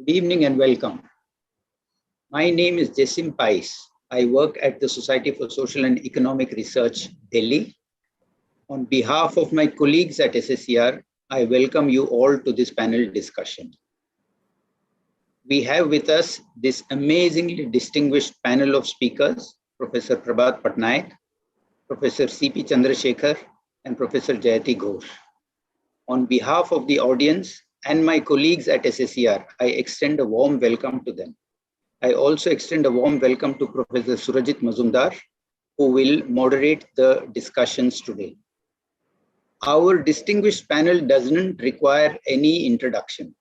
Good evening and welcome. My name is Jessim Pais. I work at the Society for Social and Economic Research, Delhi. On behalf of my colleagues at SSCR, I welcome you all to this panel discussion. We have with us this amazingly distinguished panel of speakers, Professor Prabhat Patnaik, Professor C.P. Chandrasekhar, and Professor Jayati Ghosh. On behalf of the audience and my colleagues at SSCR, I extend a warm welcome to them. I also extend a warm welcome to Professor Surajit Mazumdar, who will moderate the discussions today. Our distinguished panel doesn't require any introduction.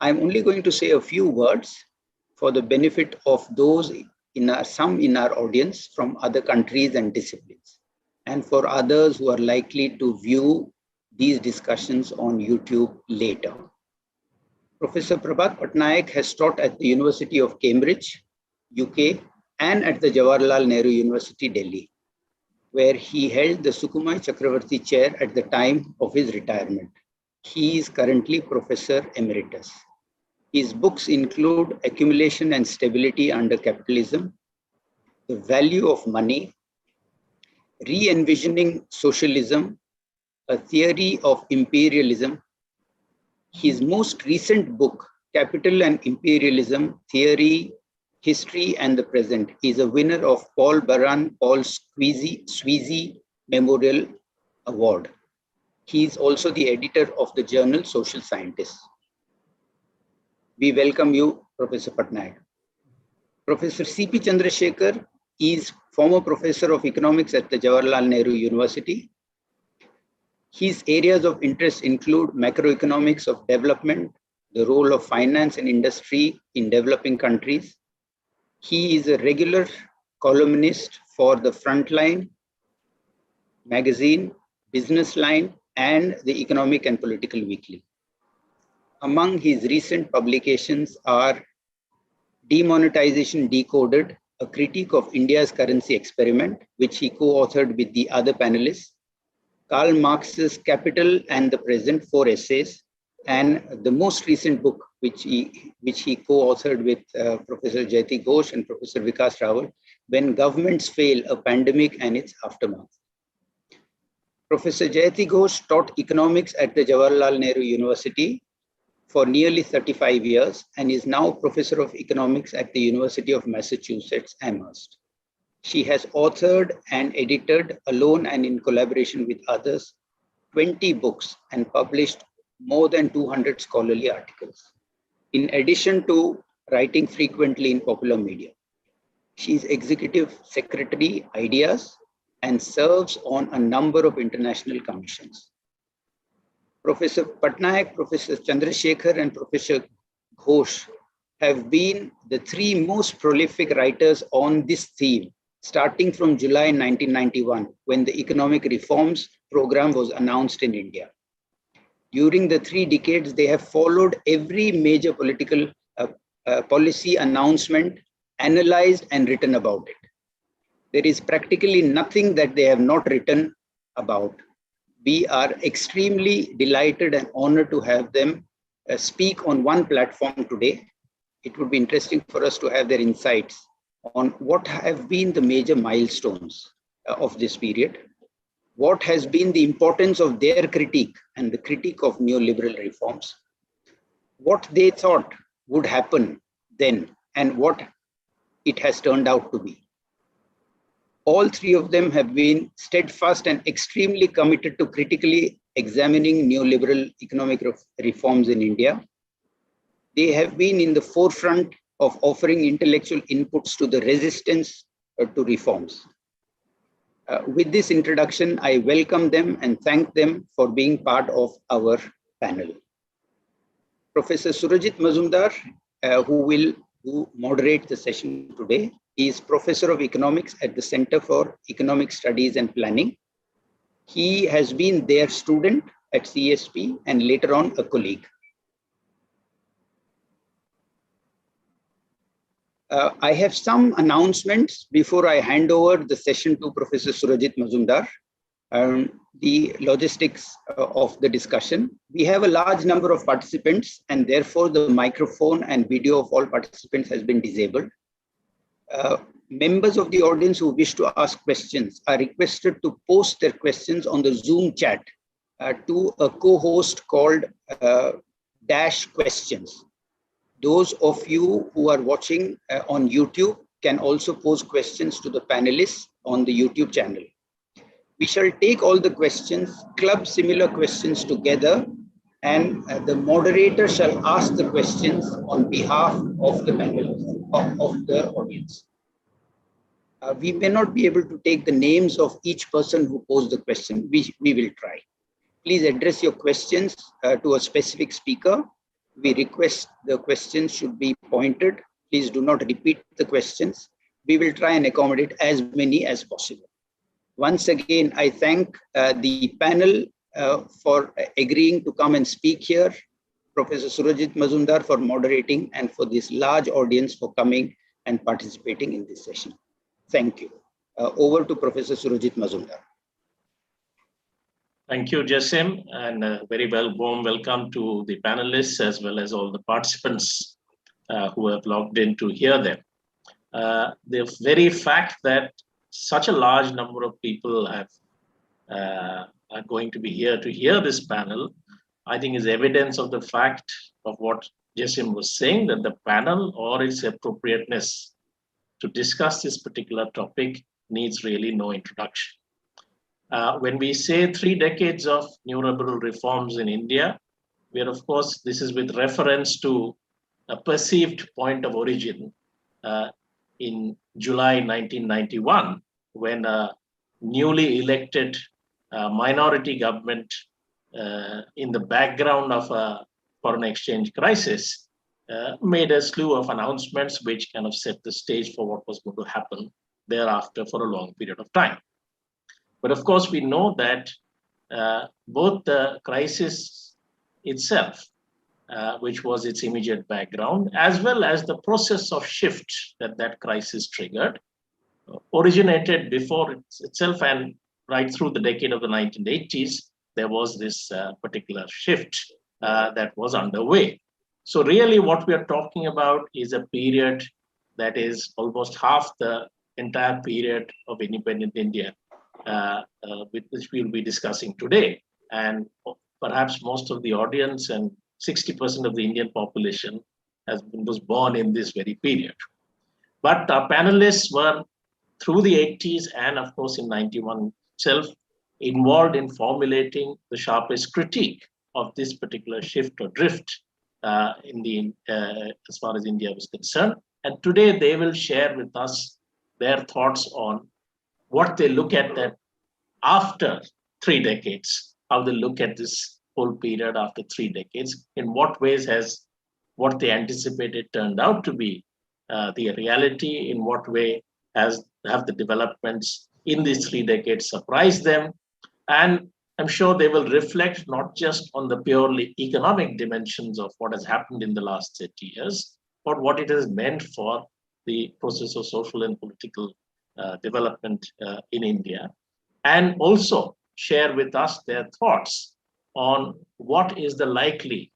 I'm only going to say a few words for the benefit of those some in our audience from other countries and disciplines, and for others who are likely to view these discussions on YouTube later. Professor Prabhat Patnaik has taught at the University of Cambridge, UK, and at the Jawaharlal Nehru University, Delhi, where he held the Sukumai Chakravarti Chair at the time of his retirement. He is currently Professor Emeritus. His books include Accumulation and Stability Under Capitalism, The Value of Money, Re-envisioning Socialism, A Theory of Imperialism. His most recent book, Capital and Imperialism, Theory, History and the Present, is a winner of Paul Sweezy Memorial Award. He is also the editor of the journal Social Scientist. We welcome you, Professor Patnaik. Professor C.P. Chandrasekhar is former professor of economics at the Jawaharlal Nehru University. His areas of interest include macroeconomics of development, the role of finance and industry in developing countries. He is a regular columnist for the Frontline magazine, Business Line, and the Economic and Political Weekly. Among his recent publications are Demonetization Decoded, a critique of India's currency experiment, which he co-authored with the other panelists, Karl Marx's Capital and the Present, 4 essays, and the most recent book, which he co-authored with Professor Jayati Ghosh and Professor Vikas Rawal, When Governments Fail, a Pandemic and Its Aftermath. Professor Jayati Ghosh taught economics at the Jawaharlal Nehru University for nearly 35 years and is now Professor of Economics at the University of Massachusetts, Amherst. She has authored and edited, alone and in collaboration with others, 20 books and published more than 200 scholarly articles, in addition to writing frequently in popular media. She is Executive Secretary, IDEAS, and serves on a number of international commissions. Professor Patnaik, Professor Chandrasekhar, and Professor Ghosh have been the 3 most prolific writers on this theme, starting from July 1991, when the economic reforms program was announced in India. During the 3 decades, they have followed every major political policy announcement, analyzed and written about it. There is practically nothing that they have not written about. We are extremely delighted and honored to have them speak on one platform today. It would be interesting for us to have their insights on what have been the major milestones of this period, what has been the importance of their critique and the critique of neoliberal reforms, what they thought would happen then, and what it has turned out to be. All 3 of them have been steadfast and extremely committed to critically examining neoliberal economic reforms in India. They have been in the forefront of offering intellectual inputs to the resistance to reforms. With this introduction, I welcome them and thank them for being part of our panel. Professor Surajit Mazumdar, who will moderate the session today, is Professor of Economics at the Center for Economic Studies and Planning. He has been their student at CSP and later on a colleague. I have some announcements before I hand over the session to Professor Surajit Mazumdar. The logistics of the discussion. We have a large number of participants, and therefore the microphone and video of all participants has been disabled. Members of the audience who wish to ask questions are requested to post their questions on the Zoom chat to a co-host called Dash Questions. Those of you who are watching on YouTube can also pose questions to the panelists on the YouTube channel. We shall take all the questions, club similar questions together, and the moderator shall ask the questions on behalf of the panelists, of the audience. We may not be able to take the names of each person who posed the question. We will try. Please address your questions to a specific speaker. We request the questions should be pointed. Please do not repeat the questions. We will try and accommodate as many as possible. Once again, I thank the panel for agreeing to come and speak here, Professor Surajit Mazumdar for moderating, and for this large audience for coming and participating in this session. Thank you. Over to Professor Surajit Mazumdar. Thank you, Jasim, and a very warm welcome to the panelists as well as all the participants who have logged in to hear them. The very fact that such a large number of people are going to be here to hear this panel, I think is evidence of the fact of what Jasim was saying, that the panel or its appropriateness to discuss this particular topic needs really no introduction. When we say 3 decades of neoliberal reforms in India, we are, of course, this is with reference to a perceived point of origin in July 1991, when a newly elected minority government in the background of a foreign exchange crisis made a slew of announcements which kind of set the stage for what was going to happen thereafter for a long period of time. But of course, we know that both the crisis itself, which was its immediate background, as well as the process of shift that crisis triggered, originated before itself, and right through the decade of the 1980s, there was this particular shift that was underway. So really what we are talking about is a period that is almost half the entire period of independent India, with which we'll be discussing today. And perhaps most of the audience and 60% of the Indian population was born in this very period. But our panelists were, through the 80s and of course in 91 itself, involved in formulating the sharpest critique of this particular shift or drift as far as India was concerned. And today they will share with us their thoughts on what they look at that after 3 decades, how they look at this whole period after 3 decades, in what ways has what they anticipated turned out to be the reality, in what way have the developments in these 3 decades surprised them. And I'm sure they will reflect not just on the purely economic dimensions of what has happened in the last 30 years, but what it has meant for the process of social and political development in India, and also share with us their thoughts on what is the likely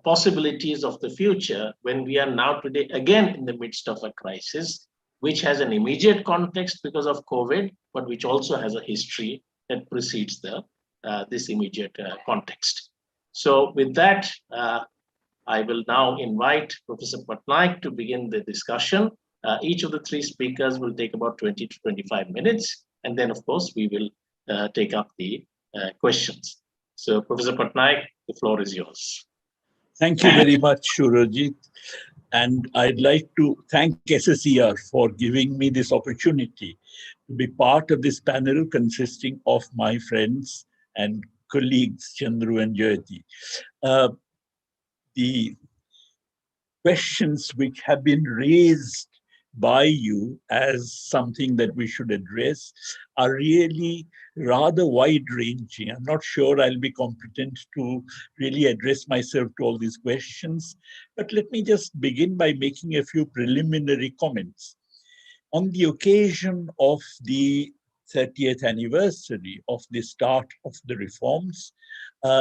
possibilities of the future when we are now today again in the midst of a crisis, which has an immediate context because of COVID, but which also has a history that precedes this immediate context. So with that, I will now invite Professor Patnaik to begin the discussion. Each of the 3 speakers will take about 20 to 25 minutes, and then of course we will take up the questions. So Professor Patnaik, the floor is yours. Thank you very much, Surajit. And I'd like to thank SSER for giving me this opportunity to be part of this panel consisting of my friends and colleagues, Chandru and Jayati. The questions which have been raised by you as something that we should address are really rather wide-ranging. I'm not sure I'll be competent to really address myself to all these questions, but let me just begin by making a few preliminary comments. On the occasion of the 30th anniversary of the start of the reforms,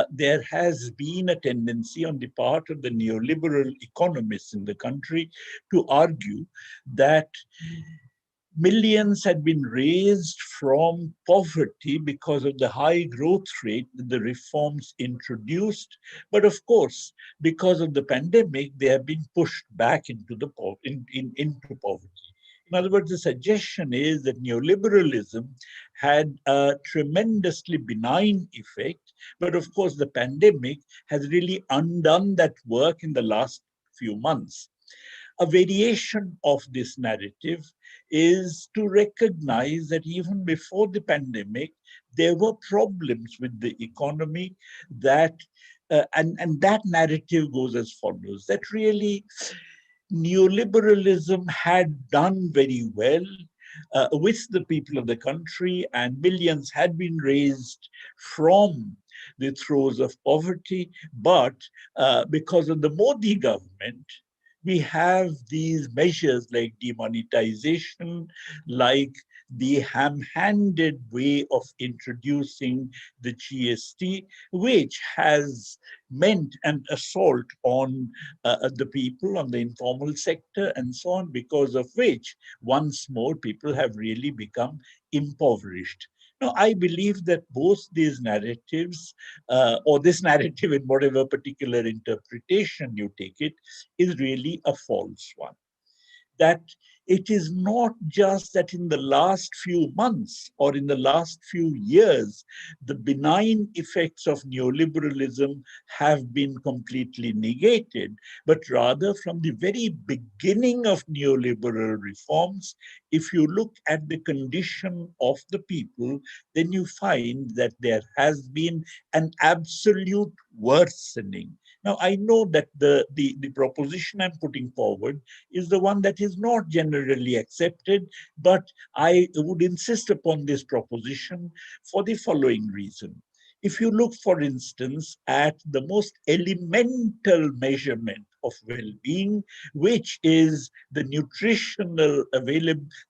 there has been a tendency on the part of the neoliberal economists in the country to argue that millions had been raised from poverty because of the high growth rate that the reforms introduced. But of course, because of the pandemic, they have been pushed back into into poverty. In other words, the suggestion is that neoliberalism had a tremendously benign effect, but of course, the pandemic has really undone that work in the last few months. A variation of this narrative is to recognize that even before the pandemic, there were problems with the economy that, and that narrative goes as follows, that really neoliberalism had done very well with the people of the country, and millions had been raised from the throes of poverty. But because of the Modi government, we have these measures like demonetization, like the ham-handed way of introducing the GST, which has meant an assault on the people, on the informal sector, and so on, because of which, once more, people have really become impoverished. Now, I believe that both these narratives, or this narrative in whatever particular interpretation you take it, is really a false one. That it is not just that in the last few months or in the last few years, the benign effects of neoliberalism have been completely negated, but rather from the very beginning of neoliberal reforms, if you look at the condition of the people, then you find that there has been an absolute worsening. Now, I know that the proposition I'm putting forward is the one that is not generally accepted, but I would insist upon this proposition for the following reason. If you look, for instance, at the most elemental measurement of well-being, which is the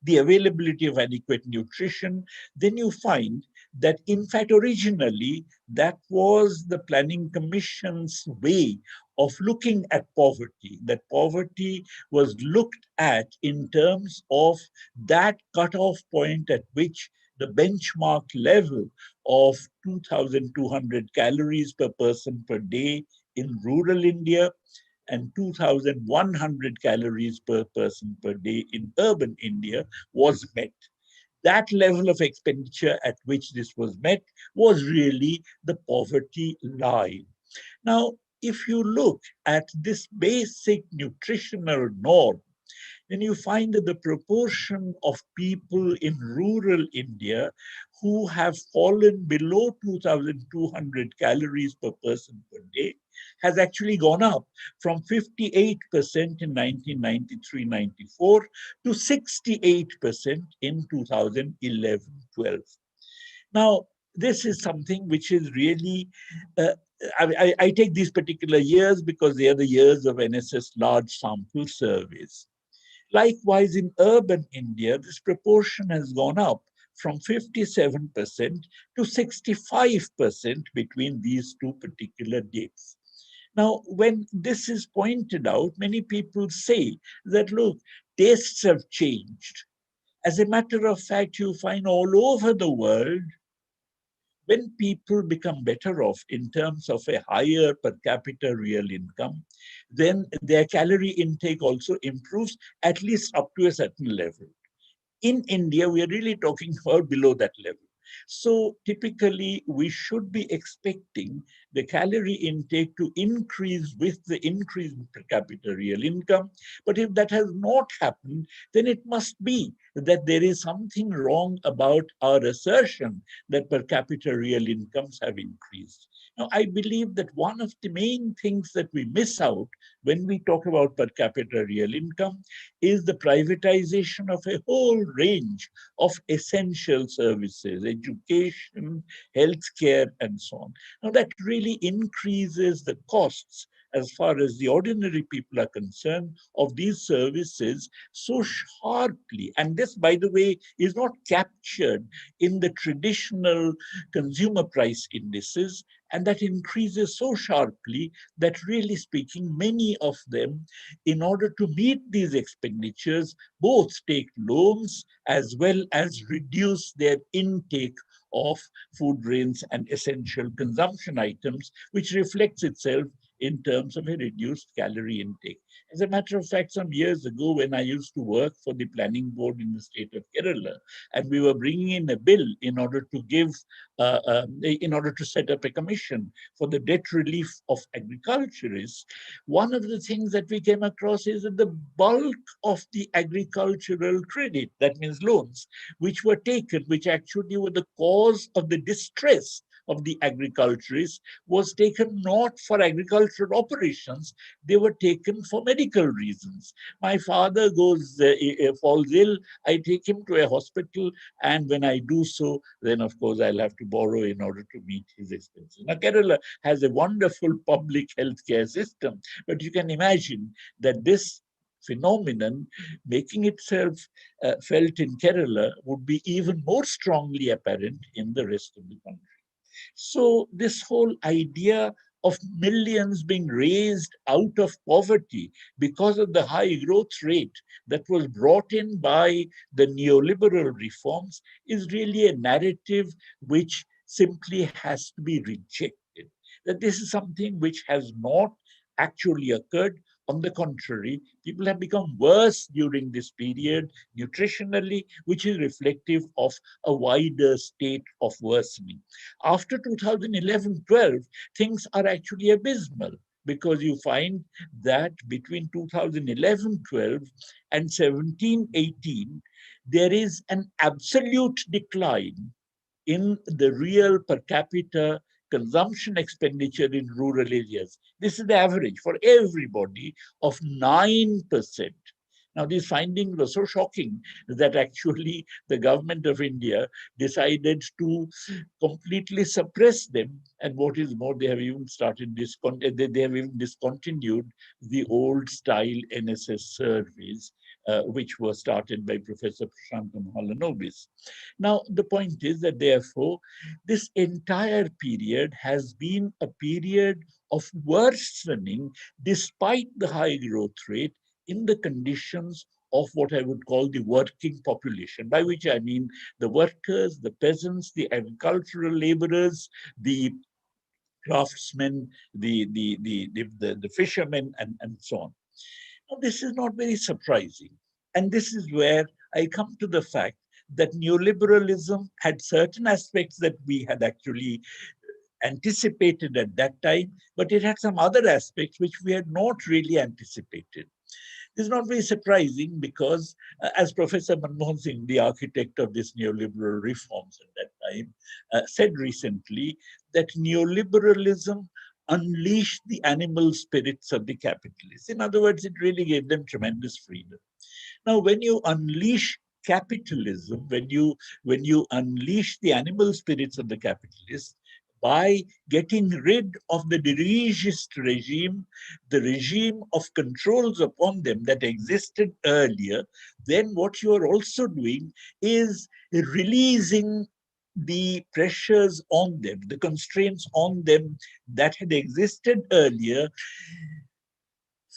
the availability of adequate nutrition, then you find that in fact originally that was the Planning Commission's way of looking at poverty, that poverty was looked at in terms of that cutoff point at which the benchmark level of 2,200 calories per person per day in rural India and 2,100 calories per person per day in urban India was met. That level of expenditure at which this was met was really the poverty line. Now, if you look at this basic nutritional norm, then you find that the proportion of people in rural India who have fallen below 2,200 calories per person per day has actually gone up from 58% in 1993-94 to 68% in 2011-12. Now, this is something which is really, I take these particular years because they are the years of NSS large sample surveys. Likewise, in urban India, this proportion has gone up from 57% to 65% between these two particular dates. Now, when this is pointed out, many people say that, look, tastes have changed. As a matter of fact, you find all over the world, when people become better off in terms of a higher per capita real income, then their calorie intake also improves at least up to a certain level. In India, we are really talking about below that level. So typically, we should be expecting the calorie intake to increase with the increase in per capita real income. But if that has not happened, then it must be that there is something wrong about our assertion that per capita real incomes have increased. Now, I believe that one of the main things that we miss out when we talk about per capita real income is the privatization of a whole range of essential services, education, healthcare, and so on. Now, that really increases the costs as far as the ordinary people are concerned, of these services so sharply. And this, by the way, is not captured in the traditional consumer price indices, and that increases so sharply that, really speaking, many of them, in order to meet these expenditures, both take loans as well as reduce their intake of food grains and essential consumption items, which reflects itself in terms of a reduced calorie intake. As a matter of fact, some years ago, when I used to work for the planning board in the state of Kerala, and we were bringing in a bill in order to in order to set up a commission for the debt relief of agriculturists, one of the things that we came across is that the bulk of the agricultural credit, that means loans, which were taken, which actually were the cause of the distress of the agriculturists, was taken not for agricultural operations, they were taken for medical reasons. My father falls ill, I take him to a hospital, and when I do so, then of course I'll have to borrow in order to meet his expenses. Now, Kerala has a wonderful public healthcare system, but you can imagine that this phenomenon making itself felt in Kerala would be even more strongly apparent in the rest of the country. So this whole idea of millions being raised out of poverty because of the high growth rate that was brought in by the neoliberal reforms is really a narrative which simply has to be rejected. That this is something which has not actually occurred. On the contrary, people have become worse during this period nutritionally, which is reflective of a wider state of worsening. After 2011-12, things are actually abysmal, because you find that between 2011-12 and 17-18, there is an absolute decline in the real per capita consumption expenditure in rural areas. This is the average for everybody of 9%. Now, these findings were so shocking that actually the government of India decided to completely suppress them. And what is more, they have even discontinued the old style NSS surveys, which were started by Professor Prashant Mahalanobis. Now, the point is that therefore, this entire period has been a period of worsening despite the high growth rate in the conditions of what I would call the working population, by which I mean the workers, the peasants, the agricultural laborers, the craftsmen, the fishermen, and so on. Now, this is not very surprising. And this is where I come to the fact that neoliberalism had certain aspects that we had actually anticipated at that time, but it had some other aspects which we had not really anticipated. This is not very surprising because, as Professor Manmohan Singh, the architect of this neoliberal reforms at that time, said recently, that neoliberalism unleashed the animal spirits of the capitalists. In other words, it really gave them tremendous freedom. Now, when you unleash capitalism, when you unleash the animal spirits of the capitalists by getting rid of the dirigist regime, the regime of controls upon them that existed earlier, then what you are also doing is releasing the pressures on them, the constraints on them that had existed earlier,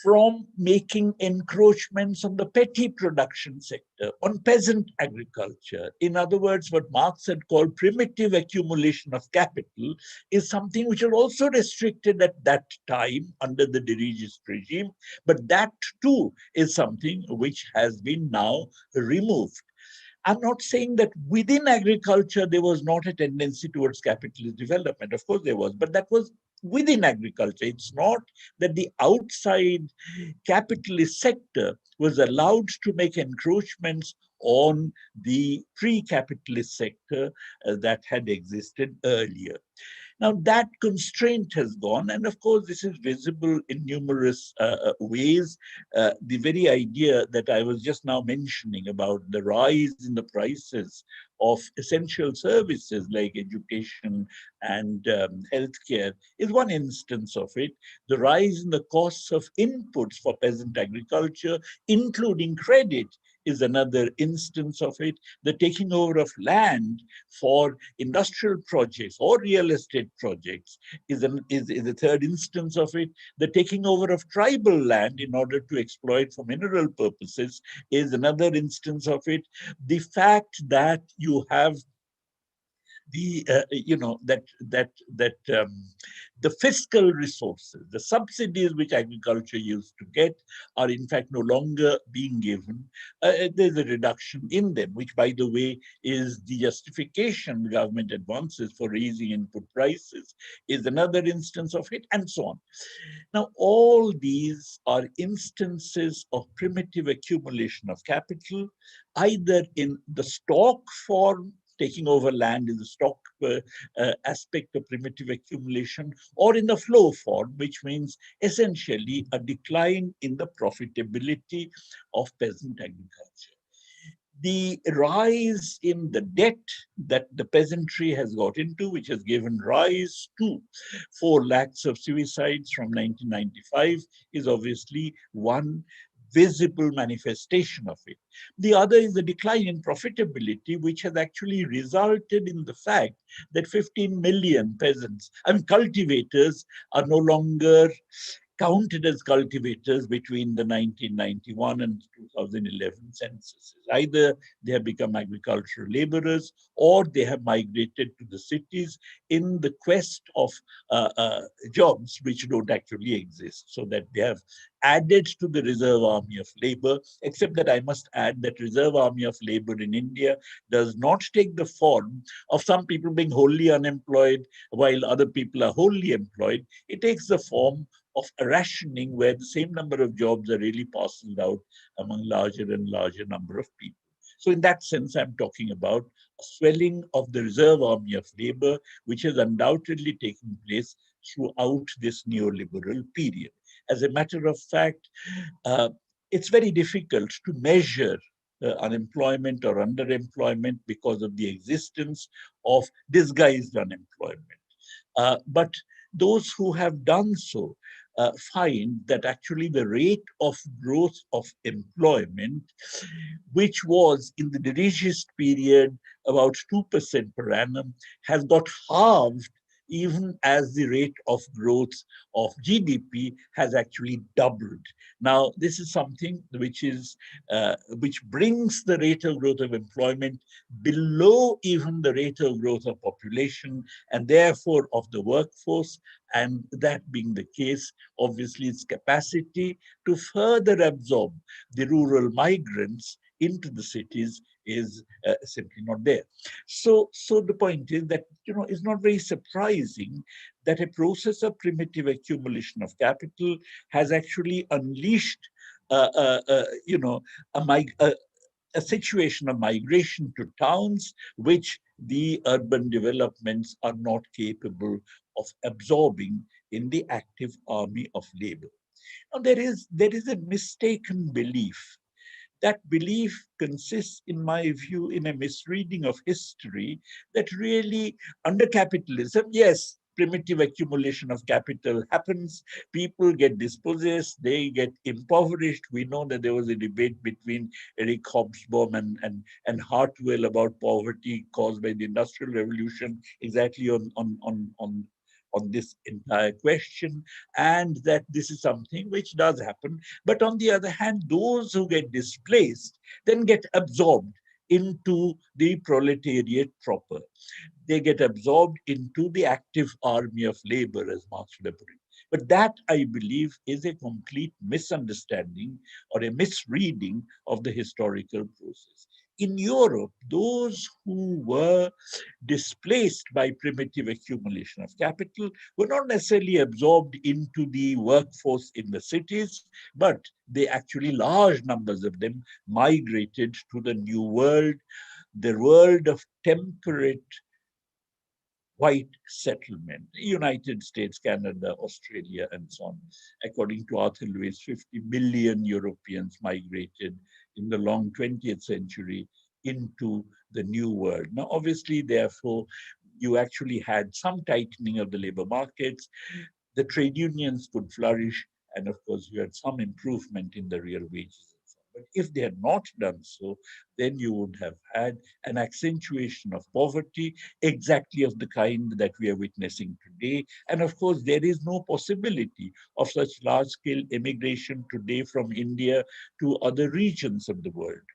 from making encroachments on the petty production sector, on peasant agriculture. In other words, what Marx had called primitive accumulation of capital is something which was also restricted at that time under the dirigist regime, but that too is something which has been now removed. I'm not saying that within agriculture there was not a tendency towards capitalist development. Of course there was, but that was within agriculture. It's not that the outside capitalist sector was allowed to make encroachments on the pre-capitalist sector that had existed earlier. Now that constraint has gone, and of course this is visible in numerous ways. The very idea that I was just now mentioning about the rise in the prices of essential services like education and healthcare is one instance of it. The rise in the costs of inputs for peasant agriculture, including credit, is another instance of it. The taking over of land for industrial projects or real estate projects is a third instance of it. The taking over of tribal land in order to exploit for mineral purposes is another instance of it. The fact that you have the the fiscal resources, the subsidies which agriculture used to get, are in fact no longer being given. There's a reduction in them, which, by the way, is the justification the government advances for raising input prices, is another instance of it, and so on. Now, all these are instances of primitive accumulation of capital, either in the stock form. Taking over land is a stock aspect of primitive accumulation, or in the flow form, which means essentially a decline in the profitability of peasant agriculture. The rise in the debt that the peasantry has got into, which has given rise to 4 lakhs of suicides from 1995, is obviously one visible manifestation of it. The other is the decline in profitability, which has actually resulted in the fact that 15 million peasants, cultivators, are no longer counted as cultivators between the 1991 and 2011 censuses. Either they have become agricultural laborers or they have migrated to the cities in the quest of jobs which don't actually exist, so that they have added to the reserve army of labor, except that I must add that reserve army of labor in India does not take the form of some people being wholly unemployed while other people are wholly employed. It takes the form of a rationing where the same number of jobs are really parceled out among larger and larger number of people. So in that sense, I'm talking about a swelling of the reserve army of labor, which has undoubtedly taken place throughout this neoliberal period. As a matter of fact, it's very difficult to measure unemployment or underemployment because of the existence of disguised unemployment. But those who have done so find that actually the rate of growth of employment, which was in the dirigist period about 2% per annum, has got halved even as the rate of growth of GDP has actually doubled. Now, this is something which brings the rate of growth of employment below even the rate of growth of population and therefore of the workforce. And that being the case, obviously its capacity to further absorb the rural migrants into the cities is simply not there. So the point is that, it's not very surprising that a process of primitive accumulation of capital has actually unleashed, a situation of migration to towns, which the urban developments are not capable of absorbing in the active army of labor. Now, there is a mistaken belief. That belief consists, in my view, in a misreading of history that really, under capitalism, yes, primitive accumulation of capital happens, people get dispossessed, they get impoverished. We know that there was a debate between Eric Hobsbawm and Hartwell about poverty caused by the Industrial Revolution, exactly on this entire question, and that this is something which does happen. But on the other hand, those who get displaced then get absorbed into the proletariat proper. They get absorbed into the active army of labor, as Marx would have put it. But that, I believe, is a complete misunderstanding or a misreading of the historical process. In Europe, those who were displaced by primitive accumulation of capital were not necessarily absorbed into the workforce in the cities, but they actually, large numbers of them, migrated to the New World, the world of temperate white settlement, United States, Canada, Australia, and so on. According to Arthur Lewis, 50 million Europeans migrated in the long 20th century into the New World. Now, obviously, therefore, you actually had some tightening of the labor markets. The trade unions could flourish, and of course, you had some improvement in the real wages. But if they had not done so, then you would have had an accentuation of poverty, exactly of the kind that we are witnessing today. And of course, there is no possibility of such large-scale immigration today from India to other regions of the world.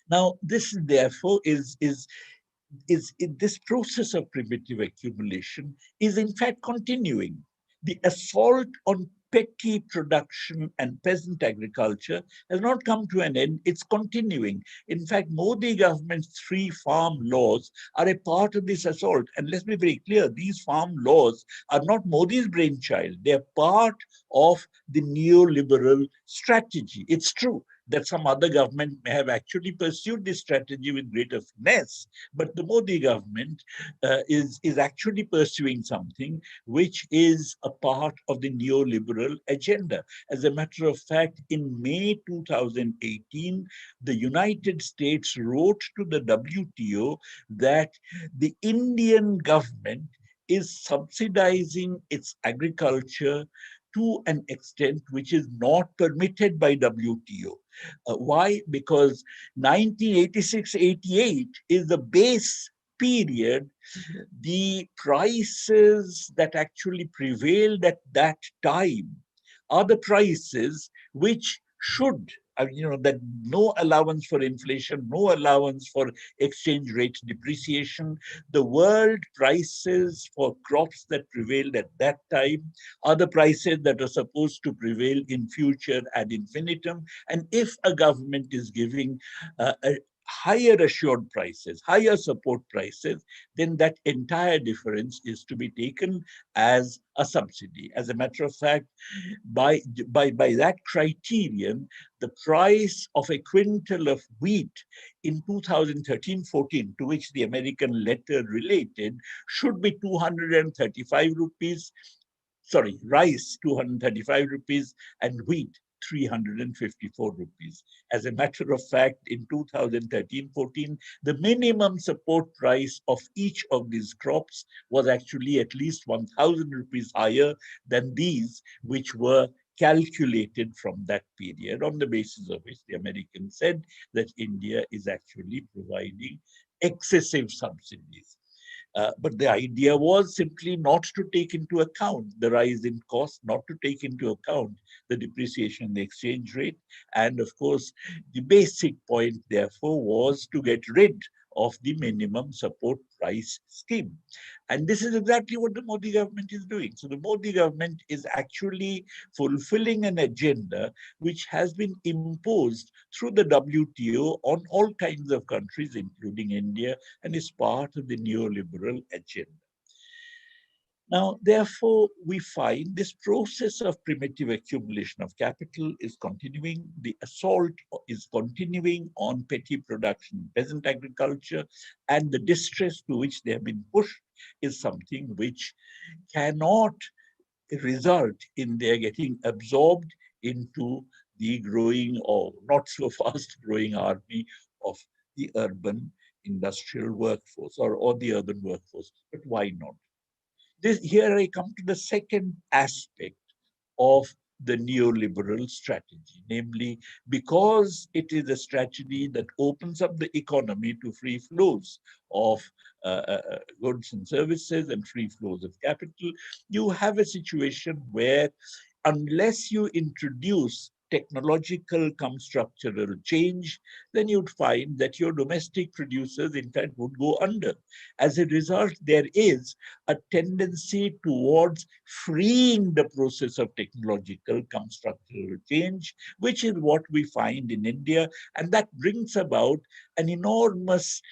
Now, this therefore is this process of primitive accumulation is in fact continuing. The assault on petty production and peasant agriculture has not come to an end, it's continuing. In fact, Modi government's 3 farm laws are a part of this assault. And let's be very clear, these farm laws are not Modi's brainchild, they're part of the neoliberal strategy. It's true that some other government may have actually pursued this strategy with greater finesse, but the Modi government is actually pursuing something which is a part of the neoliberal agenda. As a matter of fact, in May 2018, the United States wrote to the WTO that the Indian government is subsidizing its agriculture to an extent which is not permitted by WTO. Why? Because 1986-88 is the base period. The prices that actually prevailed at that time are the prices which should, that no allowance for inflation, no allowance for exchange rate depreciation. The world prices for crops that prevailed at that time are the prices that are supposed to prevail in future ad infinitum. And if a government is giving a higher assured prices, higher support prices, then that entire difference is to be taken as a subsidy. As a matter of fact, by that criterion, the price of a quintal of wheat in 2013-14, to which the American letter related, should be 235 rupees. Sorry, rice 235 rupees and wheat 354 rupees. As a matter of fact, in 2013-14, the minimum support price of each of these crops was actually at least 1,000 rupees higher than these, which were calculated from that period, on the basis of which the Americans said that India is actually providing excessive subsidies. But the idea was simply not to take into account the rise in cost, not to take into account the depreciation in the exchange rate. And of course, the basic point, therefore, was to get rid of the minimum support price scheme. And this is exactly what the Modi government is doing. So the Modi government is actually fulfilling an agenda which has been imposed through the WTO on all kinds of countries, including India, and is part of the neoliberal agenda. Now, therefore, we find this process of primitive accumulation of capital is continuing. The assault is continuing on petty production, peasant agriculture, and the distress to which they have been pushed is something which cannot result in their getting absorbed into the growing or not so fast growing army of the urban industrial workforce or the urban workforce. But why not? Here I come to the second aspect of the neoliberal strategy, namely because it is a strategy that opens up the economy to free flows of goods and services and free flows of capital, you have a situation where unless you introduce technological come structural change, then you'd find that your domestic producers, in fact, would go under. As a result, there is a tendency towards freeing the process of technological come structural change, which is what we find in India. And that brings about an enormous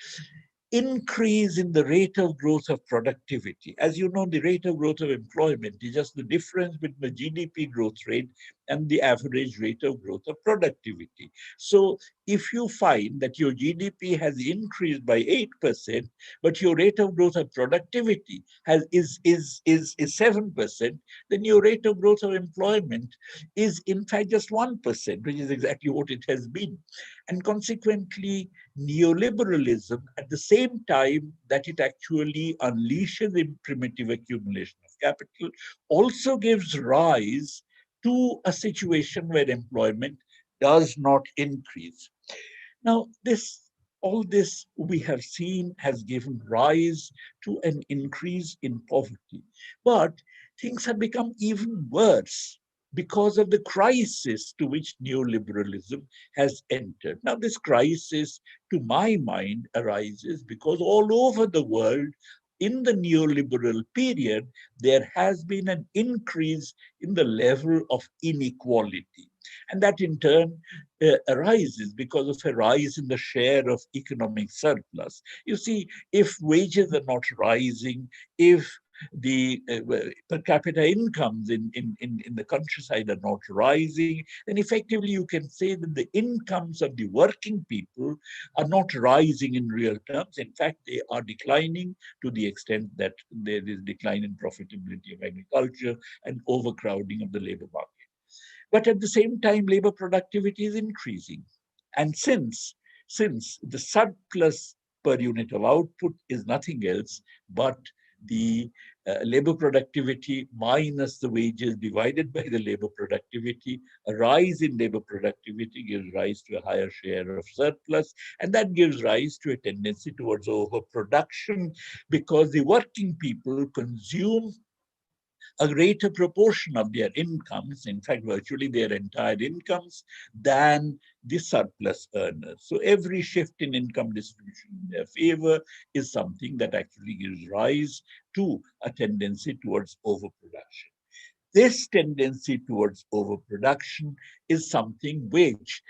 increase in the rate of growth of productivity. As you know, the rate of growth of employment is just the difference between the GDP growth rate and the average rate of growth of productivity. So if you find that your GDP has increased by 8%, but your rate of growth of productivity is 7%, then your rate of growth of employment is in fact just 1%, which is exactly what it has been. And consequently, neoliberalism, at the same time that it actually unleashes the primitive accumulation of capital, also gives rise to a situation where employment does not increase. Now, all this we have seen has given rise to an increase in poverty. But things have become even worse because of the crisis to which neoliberalism has entered. Now, this crisis, to my mind, arises because all over the world, in the neoliberal period, there has been an increase in the level of inequality. And that in turn arises because of a rise in the share of economic surplus. You see, if wages are not rising, if the per capita incomes in the countryside are not rising, then effectively you can say that the incomes of the working people are not rising in real terms. In fact, they are declining to the extent that there is decline in profitability of agriculture and overcrowding of the labor market. But at the same time, labor productivity is increasing. And since the surplus per unit of output is nothing else but the labor productivity minus the wages divided by the labor productivity, a rise in labor productivity gives rise to a higher share of surplus, and that gives rise to a tendency towards overproduction because the working people consume a greater proportion of their incomes, in fact, virtually their entire incomes, than the surplus earners. So every shift in income distribution in their favor is something that actually gives rise to a tendency towards overproduction. This tendency towards overproduction is something which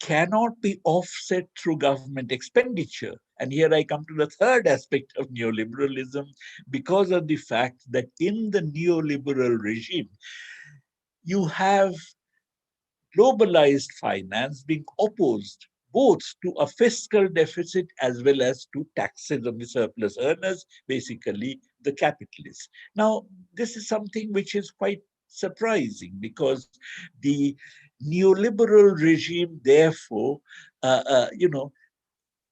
cannot be offset through government expenditure. And here I come to the third aspect of neoliberalism, because of the fact that in the neoliberal regime, you have globalized finance being opposed both to a fiscal deficit as well as to taxes on the surplus earners, basically the capitalists. Now, this is something which is quite surprising because the neoliberal regime, therefore,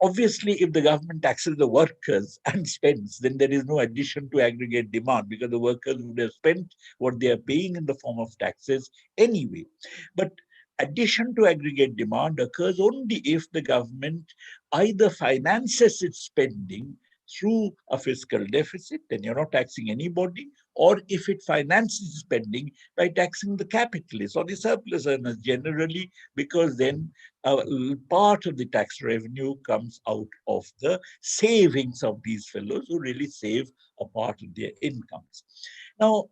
obviously, if the government taxes the workers and spends, then there is no addition to aggregate demand because the workers would have spent what they are paying in the form of taxes anyway. But addition to aggregate demand occurs only if the government either finances its spending through a fiscal deficit, then you're not taxing anybody, or if it finances spending by taxing the capitalists or the surplus earners generally, because then part of the tax revenue comes out of the savings of these fellows who really save a part of their incomes. Now,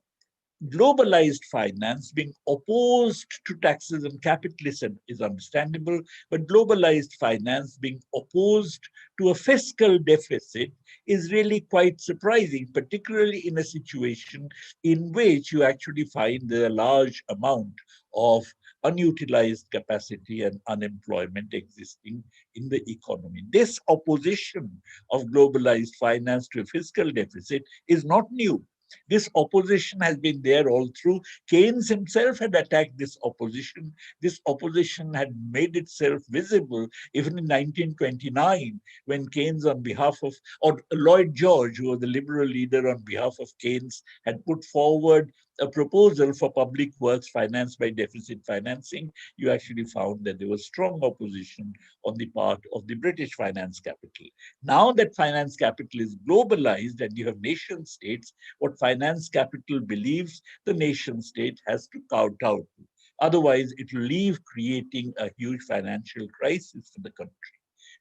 globalized finance being opposed to taxes and capitalism is understandable, but globalized finance being opposed to a fiscal deficit is really quite surprising, particularly in a situation in which you actually find there a large amount of unutilized capacity and unemployment existing in the economy. This opposition of globalized finance to a fiscal deficit is not new. This opposition has been there all through. Keynes himself had attacked this opposition. This opposition had made itself visible even in 1929 when Keynes on behalf of, or Lloyd George, who was the liberal leader on behalf of Keynes, had put forward a proposal for public works financed by deficit financing. You actually found that there was strong opposition on the part of the British finance capital. Now that finance capital is globalized and you have nation states, what finance capital believes the nation state has to kowtow to. Otherwise, it will leave creating a huge financial crisis for the country,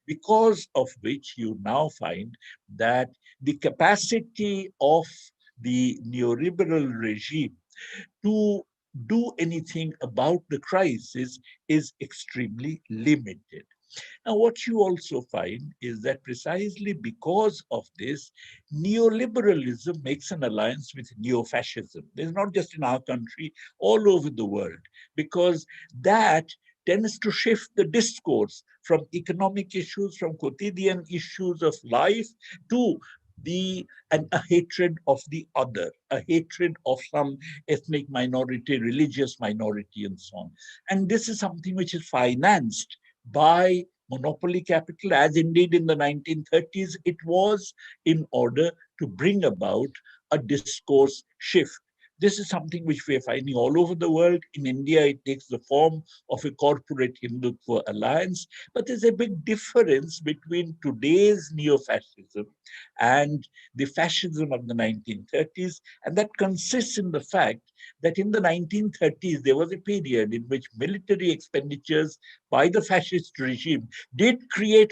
because of which you now find that the capacity of the neoliberal regime to do anything about the crisis is extremely limited. Now, what you also find is that precisely because of this, neoliberalism makes an alliance with neo-fascism. It's not just in our country, all over the world, because that tends to shift the discourse from economic issues, from quotidian issues of life, to a hatred of the other, a hatred of some ethnic minority, religious minority, and so on. And this is something which is financed by monopoly capital, as indeed in the 1930s it was, in order to bring about a discourse shift. This is something which we are finding all over the world. In India, it takes the form of a corporate Hindutva alliance. But there's a big difference between today's neo-fascism and the fascism of the 1930s. And that consists in the fact that in the 1930s, there was a period in which military expenditures by the fascist regime did create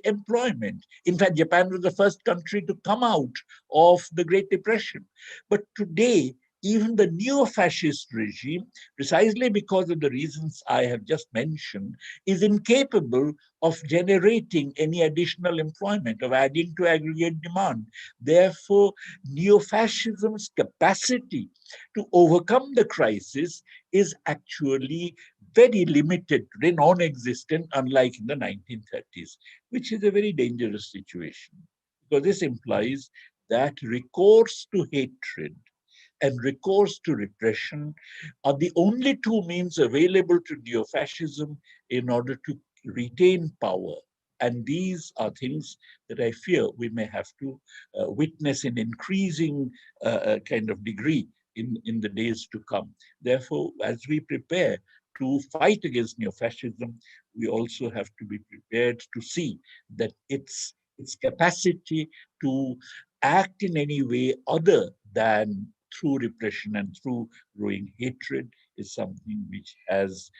employment. In fact, Japan was the first country to come out of the Great Depression. But today, even the neo-fascist regime, precisely because of the reasons I have just mentioned, is incapable of generating any additional employment, of adding to aggregate demand. Therefore, neo-fascism's capacity to overcome the crisis is actually very limited, non-existent, unlike in the 1930s, which is a very dangerous situation, because this implies that recourse to hatred and recourse to repression are the only two means available to neo-fascism in order to retain power. And these are things that I fear we may have to witness in increasing kind of degree in the days to come. Therefore, as we prepare to fight against neo-fascism, we also have to be prepared to see that its capacity to act in any way other than through repression and through growing hatred is something which has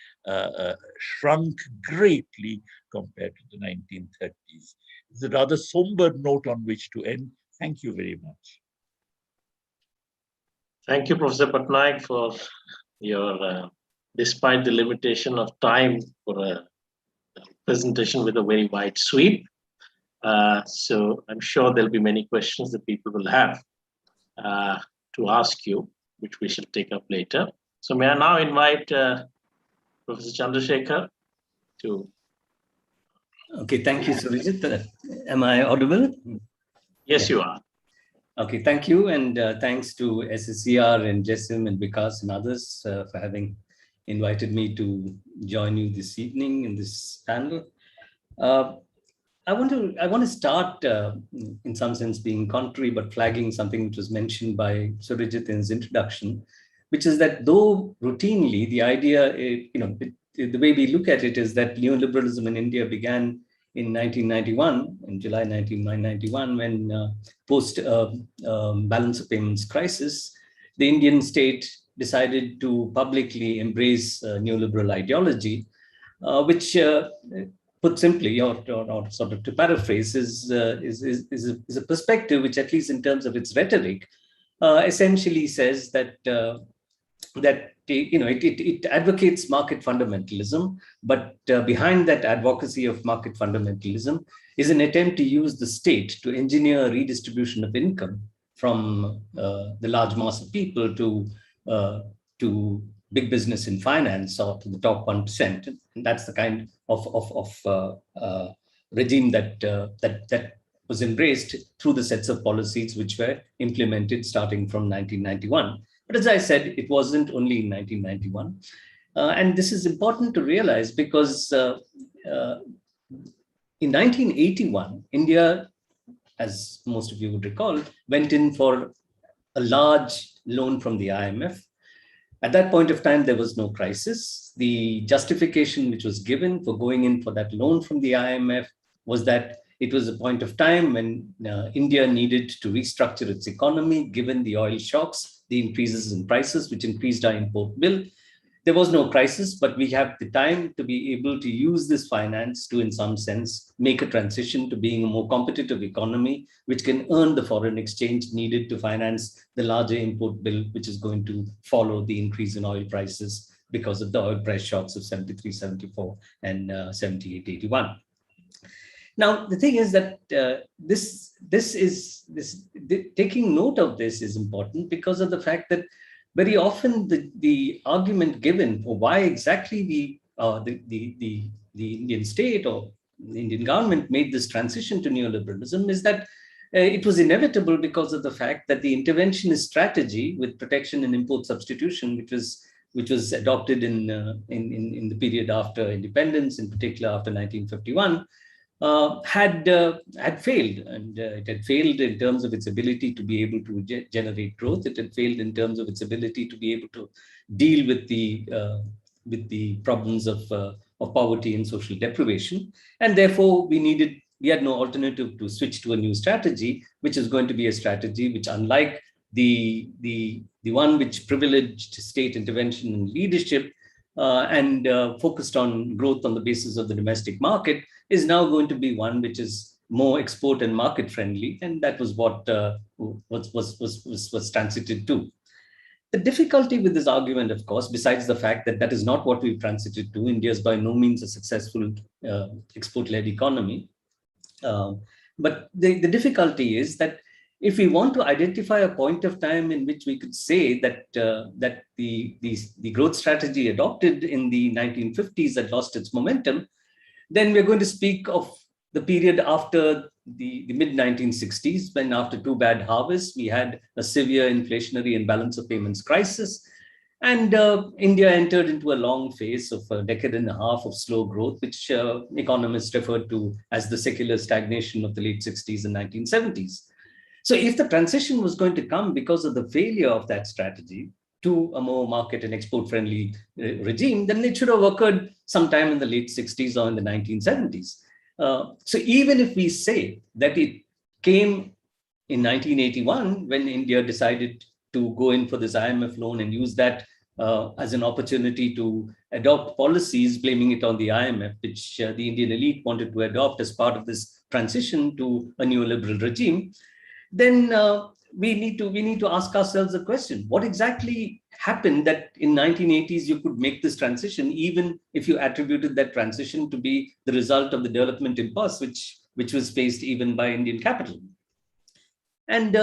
shrunk greatly compared to the 1930s. It's a rather somber note on which to end. Thank you very much. Thank you, Professor Patnaik, for your, despite the limitation of time, for a presentation with a very wide sweep. So I'm sure there'll be many questions that people will have to ask you, which we shall take up later. So may I now invite Professor Chandrasekhar to... Okay, thank you, Surajit. Am I audible? Yes, you are. Okay, thank you. And thanks to SSCR and Jessim and Vikas and others for having invited me to join you this evening in this panel. I want to start in some sense being contrary, but flagging something which was mentioned by Surajit in his introduction, which is that though routinely the idea, the way we look at it is that neoliberalism in India began in 1991, in July 1991, when post balance of payments crisis, the Indian state decided to publicly embrace neoliberal ideology, which put simply, or sort of to paraphrase, is a perspective which, at least in terms of its rhetoric, essentially says that it advocates market fundamentalism, but behind that advocacy of market fundamentalism is an attempt to use the state to engineer a redistribution of income from the large mass of people to big business in finance, or to the top 1%. And that's the kind of regime that was embraced through the sets of policies which were implemented starting from 1991. But as I said, it wasn't only in 1991. And this is important to realize because in 1981, India, as most of you would recall, went in for a large loan from the IMF. At that point of time, there was no crisis. The justification which was given for going in for that loan from the IMF was that it was a point of time when India needed to restructure its economy, given the oil shocks, the increases in prices, which increased our import bill. There was no crisis, but we have the time to be able to use this finance to, in some sense, make a transition to being a more competitive economy, which can earn the foreign exchange needed to finance the larger import bill, which is going to follow the increase in oil prices because of the oil price shocks of 73, 74 and 78, 81. Now, the thing is that taking note of this is important because of the fact that very often the argument given for why exactly the Indian state or the Indian government made this transition to neoliberalism is that it was inevitable because of the fact that the interventionist strategy with protection and import substitution, which was adopted in the period after independence, in particular after 1951, had failed, and it had failed in terms of its ability to be able to generate growth. It had failed in terms of its ability to be able to deal with the problems of poverty and social deprivation, and therefore we had no alternative to switch to a new strategy, which is going to be a strategy which, unlike the one which privileged state intervention and leadership and focused on growth on the basis of the domestic market, is now going to be one which is more export and market friendly, and that was what was transited to. The difficulty with this argument, of course, besides the fact that that is not what we've transited to, India is by no means a successful export-led economy. But the difficulty is that if we want to identify a point of time in which we could say that the growth strategy adopted in the 1950s had lost its momentum, then we're going to speak of the period after the mid-1960s, when after two bad harvests, we had a severe inflationary and balance of payments crisis. And India entered into a long phase of a decade and a half of slow growth, which economists referred to as the secular stagnation of the late 60s and 1970s. So if the transition was going to come because of the failure of that strategy to a more market and export-friendly regime, then it should have occurred sometime in the late 60s or in the 1970s. So even if we say that it came in 1981, when India decided to go in for this IMF loan and use that as an opportunity to adopt policies, blaming it on the IMF, which the Indian elite wanted to adopt as part of this transition to a neoliberal regime, then we need to ask ourselves the question: what exactly happened that in 1980s you could make this transition, even if you attributed that transition to be the result of the development impulse which was faced even by Indian capital? And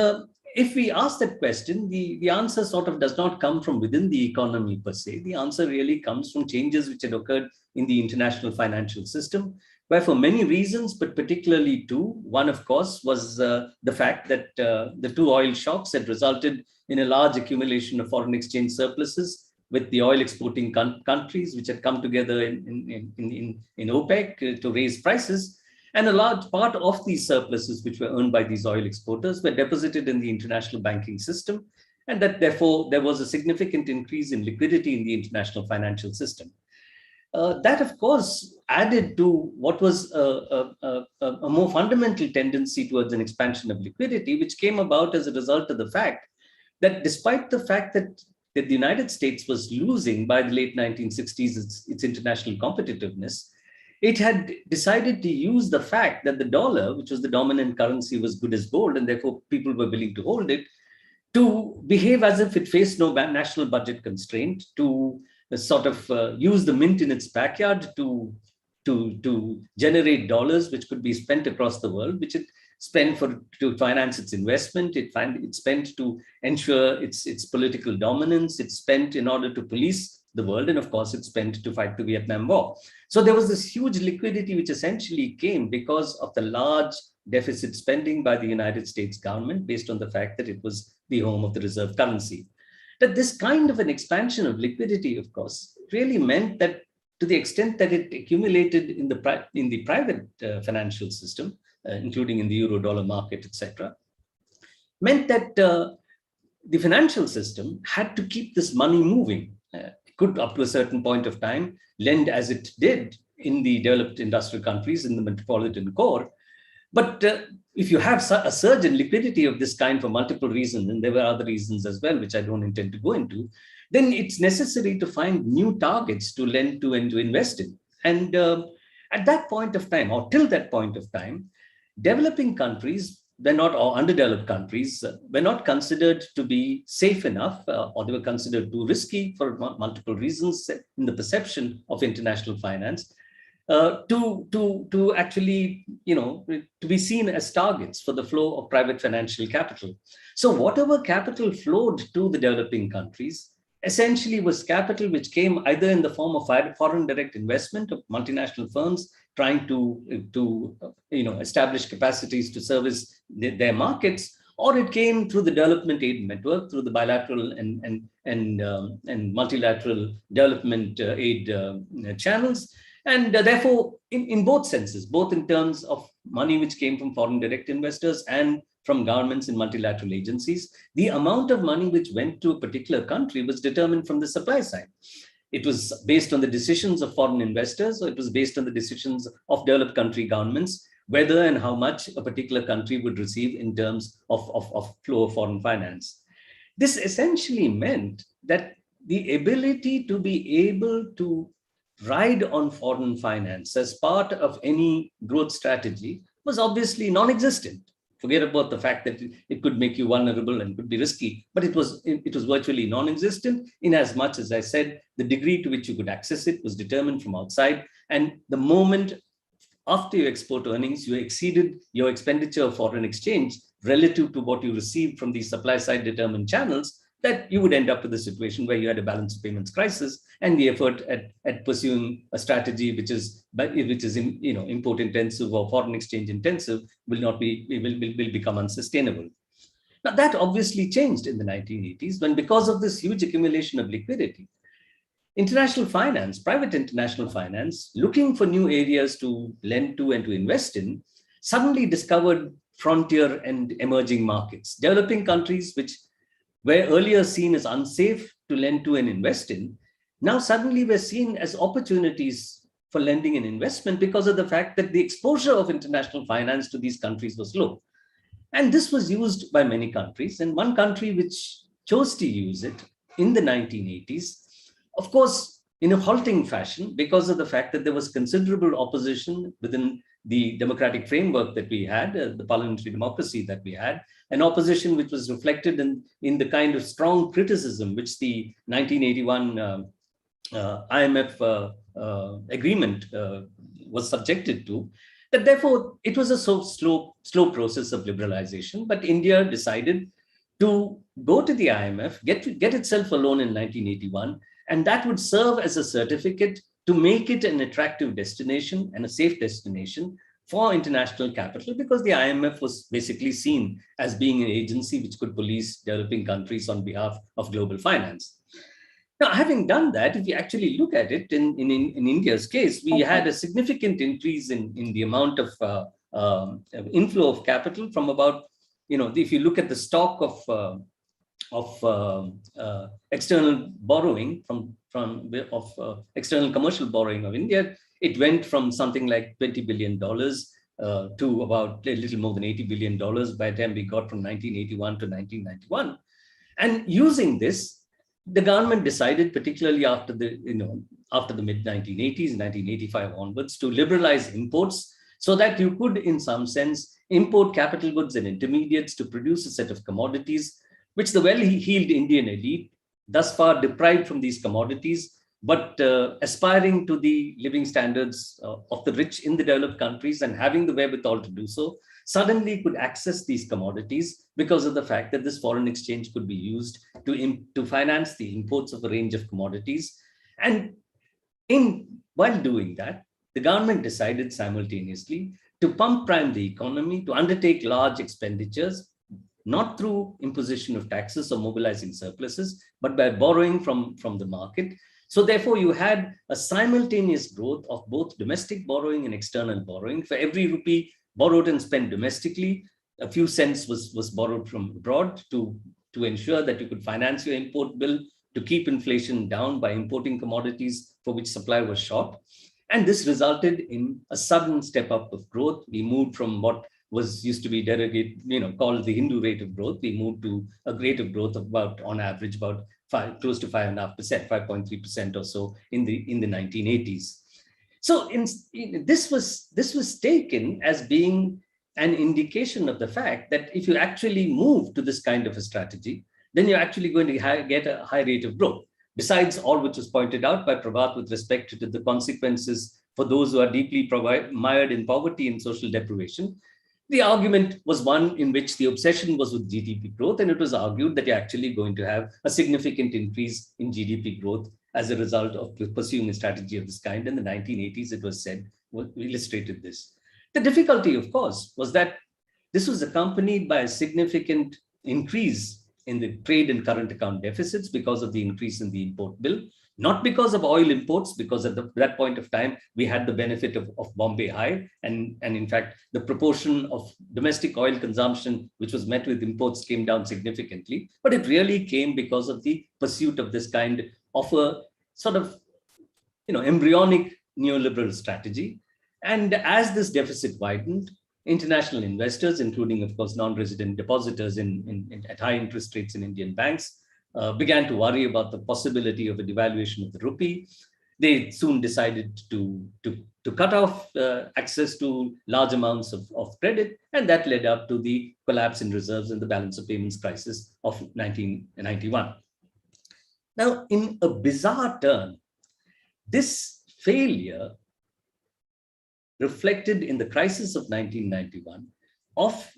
if we ask that question, the answer sort of does not come from within the economy per se. The answer really comes from changes which had occurred in the international financial system, where for many reasons, but particularly two. One, of course, was the fact that the two oil shocks had resulted in a large accumulation of foreign exchange surpluses with the oil exporting countries, which had come together in OPEC to raise prices. And a large part of these surpluses, which were earned by these oil exporters, were deposited in the international banking system. And that therefore, there was a significant increase in liquidity in the international financial system. That, of course, added to what was a more fundamental tendency towards an expansion of liquidity, which came about as a result of the fact that despite the fact that the United States was losing by the late 1960s its international competitiveness, it had decided to use the fact that the dollar, which was the dominant currency, was good as gold, and therefore people were willing to hold it, to behave as if it faced no national budget constraint, to sort of use the mint in its backyard to generate dollars which could be spent across the world, which it spent to finance its investment, it spent to ensure its political dominance, it spent in order to police the world, and of course it spent to fight the Vietnam War. So there was this huge liquidity which essentially came because of the large deficit spending by the United States government, based on the fact that it was the home of the reserve currency. That this kind of an expansion of liquidity, of course, really meant that to the extent that it accumulated in the private financial system, including in the euro-dollar market, etc., meant that the financial system had to keep this money moving. It could, up to a certain point of time, lend as it did in the developed industrial countries in the metropolitan core. But if you have a surge in liquidity of this kind for multiple reasons, and there were other reasons as well, which I don't intend to go into, then it's necessary to find new targets to lend to and to invest in. And at that point of time, or till that point of time, developing countries or underdeveloped countries were not considered to be safe enough, or they were considered too risky for multiple reasons in the perception of international finance, to actually, to be seen as targets for the flow of private financial capital. So whatever capital flowed to the developing countries essentially was capital which came either in the form of foreign direct investment of multinational firms trying to establish capacities to service their markets, or it came through the development aid network, through the bilateral and multilateral development aid channels. And therefore, in both senses, both in terms of money which came from foreign direct investors and from governments and multilateral agencies, the amount of money which went to a particular country was determined from the supply side. It was based on the decisions of foreign investors, or it was based on the decisions of developed country governments, whether and how much a particular country would receive in terms of flow of foreign finance. This essentially meant that the ability to be able to ride on foreign finance as part of any growth strategy was obviously non-existent. Forget about the fact that it could make you vulnerable and could be risky, but it was virtually non-existent, in as much as I said, the degree to which you could access it was determined from outside. And the moment after your export earnings, you exceeded your expenditure of foreign exchange relative to what you received from these supply side determined channels, that you would end up with a situation where you had a balance of payments crisis, and the effort at pursuing a strategy which is import intensive or foreign exchange intensive will become unsustainable. Now that obviously changed in the 1980s, when, because of this huge accumulation of liquidity, international finance, private international finance, looking for new areas to lend to and to invest in, suddenly discovered frontier and emerging markets. Developing countries which were earlier seen as unsafe to lend to and invest in, now suddenly were seen as opportunities for lending and investment because of the fact that the exposure of international finance to these countries was low. And this was used by many countries. And one country which chose to use it in the 1980s, of course, in a halting fashion, because of the fact that there was considerable opposition within the democratic framework that we had, the parliamentary democracy that we had, an opposition which was reflected in the kind of strong criticism which the 1981 IMF agreement was subjected to, that therefore it was a so slow process of liberalization. But India decided to go to the IMF, get itself a loan in 1981, and that would serve as a certificate to make it an attractive destination and a safe destination for international capital, because the IMF was basically seen as being an agency which could police developing countries on behalf of global finance. Now, having done that, if you actually look at it, in India's case, we had a significant increase in the amount of inflow of capital from about, if you look at the stock of external borrowing of external commercial borrowing of India, it went from something like $20 billion to about a little more than $80 billion by the time we got from 1981 to 1991. And using this, the government decided, particularly after the mid-1980s, 1985 onwards, to liberalize imports so that you could, in some sense, import capital goods and intermediates to produce a set of commodities which the well-heeled Indian elite, thus far deprived from these commodities, but aspiring to the living standards of the rich in the developed countries and having the wherewithal to do so, suddenly could access these commodities because of the fact that this foreign exchange could be used to finance the imports of a range of commodities. And while doing that, the government decided simultaneously to pump prime the economy, to undertake large expenditures, not through imposition of taxes or mobilizing surpluses, but by borrowing from the market. So therefore, you had a simultaneous growth of both domestic borrowing and external borrowing. For every rupee borrowed and spent domestically, a few cents was borrowed from abroad to ensure that you could finance your import bill, to keep inflation down by importing commodities for which supply was short. And this resulted in a sudden step up of growth. We moved from what used to be called the Hindu rate of growth. We moved to a rate of growth of about, on average, about close to 5.5%, 5.3% or so in the 1980s. So this was taken as being an indication of the fact that if you actually move to this kind of a strategy, then you're actually going to get a high rate of growth. Besides all which was pointed out by Prabhat with respect to the consequences for those who are deeply mired in poverty and social deprivation, the argument was one in which the obsession was with GDP growth, and it was argued that you're actually going to have a significant increase in GDP growth as a result of pursuing a strategy of this kind. In the 1980s, it was said, illustrated this. The difficulty, of course, was that this was accompanied by a significant increase in the trade and current account deficits because of the increase in the import bill, not because of oil imports, because at that point of time, we had the benefit of Bombay High. And in fact, the proportion of domestic oil consumption, which was met with imports, came down significantly. But it really came because of the pursuit of this kind of a sort of, embryonic neoliberal strategy. And as this deficit widened, international investors, including, of course, non-resident depositors at high interest rates in Indian banks, began to worry about the possibility of a devaluation of the rupee. They soon decided to cut off access to large amounts of credit, and that led up to the collapse in reserves and the balance of payments crisis of 1991. Now, in a bizarre turn, this failure reflected in the crisis of 1991 of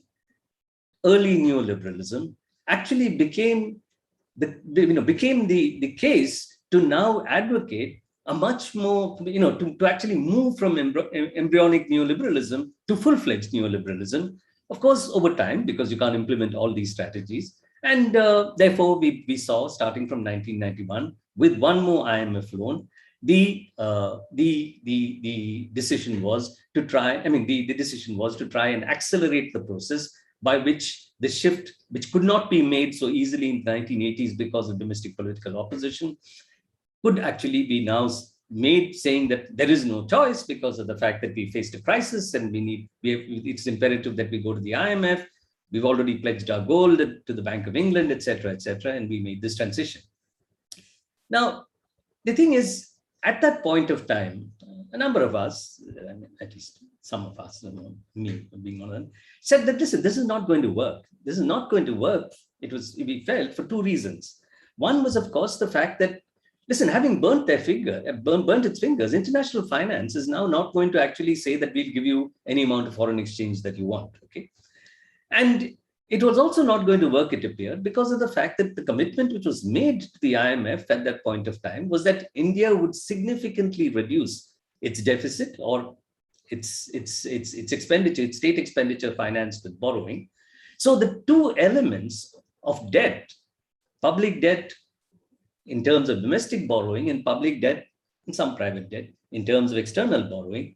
early neoliberalism actually became the case to now advocate a much more, to actually move from embryonic neoliberalism to full-fledged neoliberalism, of course, over time, because you can't implement all these strategies. And therefore, we saw, starting from 1991, with one more IMF loan, the decision was to try, the decision was to try and accelerate the process by which the shift, which could not be made so easily in the 1980s because of domestic political opposition, could actually be now made, saying that there is no choice because of the fact that we faced a crisis and it's imperative that we go to the IMF. We've already pledged our gold to the Bank of England, et cetera, and we made this transition. Now, the thing is, at that point of time, a number of us, at least some of us, me being one of them, said that, listen, this is not going to work. This is not going to work. We felt for two reasons. One was, of course, the fact that, listen, having burnt its fingers, international finance is now not going to actually say that we'll give you any amount of foreign exchange that you want, okay? And it was also not going to work, it appeared, because of the fact that the commitment which was made to the IMF at that point of time was that India would significantly reduce its deficit or its expenditure, its state expenditure financed with borrowing. So the two elements of debt, public debt in terms of domestic borrowing and public debt and some private debt in terms of external borrowing,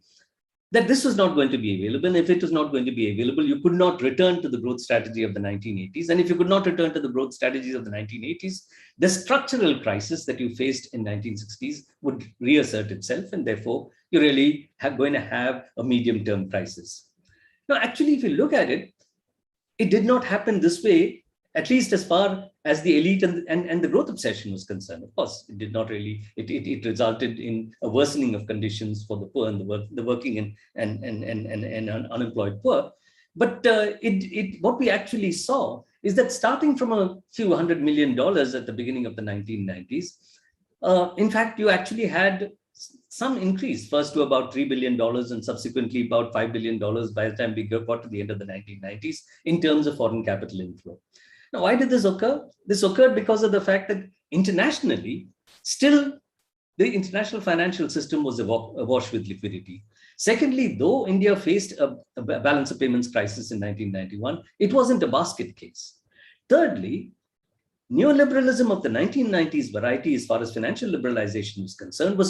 that this was not going to be available. And if it was not going to be available, you could not return to the growth strategy of the 1980s. And if you could not return to the growth strategies of the 1980s, the structural crisis that you faced in 1960s would reassert itself. And therefore, you're really going to have a medium-term crisis. Now, actually, if you look at it, it did not happen this way, at least as far as the elite and the growth obsession was concerned. Of course, it did not really, it resulted in a worsening of conditions for the poor and the working and unemployed poor. But what we actually saw is that starting from a few $100 million at the beginning of the 1990s, in fact, you actually had some increase, first to about $3 billion and subsequently about $5 billion by the time we got to the end of the 1990s in terms of foreign capital inflow. Now, why did this occur? This occurred because of the fact that internationally, still the international financial system was awash with liquidity. Secondly, though India faced a balance of payments crisis in 1991, it wasn't a basket case. Thirdly, neoliberalism of the 1990s variety, as far as financial liberalization was concerned,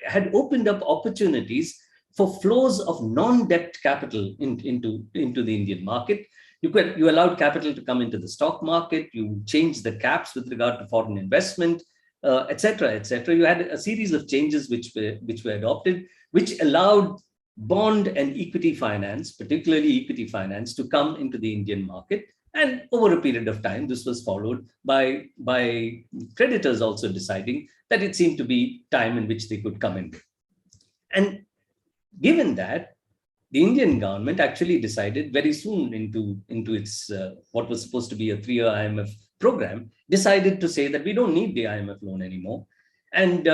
had opened up opportunities for flows of non-debt capital into the Indian market. You allowed capital to come into the stock market, you changed the caps with regard to foreign investment, et cetera, et cetera. You had a series of changes which were adopted, which allowed bond and equity finance, particularly equity finance, to come into the Indian market. And over a period of time, this was followed by creditors also deciding that it seemed to be time in which they could come in. And given that, the Indian government actually decided very soon into its what was supposed to be a 3-year IMF program, decided to say that we don't need the IMF loan anymore, and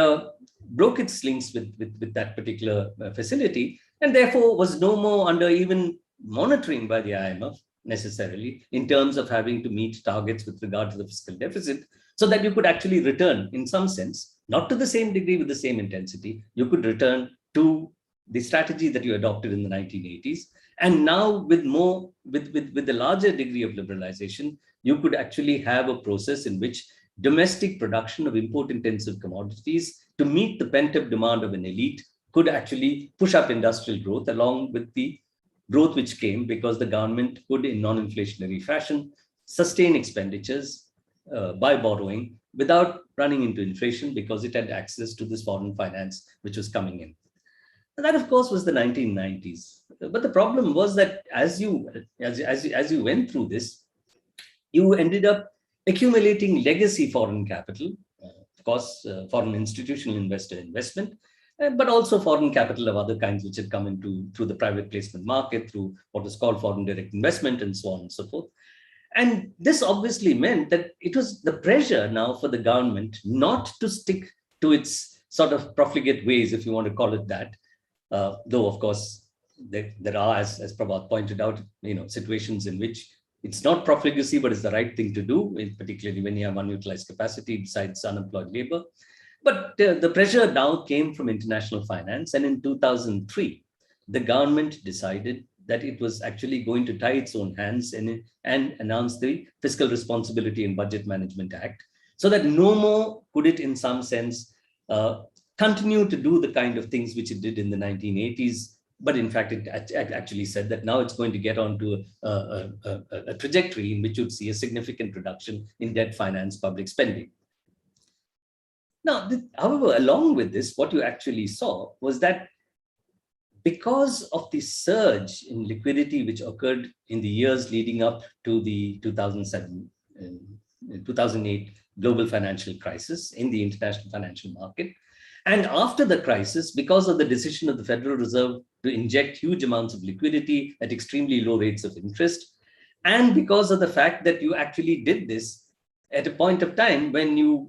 broke its links with that particular facility, and therefore was no more under even monitoring by the IMF necessarily in terms of having to meet targets with regard to the fiscal deficit, so that you could actually return in some sense, not to the same degree with the same intensity, you could return to the strategy that you adopted in the 1980s. And now with the larger degree of liberalization, you could actually have a process in which domestic production of import-intensive commodities to meet the pent-up demand of an elite could actually push up industrial growth along with the growth which came because the government could, in non-inflationary fashion, sustain expenditures by borrowing without running into inflation because it had access to this foreign finance which was coming in. And that, of course, was the 1990s. But the problem was that as you went through this, you ended up accumulating legacy foreign capital, of course, foreign institutional investment, but also foreign capital of other kinds which had come into through the private placement market, through what was called foreign direct investment, and so on and so forth. And this obviously meant that it was the pressure now for the government not to stick to its sort of profligate ways, if you want to call it that, though, of course, there are, as Prabhat pointed out, situations in which it's not profligacy, but it's the right thing to do, particularly when you have unutilized capacity besides unemployed labor. But the pressure now came from international finance. And in 2003, the government decided that it was actually going to tie its own hands and announce the Fiscal Responsibility and Budget Management Act, so that no more could it, in some sense, continue to do the kind of things which it did in the 1980s. But in fact, it actually said that now it's going to get onto a trajectory in which you'd see a significant reduction in debt finance public spending. Now, however, along with this, what you actually saw was that because of the surge in liquidity which occurred in the years leading up to the 2008 global financial crisis in the international financial market, and after the crisis, because of the decision of the Federal Reserve to inject huge amounts of liquidity at extremely low rates of interest, and because of the fact that you actually did this at a point of time when you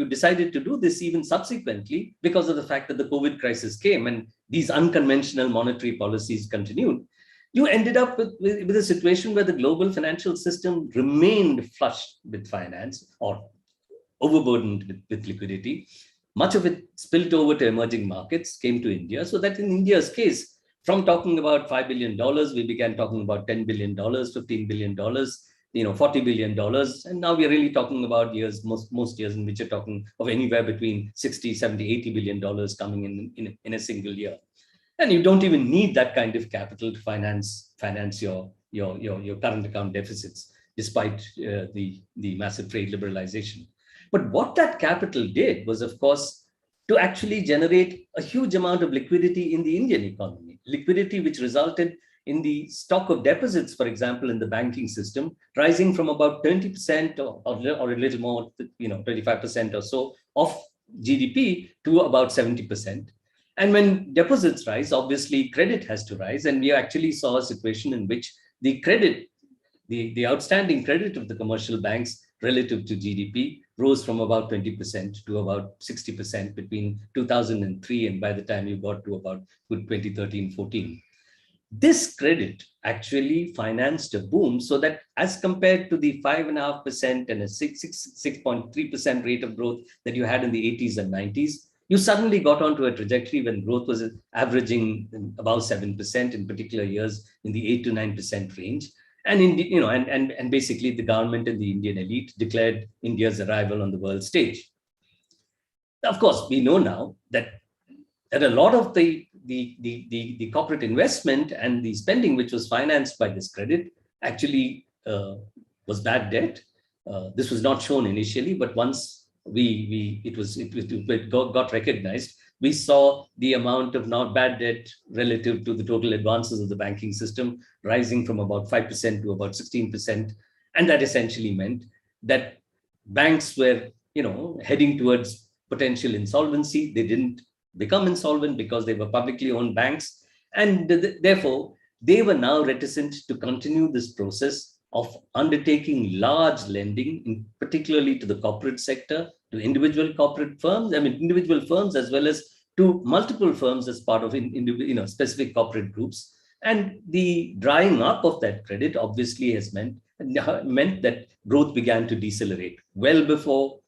decided to do this even subsequently because of the fact that the COVID crisis came and these unconventional monetary policies continued, you ended up with a situation where the global financial system remained flush with finance or overburdened with liquidity. Much of it spilled over to emerging markets, came to India, so that in India's case, from talking about $5 billion, we began talking about $10 billion, $15 billion, $40 billion. And now we're really talking about years, most years in which you're talking of anywhere between 60, 70, $80 billion coming in a single year. And you don't even need that kind of capital to finance your current account deficits, despite the massive trade liberalization. But what that capital did was, of course, to actually generate a huge amount of liquidity in the Indian economy, liquidity which resulted in the stock of deposits, for example, in the banking system, rising from about 20% or a little more, 25% or so of GDP to about 70%. And when deposits rise, obviously credit has to rise. And we actually saw a situation in which the credit, the outstanding credit of the commercial banks relative to GDP rose from about 20% to about 60% between 2003 and by the time you got to about 2013-14. This credit actually financed a boom, so that as compared to the 5.5% and a 6.3% rate of growth that you had in the 80s and 90s, you suddenly got onto a trajectory when growth was averaging about 7% in particular years in the 8 to 9% range. And and basically the government and the Indian elite declared India's arrival on the world stage. Of course, we know now that a lot of the corporate investment and the spending which was financed by this credit actually was bad debt. This was not shown initially, but once it got recognized, we saw the amount of bad debt relative to the total advances of the banking system rising from about 5% to about 16%. And that essentially meant that banks were, heading towards potential insolvency. They didn't become insolvent because they were publicly owned banks. And therefore, they were now reticent to continue this process of undertaking large lending, particularly to the corporate sector, to individual corporate firms, individual firms as well as to multiple firms as part of specific corporate groups. And the drying up of that credit obviously has meant that growth began to decelerate well before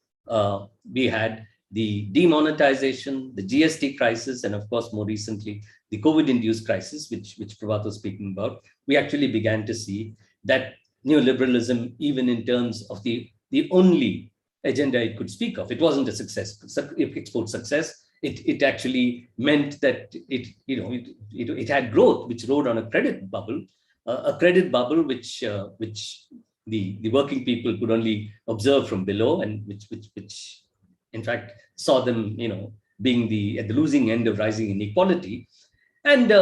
we had the demonetization, the GST crisis, and of course, more recently, the COVID-induced crisis, which Prabhat was speaking about. We actually began to see that neoliberalism, even in terms of the only agenda it could speak of, it wasn't a success, export success. It actually meant that it had growth, which rode on a credit bubble, which the working people could only observe from below, and which in fact saw them being at the losing end of rising inequality. And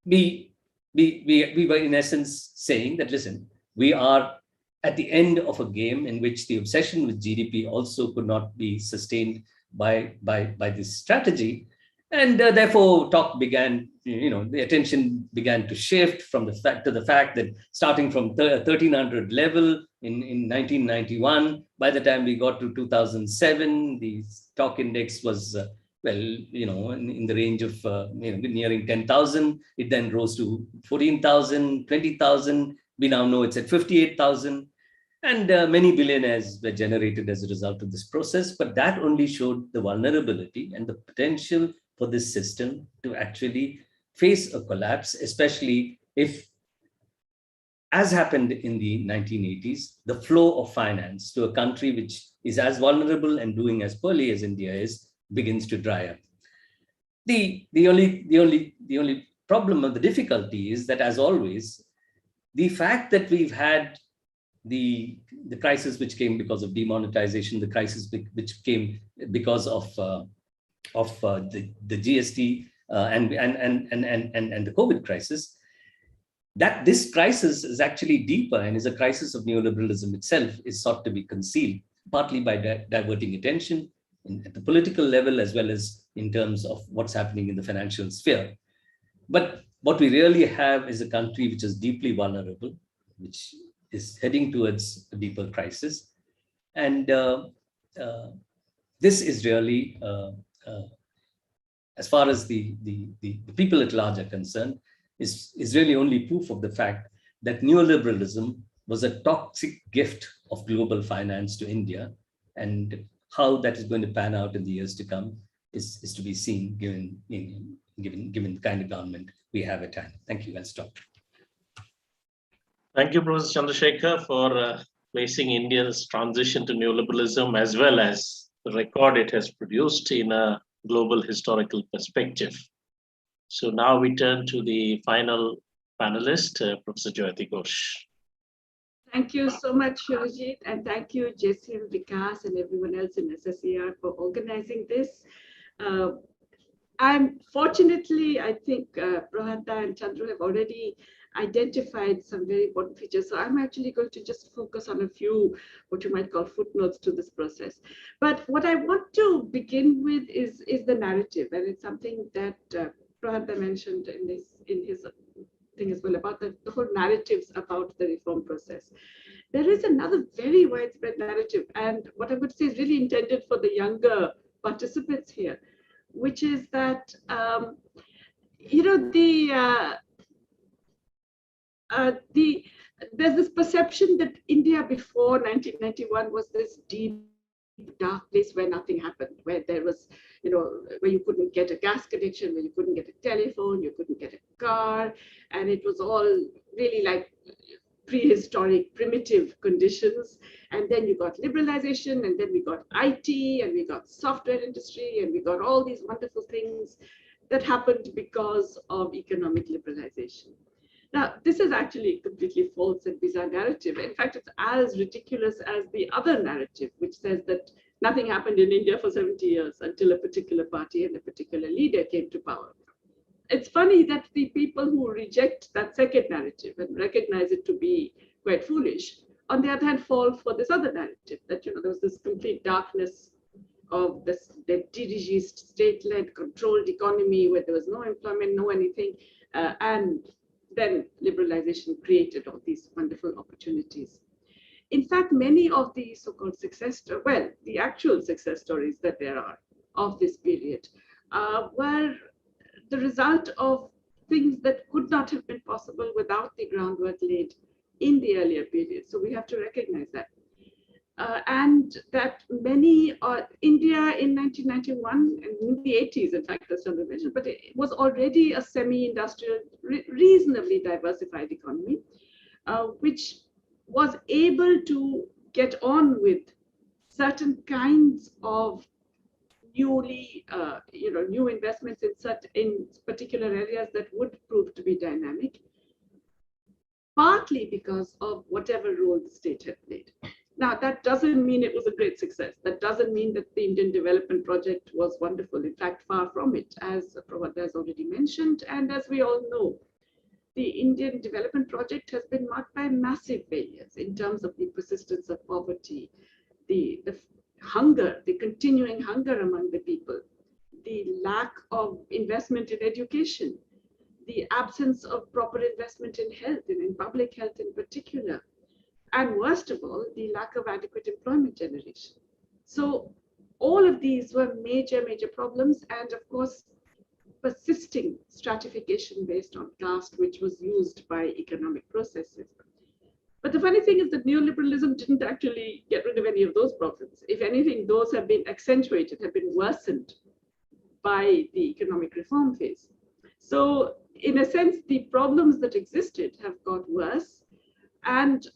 we were in essence saying that, listen, we are at the end of a game in which the obsession with GDP also could not be sustained by this strategy. And therefore, talk began, the attention began to shift from the fact that starting from 1300 level in 1991, by the time we got to 2007, the stock index was, in the range of, nearing 10,000. It then rose to 14,000, 20,000. We now know it's at 58,000. And many billionaires were generated as a result of this process. But that only showed the vulnerability and the potential for this system to actually face a collapse, especially if, as happened in the 1980s, the flow of finance to a country which is as vulnerable and doing as poorly as India is begins to dry up. The only problem or the difficulty is that, as always, the fact that we've had the crisis which came because of demonetization, the crisis which came because of the GST and the COVID crisis, that this crisis is actually deeper and is a crisis of neoliberalism itself, is sought to be concealed, partly by diverting attention at the political level as well as in terms of what's happening in the financial sphere. But what we really have is a country which is deeply vulnerable, which is heading towards a deeper crisis. And this is really, as far as the people at large are concerned, is really only proof of the fact that neoliberalism was a toxic gift of global finance to India, and how that is going to pan out in the years to come is to be seen, given the kind of government we have at hand. Thank you. I'll stop. Thank you, Professor Chandrasekhar, for placing India's transition to neoliberalism as well as the record it has produced in a global historical perspective. So now we turn to the final panelist, Professor Jayati Ghosh. Thank you so much, Surajit, and thank you, Jasim, Vikas, and everyone else in SSER for organizing this. Fortunately, I think Prabhat and Chandra have already identified some very important features. So I'm actually going to just focus on a few, what you might call footnotes to this process. But what I want to begin with is the narrative, and it's something that Prabhat mentioned in his thing as well, about the whole narratives about the reform process. There is another very widespread narrative, and what I would say is really intended for the younger participants here, which is that there's this perception that India before 1991 was this deep, dark place where nothing happened, where there was, where you couldn't get a gas connection, where you couldn't get a telephone, you couldn't get a car, and it was all really like prehistoric, primitive conditions. And then you got liberalization, and then we got IT, and we got software industry, and we got all these wonderful things that happened because of economic liberalization. Now, this is actually a completely false and bizarre narrative. In fact, it's as ridiculous as the other narrative, which says that nothing happened in India for 70 years until a particular party and a particular leader came to power. It's funny that the people who reject that second narrative and recognize it to be quite foolish, on the other hand, fall for this other narrative that, there was this complete darkness of the dirigist, state-led, controlled economy where there was no employment, no anything. And then liberalization created all these wonderful opportunities. In fact, many of the so-called the actual success stories that there are of this period were the result of things that could not have been possible without the groundwork laid in the earlier period. So we have to recognize that. And that many, India in 1991 and in the 80s, in fact, as Chandra mentioned, but it was already a semi-industrial, reasonably diversified economy, which was able to get on with certain kinds of newly, new investments in particular areas that would prove to be dynamic, partly because of whatever role the state had played. Now, that doesn't mean it was a great success. That doesn't mean that the Indian development project was wonderful. In fact, far from it, as Prabhat has already mentioned, and as we all know, the Indian development project has been marked by massive failures in terms of the persistence of poverty, the hunger, the continuing hunger among the people, the lack of investment in education, the absence of proper investment in health and in public health in particular, and worst of all, the lack of adequate employment generation. So all of these were major, major problems, and of course, persisting stratification based on caste, which was used by economic processes. But the funny thing is that neoliberalism didn't actually get rid of any of those problems. If anything, those have been accentuated, have been worsened by the economic reform phase. So in a sense, the problems that existed have got worse. And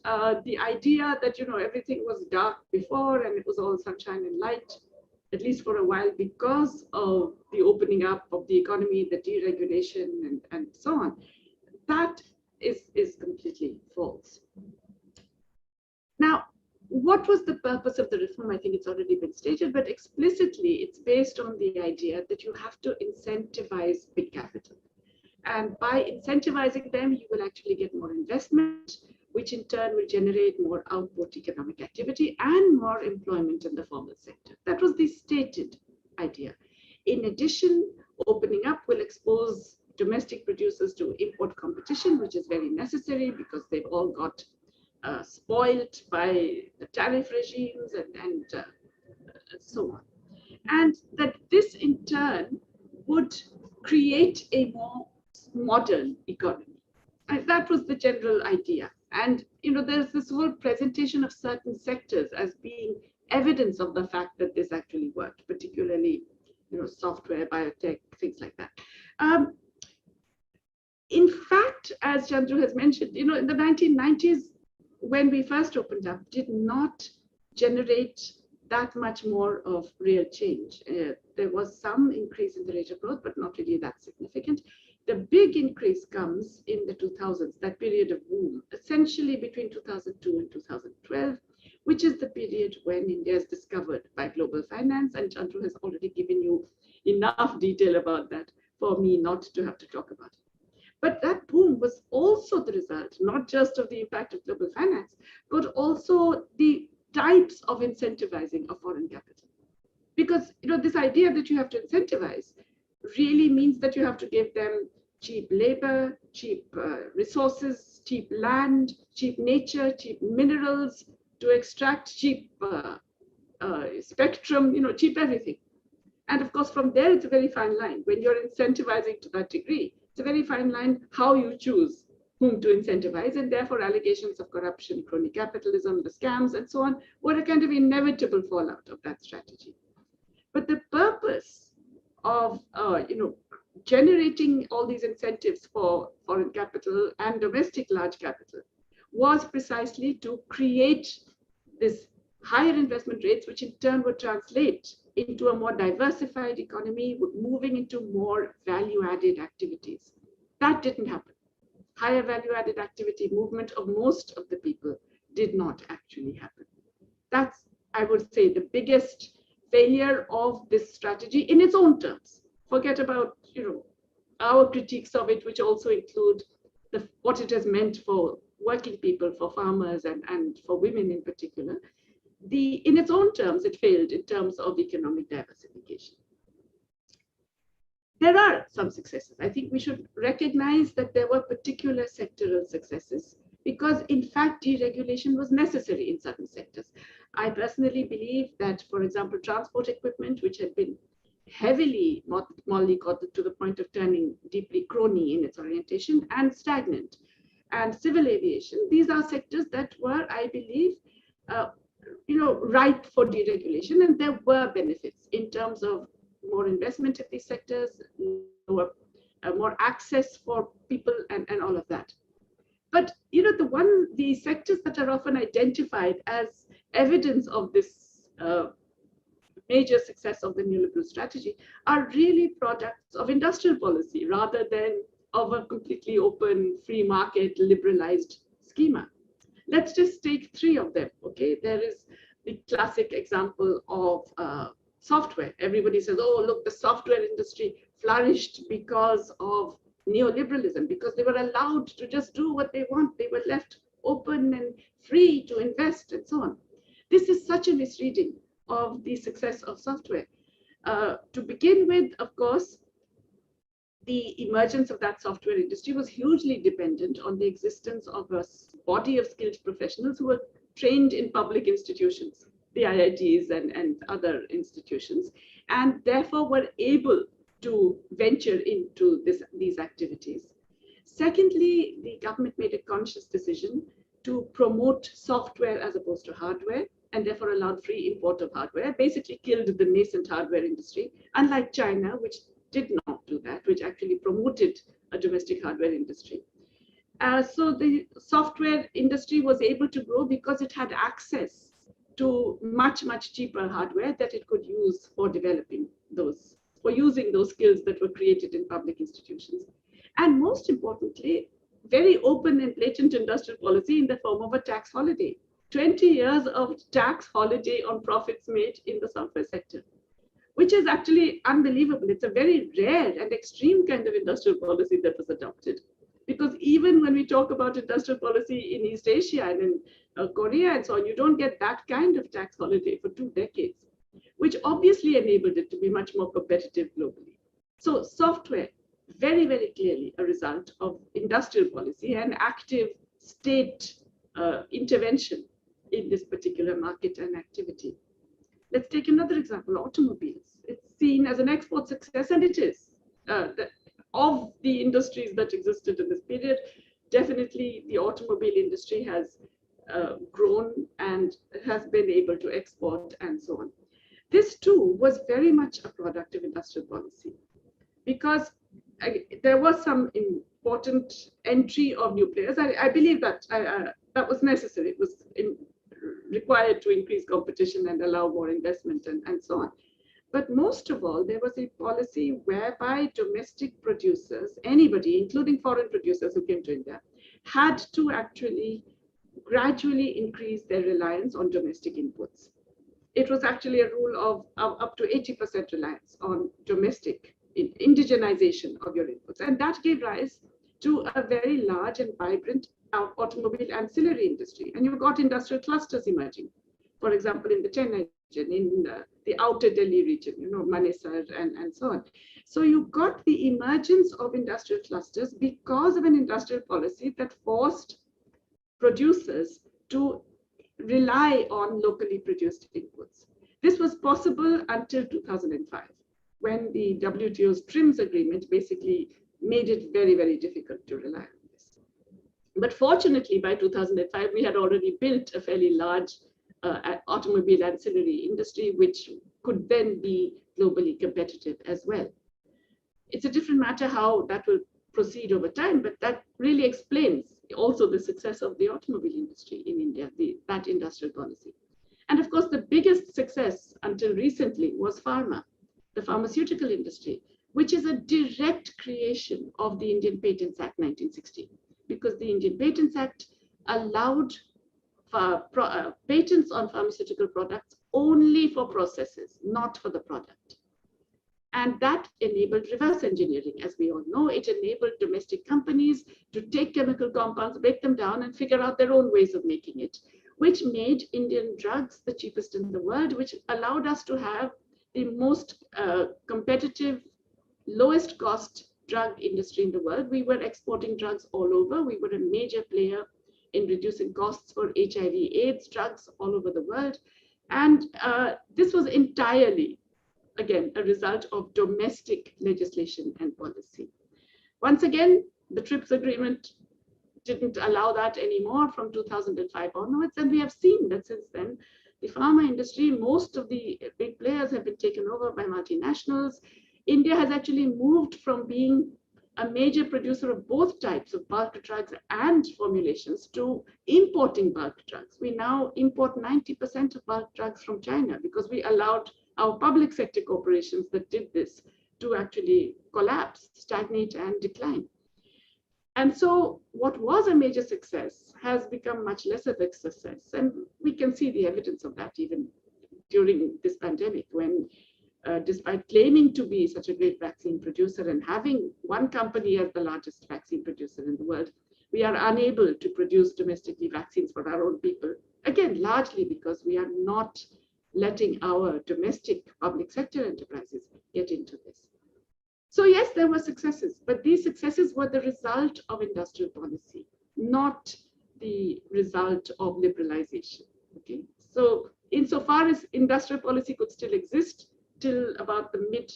the idea that, everything was dark before and it was all sunshine and light, at least for a while, because of the opening up of the economy, the deregulation, and so on, that is completely false. Now, what was the purpose of the reform? I think it's already been stated, but explicitly, it's based on the idea that you have to incentivize big capital. And by incentivizing them, you will actually get more investment, which in turn will generate more output economic activity and more employment in the formal sector. That was the stated idea. In addition, opening up will expose domestic producers to import competition, which is very necessary because they've all got spoiled by the tariff regimes and so on. And that this in turn would create a more modern economy. And that was the general idea. And there's this whole presentation of certain sectors as being evidence of the fact that this actually worked, particularly software, biotech, things like that. In fact, as Chandru has mentioned, in the 1990s, when we first opened up, did not generate that much more of real change. There was some increase in the rate of growth, but not really that significant. The big increase comes in the 2000s, that period of boom, essentially between 2002 and 2012, which is the period when India is discovered by global finance. And Chandru has already given you enough detail about that for me not to have to talk about it. But that boom was also the result, not just of the impact of global finance, but also the types of incentivizing of foreign capital. Because this idea that you have to incentivize really means that you have to give them cheap labor, cheap resources, cheap land, cheap nature, cheap minerals to extract, cheap spectrum, cheap everything. And of course, from there, it's a very fine line. When you're incentivizing to that degree, it's a very fine line how you choose whom to incentivize, and therefore allegations of corruption, crony capitalism, the scams, and so on were a kind of inevitable fallout of that strategy. But the purpose of generating all these incentives for foreign capital and domestic large capital was precisely to create this higher investment rates, which in turn would translate into a more diversified economy, moving into more value-added activities. That didn't happen. Higher value-added activity movement of most of the people did not actually happen. That's, I would say, the biggest failure of this strategy in its own terms. Forget about our critiques of it, which also include what it has meant for working people, for farmers, and for women in particular. In its own terms, it failed in terms of economic diversification. There are some successes. I think we should recognize that there were particular sectoral successes because, in fact, deregulation was necessary in certain sectors. I personally believe that, for example, transport equipment, which had been heavily mollycoddled to the point of turning deeply crony in its orientation and stagnant, and civil aviation, these are sectors that were, I believe, ripe for deregulation, and there were benefits in terms of more investment in these sectors, more access for people, and all of that. But the sectors that are often identified as evidence of this major success of the neoliberal strategy are really products of industrial policy rather than of a completely open, free market, liberalized schema. Let's just take three of them, okay? There is the classic example of software. Everybody says, oh, look, the software industry flourished because of neoliberalism, because they were allowed to just do what they want. They were left open and free to invest and so on. This is such a misreading of the success of software. To begin with, of course, the emergence of that software industry was hugely dependent on the existence of a body of skilled professionals who were trained in public institutions, the IITs and other institutions, and therefore were able to venture into these activities. Secondly, the government made a conscious decision to promote software as opposed to hardware, and therefore allowed free import of hardware, basically killed the nascent hardware industry, unlike China, which did not do that, which actually promoted a domestic hardware industry. So the software industry was able to grow because it had access to much, much cheaper hardware that it could use for developing those, for using those skills that were created in public institutions. And most importantly, very open and blatant industrial policy in the form of a tax holiday. 20 years of tax holiday on profits made in the software sector, which is actually unbelievable. It's a very rare and extreme kind of industrial policy that was adopted. Because even when we talk about industrial policy in East Asia and in Korea and so on, you don't get that kind of tax holiday for 2 decades, which obviously enabled it to be much more competitive globally. So software, very, very clearly a result of industrial policy and active state intervention in this particular market and activity. Let's take another example, automobiles. It's seen as an export success, and it is. Of the industries that existed in this period, definitely the automobile industry has grown and has been able to export and so on. This too was very much a product of industrial policy because there was some important entry of new players. I believe that that was necessary. It was required to increase competition and allow more investment and so on. But most of all, there was a policy whereby domestic producers, anybody, including foreign producers who came to India, had to actually gradually increase their reliance on domestic inputs. It was actually a rule of up to 80% reliance on domestic indigenization of your inputs. And that gave rise to a very large and vibrant automobile ancillary industry. And you've got industrial clusters emerging. For example, in the Chennai region, in the outer Delhi region, Manesar and so on. So you got the emergence of industrial clusters because of an industrial policy that forced producers to rely on locally produced inputs. This was possible until 2005, when the WTO's TRIMS agreement basically made it very, very difficult to rely on this. But fortunately, by 2005, we had already built a fairly large automobile ancillary industry, which could then be globally competitive as well. It's a different matter how that will proceed over time, but that really explains also the success of the automobile industry in India, that industrial policy. And of course, the biggest success until recently was pharma, the pharmaceutical industry, which is a direct creation of the Indian Patents Act 1960, because the Indian Patents Act allowed patents on pharmaceutical products only for processes, not for the product. And that enabled reverse engineering. As we all know, it enabled domestic companies to take chemical compounds, break them down, and figure out their own ways of making it, which made Indian drugs the cheapest in the world, which allowed us to have the most competitive lowest cost drug industry in the world. We were exporting drugs all over. We were a major player in reducing costs for HIV/AIDS drugs all over the world. And this was entirely, again, a result of domestic legislation and policy. Once again, the TRIPS agreement didn't allow that anymore from 2005 onwards. And we have seen that since then, the pharma industry, most of the big players have been taken over by multinationals. India has actually moved from being a major producer of both types of bulk drugs and formulations to importing bulk drugs. We now import 90% of bulk drugs from China because we allowed our public sector corporations that did this to actually collapse, stagnate, and decline. And so what was a major success has become much less of a success. And we can see the evidence of that even during this pandemic, when despite claiming to be such a great vaccine producer and having one company as the largest vaccine producer in the world, we are unable to produce domestically vaccines for our own people. Again, largely because we are not letting our domestic public sector enterprises get into this. So yes, there were successes, but these successes were the result of industrial policy, not the result of liberalization. Okay, so insofar as industrial policy could still exist till about the mid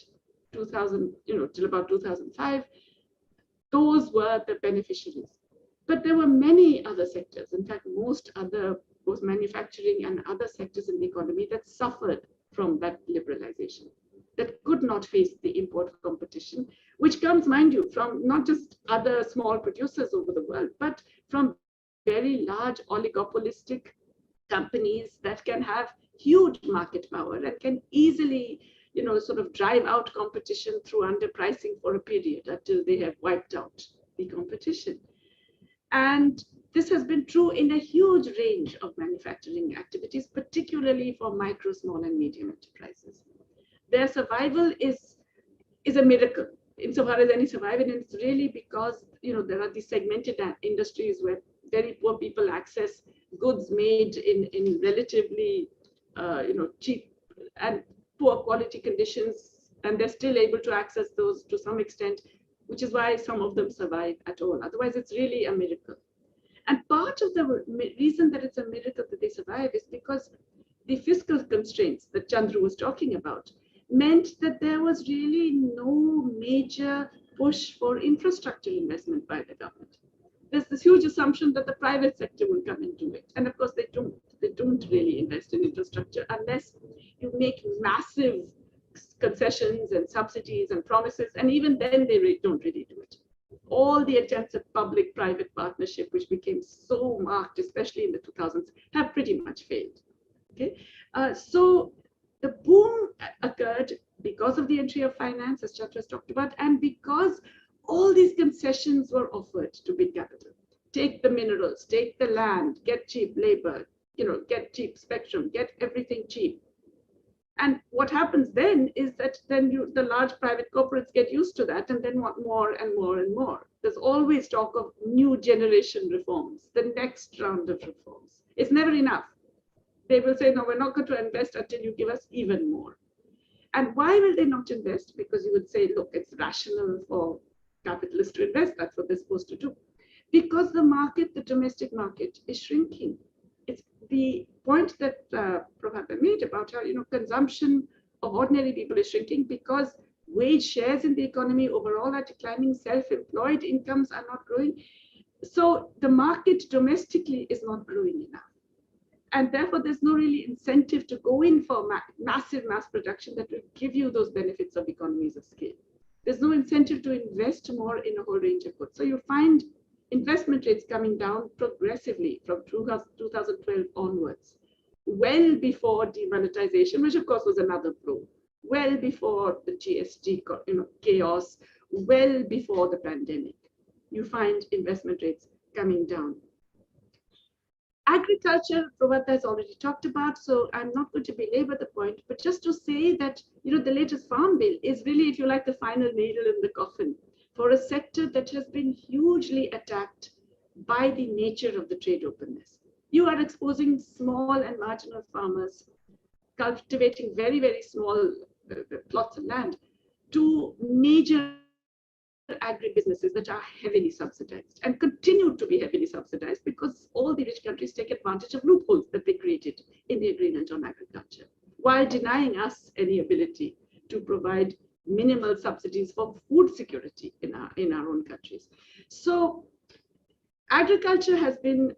2000, till about 2005, those were the beneficiaries. But there were many other sectors. In fact, most manufacturing and other sectors in the economy that suffered from that liberalization, that could not face the import competition, which comes, mind you, from not just other small producers over the world, but from very large oligopolistic companies that can have huge market power and can easily, sort of drive out competition through underpricing for a period until they have wiped out the competition. And this has been true in a huge range of manufacturing activities, particularly for micro, small, and medium enterprises. Their survival is a miracle insofar as any survival, and it's really because there are these segmented industries where very poor people access goods made in relatively cheap and poor quality conditions, and they're still able to access those to some extent, which is why some of them survive at all. Otherwise, it's really a miracle. And part of the reason that it's a miracle that they survive is because the fiscal constraints that Chandru was talking about meant that there was really no major push for infrastructure investment by the government. There's this huge assumption that the private sector will come and do it. And of course, they don't. They don't really invest in infrastructure unless you make massive concessions and subsidies and promises. And even then, they don't really do it. All the attempts at public-private partnership, which became so marked, especially in the 2000s, have pretty much failed. Okay, so the boom occurred because of the entry of finance, as Chandra has talked about, and because all these concessions were offered to big capital. Take the minerals, take the land, get cheap labor, get cheap spectrum, get everything cheap. And what happens then is that the large private corporates get used to that and then want more and more and more. There's always talk of new generation reforms, the next round of reforms. It's never enough. They will say, no, we're not going to invest until you give us even more. And why will they not invest? Because you would say, look, it's rational for capitalists to invest. That's what they're supposed to do. Because the market, the domestic market, is shrinking. It's the point that Prabhat made about how consumption of ordinary people is shrinking because wage shares in the economy overall are declining, self-employed incomes are not growing. So the market domestically is not growing enough. And therefore, there's no really incentive to go in for massive mass production that will give you those benefits of economies of scale. There's no incentive to invest more in a whole range of goods. So you find investment rates coming down progressively from 2012 onwards, well before demonetization, which of course was another blow, well before the GST chaos, well before the pandemic. You find investment rates coming down. Agriculture, Prabhat has already talked about, so I'm not going to belabor the point, but just to say that the latest farm bill is really, if you like, the final nail in the coffin for a sector that has been hugely attacked by the nature of the trade openness. You are exposing small and marginal farmers cultivating very, very small plots of land to major agribusinesses that are heavily subsidized and continue to be heavily subsidized because all the rich countries take advantage of loopholes that they created in the agreement on agriculture, while denying us any ability to provide minimal subsidies for food security in our own countries. So agriculture has been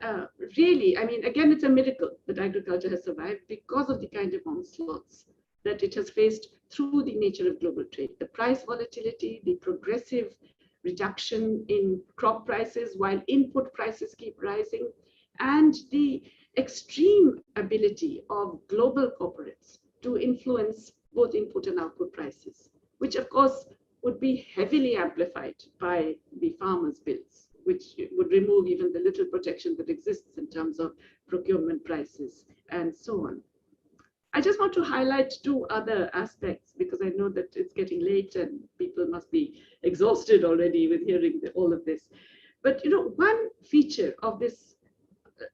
really, I mean, again, it's a miracle that agriculture has survived because of the kind of onslaughts that it has faced through the nature of global trade. The price volatility, the progressive reduction in crop prices while input prices keep rising, and the extreme ability of global corporates to influence both input and output prices, which of course would be heavily amplified by the farmers' bills, which would remove even the little protection that exists in terms of procurement prices and so on. I just want to highlight two other aspects because I know that it's getting late and people must be exhausted already with hearing all of this. But one feature of this,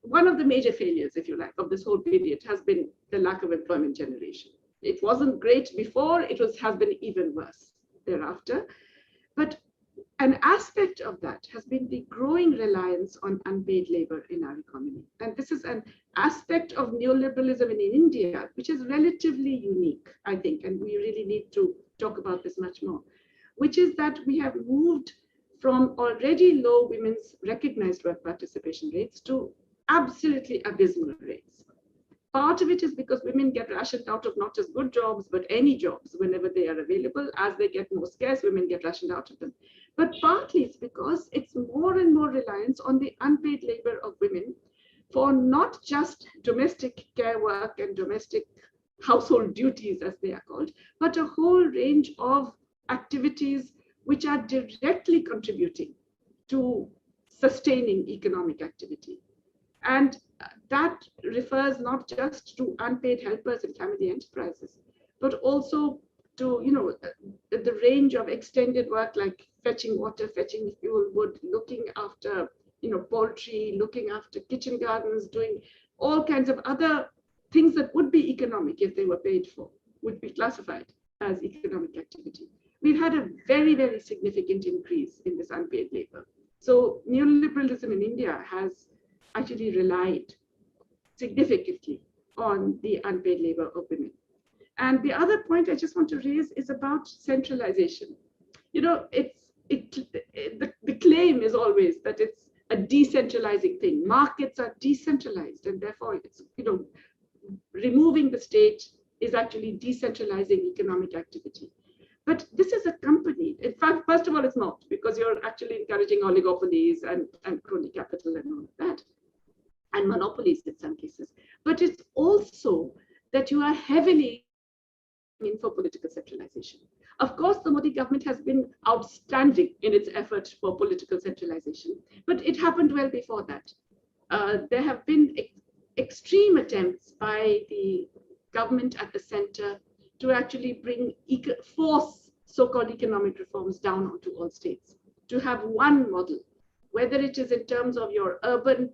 one of the major failures, if you like, of this whole period has been the lack of employment generation. It wasn't great before, has been even worse thereafter. But an aspect of that has been the growing reliance on unpaid labor in our economy. And this is an aspect of neoliberalism in India, which is relatively unique, I think, and we really need to talk about this much more, which is that we have moved from already low women's recognized work participation rates to absolutely abysmal rates. Part of it is because women get rationed out of not just good jobs, but any jobs whenever they are available. As they get more scarce, women get rationed out of them. But partly it's because it's more and more reliance on the unpaid labor of women for not just domestic care work and domestic household duties, as they are called, but a whole range of activities which are directly contributing to sustaining economic activity. And that refers not just to unpaid helpers in family enterprises, but also to the range of extended work like fetching water, fetching fuel wood, looking after poultry, looking after kitchen gardens, doing all kinds of other things that would be economic if they were paid for, would be classified as economic activity. We've had a very, very significant increase in this unpaid labor. So neoliberalism in India has actually relied significantly on the unpaid labor of women. And the other point I just want to raise is about centralization. The claim is always that it's a decentralizing thing. Markets are decentralized, and therefore it's removing the state is actually decentralizing economic activity. But this is accompanied, in fact, first of all, it's not, because you're actually encouraging oligopolies and crony capital and all of that, and monopolies in some cases. But it's also that you are heavily in for political centralization. Of course, the Modi government has been outstanding in its effort for political centralization, but it happened well before that. There have been extreme attempts by the government at the center to actually force so-called economic reforms down onto all states, to have one model, whether it is in terms of your urban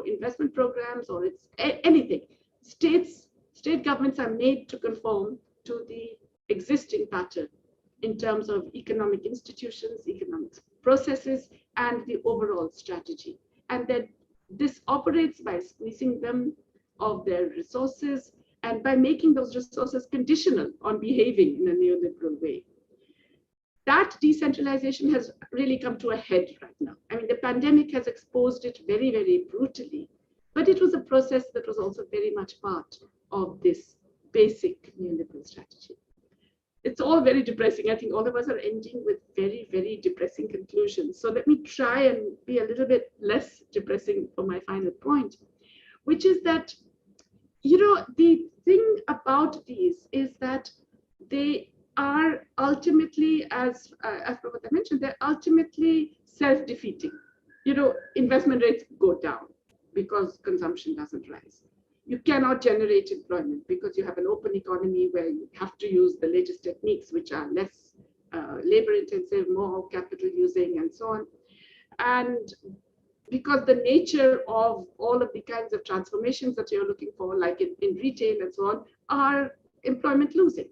investment programs or it's anything. State governments are made to conform to the existing pattern in terms of economic institutions, economic processes, and the overall strategy. And that this operates by squeezing them of their resources and by making those resources conditional on behaving in a neoliberal way. That decentralization has really come to a head right now. I mean, the pandemic has exposed it very, very brutally, but it was a process that was also very much part of this basic neoliberal strategy. It's all very depressing. I think all of us are ending with very, very depressing conclusions. So let me try and be a little bit less depressing for my final point, which is that, the thing about these is that they are ultimately, as Prabhat mentioned, they're ultimately self-defeating. Investment rates go down because consumption doesn't rise. You cannot generate employment because you have an open economy where you have to use the latest techniques, which are less labor intensive, more capital using, and so on. And because the nature of all of the kinds of transformations that you're looking for, like in retail and so on, are employment losing.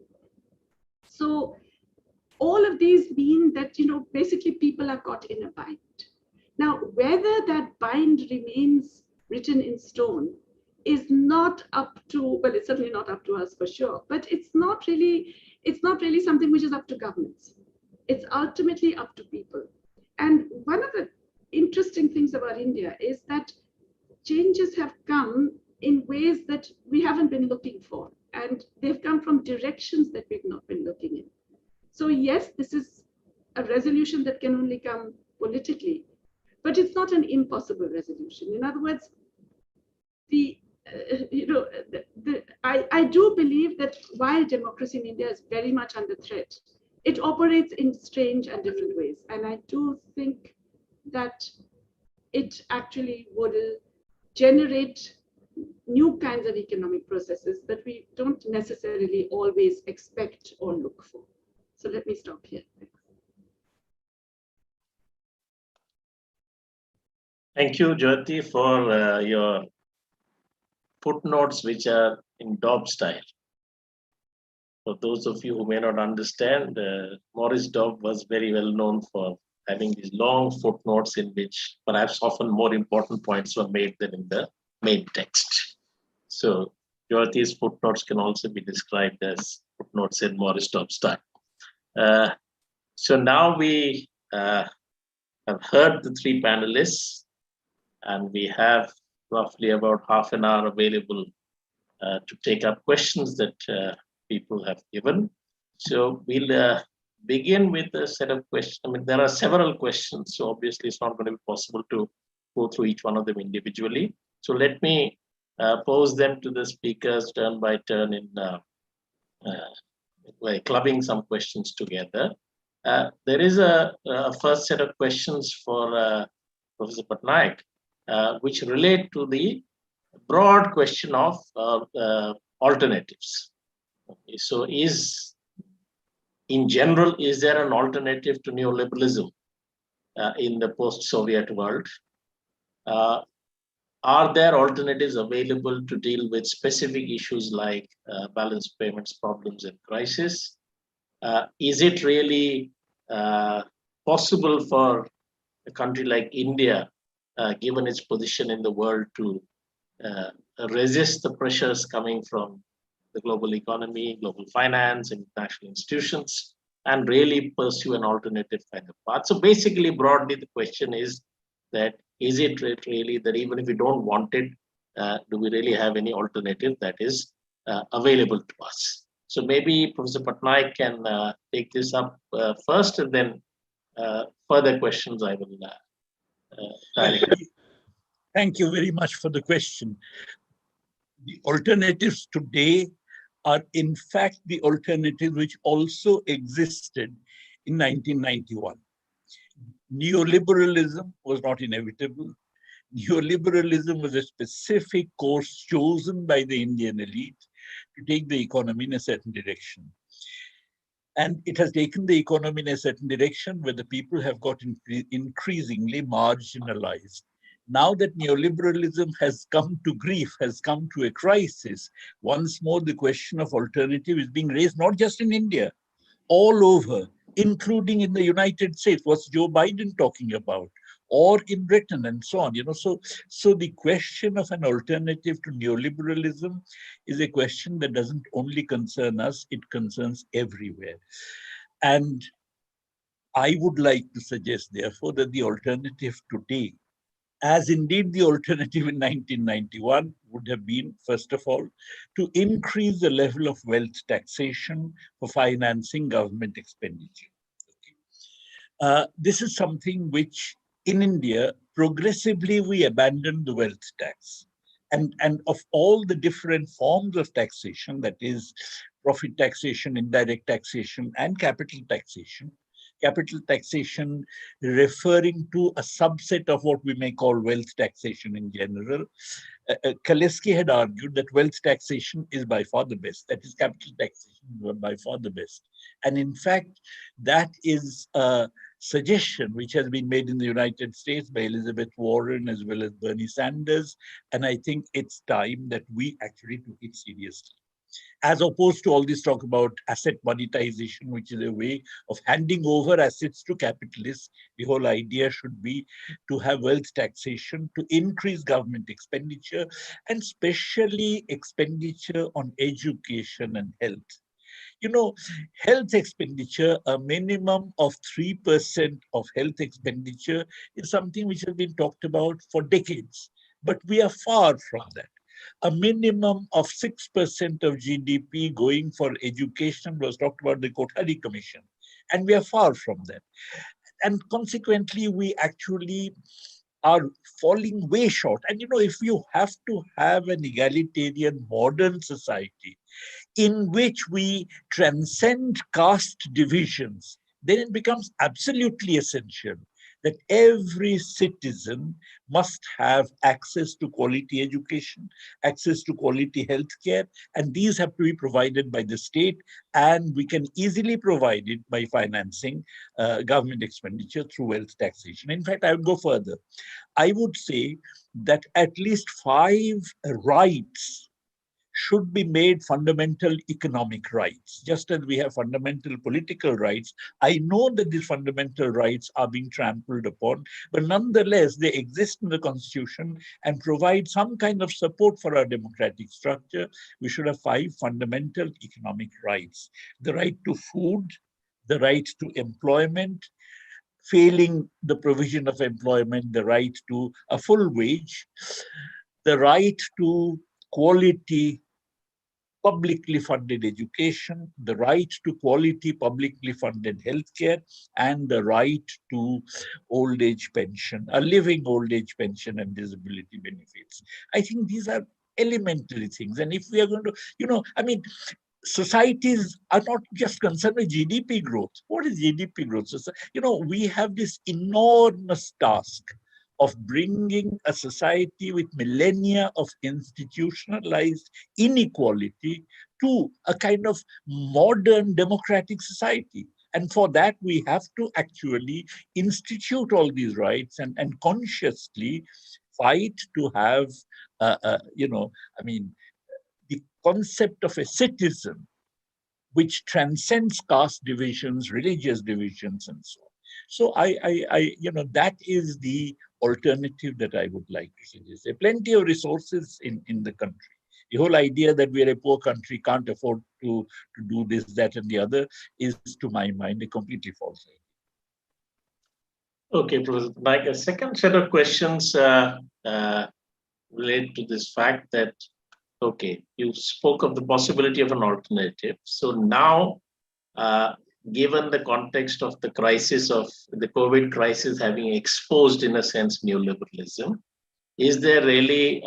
So all of these mean that, basically people are caught in a bind. Now, whether that bind remains written in stone is not up to, well, it's certainly not up to us for sure, but it's not really something which is up to governments. It's ultimately up to people. And one of the interesting things about India is that changes have come in ways that we haven't been looking for, and they've come from directions that we've not been looking in. So yes, this is a resolution that can only come politically, but it's not an impossible resolution. In other words, I do believe that while democracy in India is very much under threat, it operates in strange and different ways. And I do think that it actually would generate new kinds of economic processes that we don't necessarily always expect or look for. So let me stop here. Thank you, Jyoti, for your footnotes, which are in Dobbs style. For those of you who may not understand, Maurice Dobbs was very well known for having these long footnotes in which perhaps often more important points were made than in the main text. So Jyoti's footnotes can also be described as footnotes in Maurice Dobbs style. So now we have heard the three panelists, and we have roughly about half an hour available to take up questions that people have given. So we'll begin with a set of questions. I mean, there are several questions, so obviously it's not going to be possible to go through each one of them individually. So let me pose them to the speakers turn by turn in like clubbing some questions together. There is a first set of questions for Professor Patnaik, which relate to the broad question of alternatives. Okay, so in general, is there an alternative to neoliberalism in the post-Soviet world? Are there alternatives available to deal with specific issues like balance payments problems and crisis? Is it really possible for a country like India, given its position in the world, to resist the pressures coming from the global economy, global finance, international institutions, and really pursue an alternative kind of path? So basically, broadly, the question is that, is it really that even if we don't want it, do we really have any alternative that is available to us? So maybe Professor Patnaik can take this up first, and then further questions I will Thank you very much for the question. The alternatives today are in fact the alternatives which also existed in 1991. Neoliberalism was not inevitable. Neoliberalism was a specific course chosen by the Indian elite to take the economy in a certain direction. And it has taken the economy in a certain direction where the people have got increasingly marginalized. Now that neoliberalism has come to grief, has come to a crisis, once more the question of alternative is being raised, not just in India, all over, including in the United States. What's Joe Biden talking about? Or in Britain and so on. So the question of an alternative to neoliberalism is a question that doesn't only concern us, it concerns everywhere. And I would like to suggest, therefore, that the alternative today, as indeed the alternative in 1991 would have been, first of all, to increase the level of wealth taxation for financing government expenditure. This is something which in India, progressively we abandoned the wealth tax. And of all the different forms of taxation, that is profit taxation, indirect taxation, and capital taxation referring to a subset of what we may call wealth taxation in general. Kaleski had argued that wealth taxation is by far the best, that is capital taxation is by far the best. And in fact, that is a suggestion which has been made in the United States by Elizabeth Warren as well as Bernie Sanders. And I think it's time that we actually took it seriously. as opposed to all this talk about asset monetization, which is a way of handing over assets to capitalists. The whole idea should be to have wealth taxation, to increase government expenditure, and especially expenditure on education and health. You know, health expenditure, a minimum of 3% of health expenditure is something which has been talked about for decades, but we are far from that. A minimum of 6% of GDP going for education was talked about the Kothari Commission, and we are far from that. And consequently, we actually are falling way short. And you know, if you have to have an egalitarian modern society in which we transcend caste divisions, then it becomes absolutely essential that every citizen must have access to quality education, access to quality healthcare, and these have to be provided by the state, and we can easily provide it by financing government expenditure through wealth taxation. In fact, I would go further. I would say that at least 5 rights should be made fundamental economic rights, just as we have fundamental political rights. I know that these fundamental rights are being trampled upon, but nonetheless, they exist in the Constitution and provide some kind of support for our democratic structure. We should have 5 fundamental economic rights: the right to food, the right to employment, failing the provision of employment, the right to a full wage, the right to quality publicly funded education, the right to quality publicly funded healthcare, and the right to old age pension, a living old age pension and disability benefits. I think these are elementary things. And if we are going to, you know, I mean, societies are not just concerned with GDP growth. What is GDP growth? So, you know, we have this enormous task of bringing a society with millennia of institutionalized inequality to a kind of modern democratic society. And for that, we have to actually institute all these rights and consciously fight to have, you know, I mean, the concept of a citizen which transcends caste divisions, religious divisions, and so on. So you know, that is the alternative that I would like to suggest. There are plenty of resources in the country. The whole idea that we are a poor country, can't afford to do this, that, and the other is, to my mind, a completely false idea. Okay, Professor Patnaik, a second set of questions relate to this fact that, okay, you spoke of the possibility of an alternative. So now, given the context of the crisis of the COVID crisis having exposed, in a sense, neoliberalism, is there really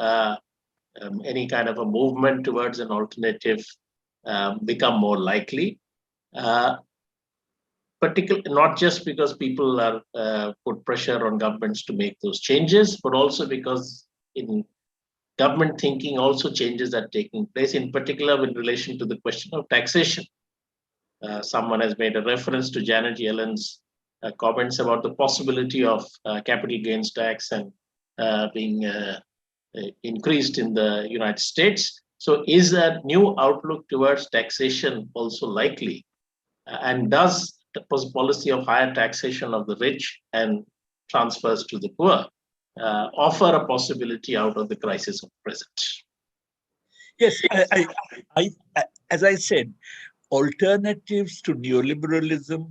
any kind of a movement towards an alternative become more likely? Particularly, not just because people are put pressure on governments to make those changes, but also because in government thinking also changes are taking place, in particular in relation to the question of taxation. Someone has made a reference to Janet Yellen's comments about the possibility of capital gains tax and being increased in the United States. So is that new outlook towards taxation also likely? And does the policy of higher taxation of the rich and transfers to the poor offer a possibility out of the crisis of the present? Yes, as I said, alternatives to neoliberalism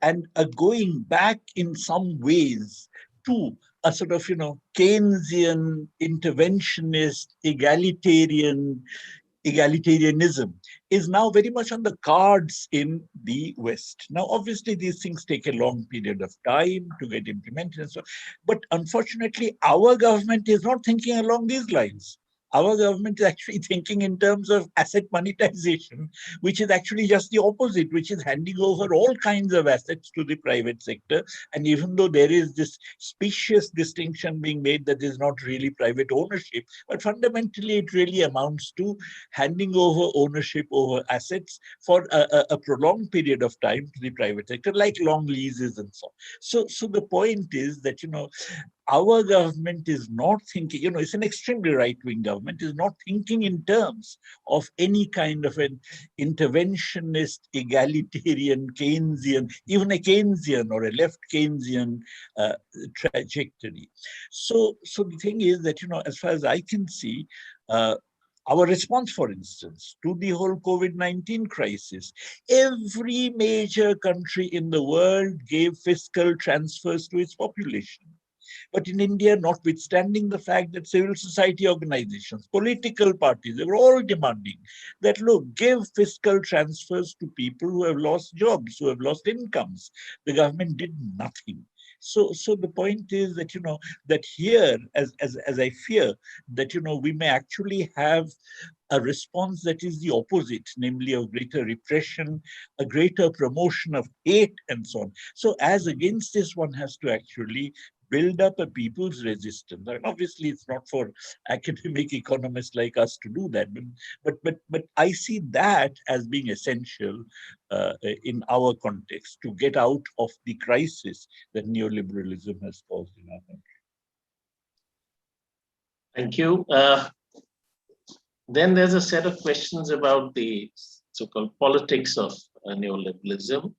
and going back in some ways to a sort of, you know, Keynesian, interventionist, egalitarianism is now very much on the cards in the West. Now, obviously, these things take a long period of time to get implemented and so on. But unfortunately, our government is not thinking along these lines. Our government is actually thinking in terms of asset monetization, which is actually just the opposite, which is handing over all kinds of assets to the private sector. And even though there is this specious distinction being made that is not really private ownership, but fundamentally it really amounts to handing over ownership over assets for a prolonged period of time to the private sector, like long leases and so on. So the point is that, you know, our government is not thinking, it's an extremely right-wing government, is not thinking in terms of any kind of an interventionist, egalitarian, Keynesian, even a Keynesian or a left Keynesian trajectory. So the thing is that, as far as I can see, our response, for instance, to the whole COVID-19 crisis, every major country in the world gave fiscal transfers to its population. But in India, notwithstanding the fact that civil society organizations, political parties, they were all demanding that, look, give fiscal transfers to people who have lost jobs, who have lost incomes. The government did nothing. So the point is that, that here, as I fear, that, we may actually have a response that is the opposite, namely a greater repression, a greater promotion of hate, and so on. So as against this, one has to actually build up a people's resistance. And obviously, it's not for academic economists like us to do that, but I see that as being essential in our context to get out of the crisis that neoliberalism has caused in our country. Thank you. Then there's a set of questions about the so-called politics of neoliberalism,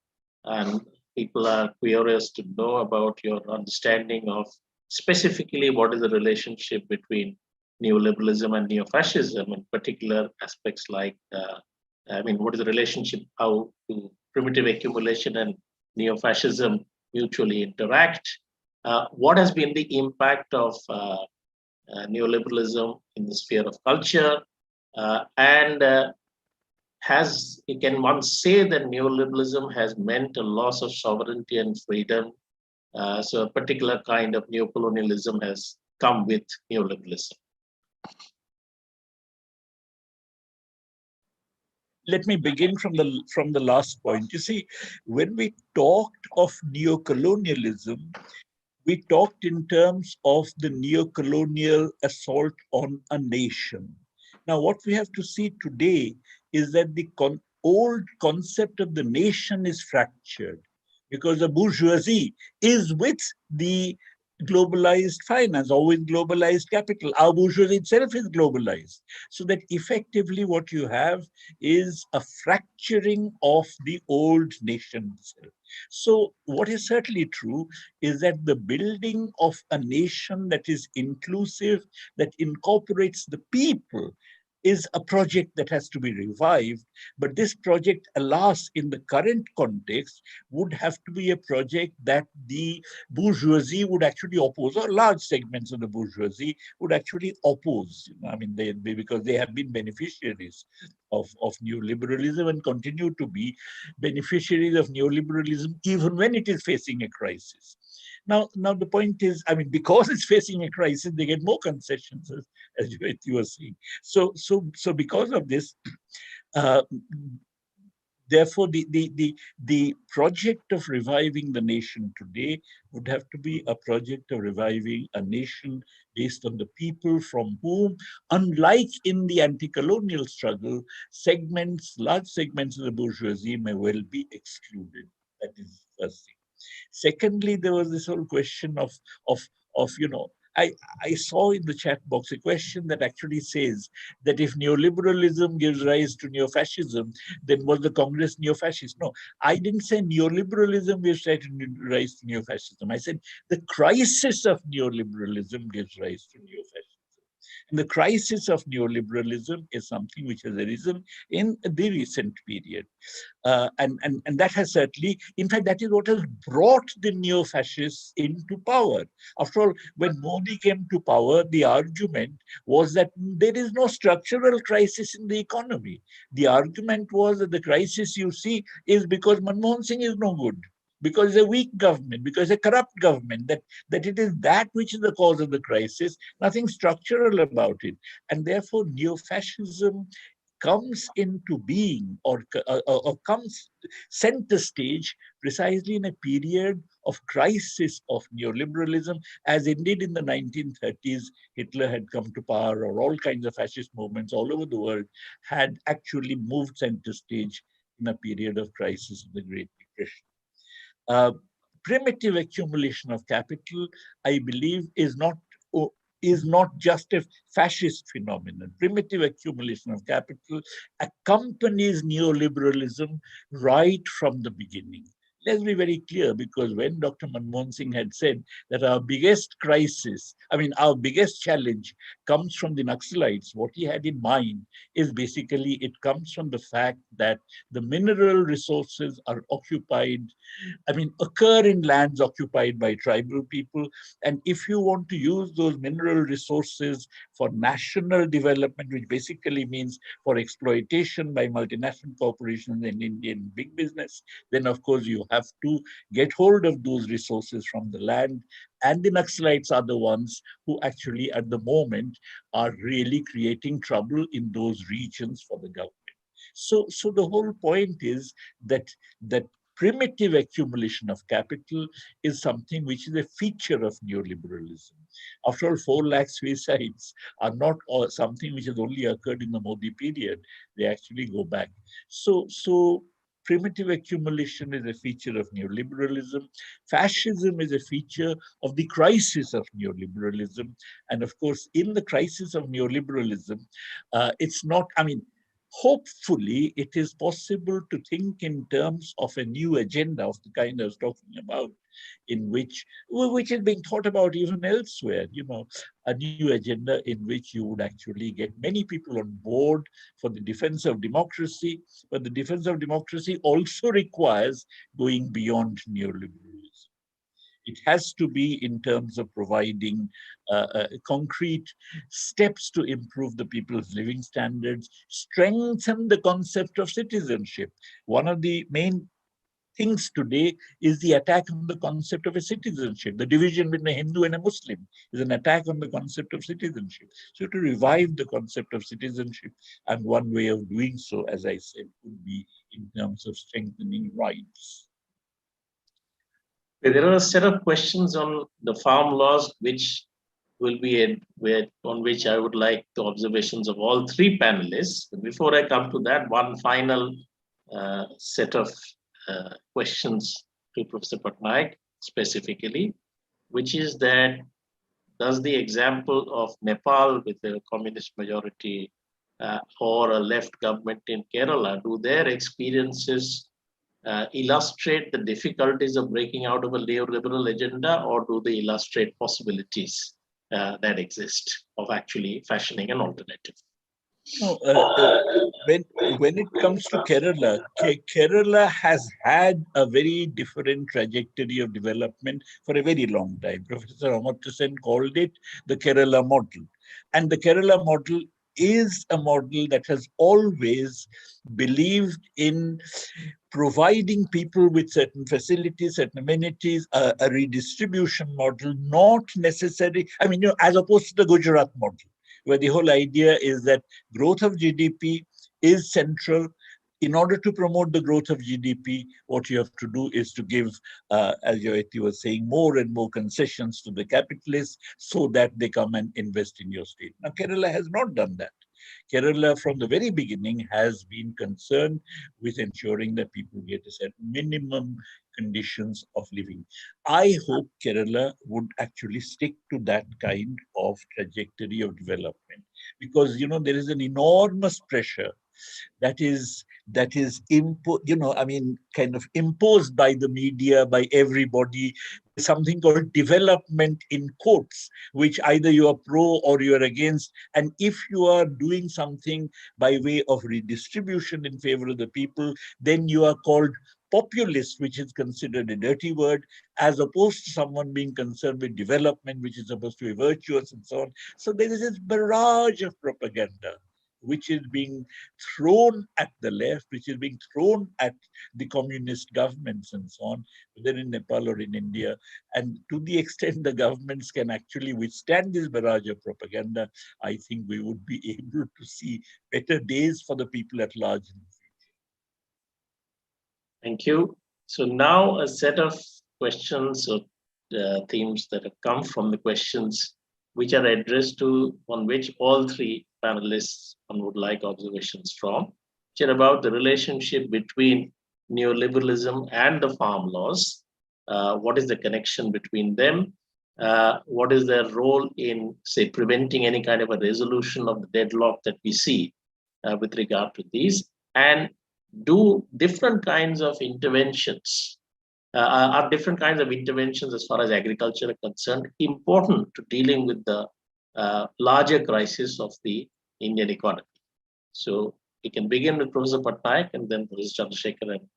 and people are curious to know about your understanding of specifically what is the relationship between neoliberalism and neo-fascism, in particular aspects like, what is the relationship, how do primitive accumulation and neo-fascism mutually interact? What has been the impact of neoliberalism in the sphere of culture? Can one say that neoliberalism has meant a loss of sovereignty and freedom? So a particular kind of neocolonialism has come with neoliberalism. Let me begin from the last point. You see, when we talked of neocolonialism, we talked in terms of the neocolonial assault on a nation. Now, what we have to see today is that the old concept of the nation is fractured because the bourgeoisie is with the globalized finance, always globalized capital. Our bourgeoisie itself is globalized. So that effectively what you have is a fracturing of the old nation itself. So what is certainly true is that the building of a nation that is inclusive, that incorporates the people, is a project that has to be revived. But this project, alas, in the current context, would have to be a project that the bourgeoisie would actually oppose, or large segments of the bourgeoisie would actually oppose. Because they have been beneficiaries of neoliberalism and continue to be beneficiaries of neoliberalism even when it is facing a crisis. Now the point is, because it's facing a crisis, they get more concessions, as you were saying. So because of this, therefore, the project of reviving the nation today would have to be a project of reviving a nation based on the people from whom, unlike in the anti-colonial struggle, large segments of the bourgeoisie may well be excluded. That is the first thing. Secondly, there was this whole question of I saw in the chat box a question that actually says that if neoliberalism gives rise to neo-fascism, then was the Congress neo-fascist? No, I didn't say neoliberalism gives rise to neo-fascism. I said the crisis of neoliberalism gives rise to neo-fascism. And the crisis of neoliberalism is something which has arisen in the recent period. And that has certainly, in fact, that is what has brought the neo-fascists into power. After all, when Modi came to power, the argument was that there is no structural crisis in the economy. The argument was that the crisis you see is because Manmohan Singh is no good, because it's a weak government, because it's a corrupt government, that it is that which is the cause of the crisis, nothing structural about it. And therefore, neo-fascism comes into being or comes center stage precisely in a period of crisis of neoliberalism, as indeed in the 1930s, Hitler had come to power, or all kinds of fascist movements all over the world had actually moved center stage in a period of crisis of the Great Depression. primitive accumulation of capital, I believe, is not just a fascist phenomenon. Primitive accumulation of capital accompanies neoliberalism right from the beginning. Let's be very clear, because when Dr. Manmohan Singh had said that our biggest crisis, our biggest challenge comes from the Naxalites, what he had in mind is basically it comes from the fact that the mineral resources are occur in lands occupied by tribal people. And if you want to use those mineral resources for national development, which basically means for exploitation by multinational corporations and Indian big business, then of course you have to get hold of those resources from the land. And the Naxalites are the ones who actually at the moment are really creating trouble in those regions for the government. So the whole point is that primitive accumulation of capital is something which is a feature of neoliberalism. After all, 4 lakh suicides are not something which has only occurred in the Modi period. They actually go back. So primitive accumulation is a feature of neoliberalism. Fascism is a feature of the crisis of neoliberalism. And of course, in the crisis of neoliberalism, it's not, hopefully it is possible to think in terms of a new agenda of the kind I was talking about, which is being thought about even elsewhere, a new agenda in which you would actually get many people on board for the defense of democracy. But the defense of democracy also requires going beyond neoliberalism. It has to be in terms of providing concrete steps to improve the people's living standards, strengthen the concept of citizenship. One of the main things today is the attack on the concept of a citizenship. The division between a Hindu and a Muslim is an attack on the concept of citizenship. So to revive the concept of citizenship, and one way of doing so, as I said, would be in terms of strengthening rights. There are a set of questions on the farm laws, which will be on which I would like the observations of all 3 panelists. But before I come to that, one final set of questions to Professor Patnaik specifically, which is that does the example of Nepal with a communist majority or a left government in Kerala, do their experiences illustrate the difficulties of breaking out of a neoliberal agenda, or do they illustrate possibilities that exist of actually fashioning an alternative? No, when it comes to Kerala, Kerala has had a very different trajectory of development for a very long time. Professor Amartya Sen called it the Kerala model. And the Kerala model is a model that has always believed in providing people with certain facilities, certain amenities, a redistribution model, not necessarily, as opposed to the Gujarat model, where the whole idea is that growth of GDP is central. In order to promote the growth of GDP, what you have to do is to give, as Jayati was saying, more and more concessions to the capitalists so that they come and invest in your state. Now, Kerala has not done that. Kerala, from the very beginning, has been concerned with ensuring that people get a certain minimum conditions of living. I hope Kerala would actually stick to that kind of trajectory of development, because there is an enormous pressure that is kind of imposed by the media, by everybody. There's something called development in quotes, which either you are pro or you are against. And if you are doing something by way of redistribution in favor of the people, then you are called populist, which is considered a dirty word, as opposed to someone being concerned with development, which is supposed to be virtuous and so on. So there is this barrage of propaganda which is being thrown at the left, which is being thrown at the communist governments and so on, whether in Nepal or in India. And to the extent the governments can actually withstand this barrage of propaganda, I think we would be able to see better days for the people at large in the future. Thank you. So now a set of questions or themes that have come from the questions which are addressed to, on which all 3 panelists would like observations from, which are about the relationship between neoliberalism and the farm laws, What is the connection between them? What is their role in, say, preventing any kind of a resolution of the deadlock that we see with regard to these? And do different kinds of interventions, are different kinds of interventions as far as agriculture are concerned important to dealing with the larger crisis of the Indian economy? So we can begin with Professor Patnaik, and then Professor Chandrasekhar and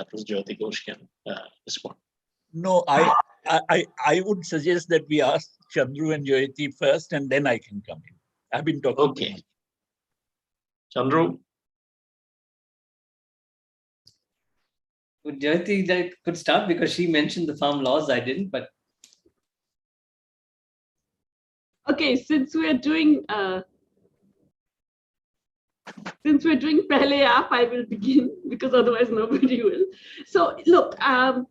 Professor Jayati Ghosh can respond. No, I would suggest that we ask Chandru and Jayati first, and then I can come in. I've been talking too much. Chandru? Jayati could start because she mentioned the farm laws. I didn't, but okay. Since we're doing Pehle Aap, I will begin because otherwise nobody will. So look, how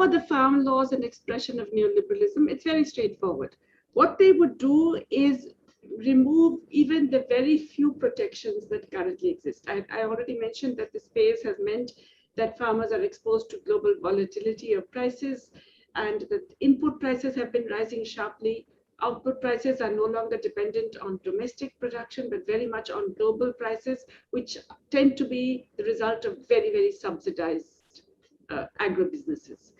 are the farm laws an expression of neoliberalism? It's very straightforward. What they would do is remove even the very few protections that currently exist. I already mentioned that this phase has meant that farmers are exposed to global volatility of prices, and that input prices have been rising sharply. Output prices are no longer dependent on domestic production, but very much on global prices, which tend to be the result of very, very subsidized agribusinesses.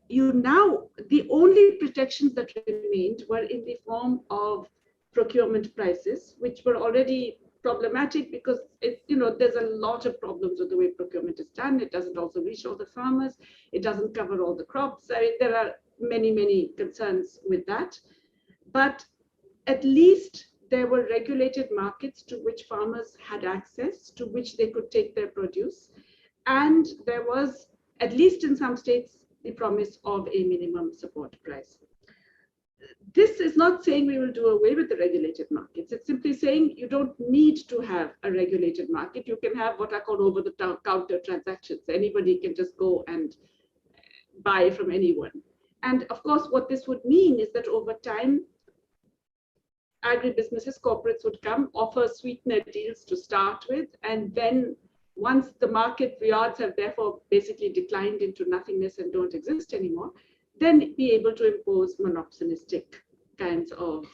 The only protections that remained were in the form of procurement prices, which were already problematic because there's a lot of problems with the way procurement is done. It doesn't also reach all the farmers. It doesn't cover all the crops. I mean, there are many, many concerns with that. But at least there were regulated markets to which farmers had access, to which they could take their produce. And there was, at least in some states, the promise of a minimum support price. This is not saying we will do away with the regulated markets. It's simply saying you don't need to have a regulated market. You can have what are called over-the-counter transactions. Anybody can just go and buy from anyone. And of course, what this would mean is that over time, agribusinesses, corporates would come, offer sweetener deals to start with, and then once the market yards have therefore basically declined into nothingness and don't exist anymore, then be able to impose monopolistic kinds of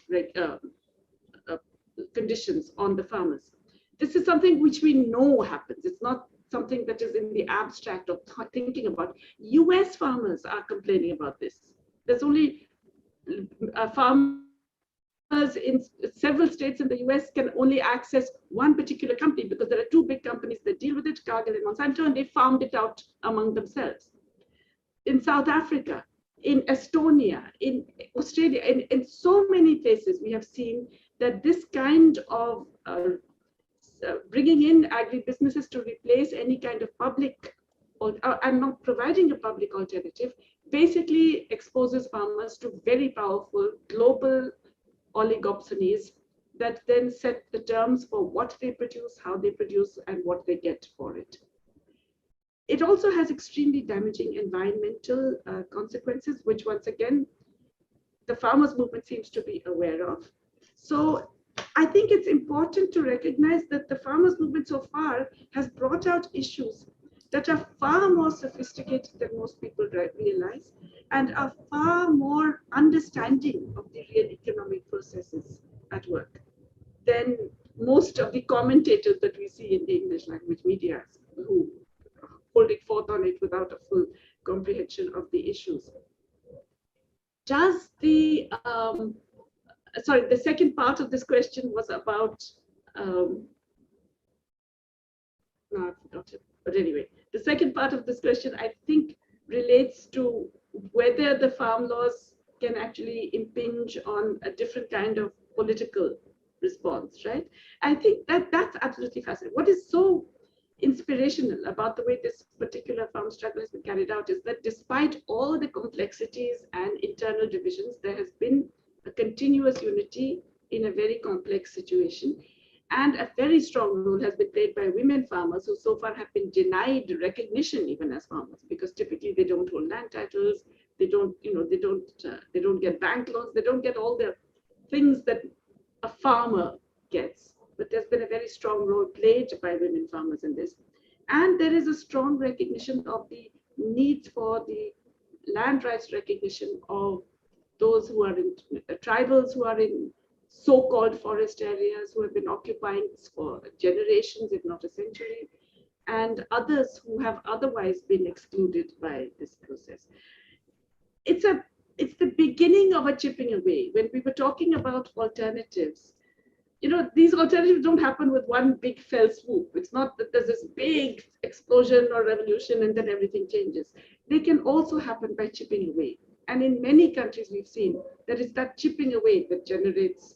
conditions on the farmers. This is something which we know happens. It's not something that is in the abstract of thinking about. US farmers are complaining about this. There's only farmers in several states in the US can only access one particular company because there are two big companies that deal with it, Cargill and Monsanto, and they farmed it out among themselves. In South Africa, in Estonia, in Australia, in so many places, we have seen that this kind of bringing in agribusinesses to replace any kind of public and not providing a public alternative basically exposes farmers to very powerful global oligopsonies that then set the terms for what they produce, how they produce, and what they get for it. It also has extremely damaging environmental consequences, which once again, the farmers' movement seems to be aware of. So I think it's important to recognize that the farmers' movement so far has brought out issues that are far more sophisticated than most people realize and are far more understanding of the real economic processes at work than most of the commentators that we see in the English language media who hold it forth on it without a full comprehension of the issues. Does the, the second part of this question was about, no, I forgot it. But anyway, the second part of this question, I think, relates to whether the farm laws can actually impinge on a different kind of political response, right? I think that that's absolutely fascinating. What is so inspirational about the way this particular farm struggle has been carried out is that despite all the complexities and internal divisions, there has been a continuous unity in a very complex situation. And a very strong role has been played by women farmers who so far have been denied recognition even as farmers, because typically they don't hold land titles, they don't get bank loans, they don't get all the things that a farmer gets. But there's been a very strong role played by women farmers in this. And there is a strong recognition of the need for the land rights recognition of those who are in tribals who are in so-called forest areas who have been occupying for generations, if not a century, and others who have otherwise been excluded by this process. It's the beginning of a chipping away. When we were talking about alternatives, these alternatives don't happen with one big fell swoop. It's not that there's this big explosion or revolution and then everything changes. They can also happen by chipping away. And in many countries we've seen that it's that chipping away that generates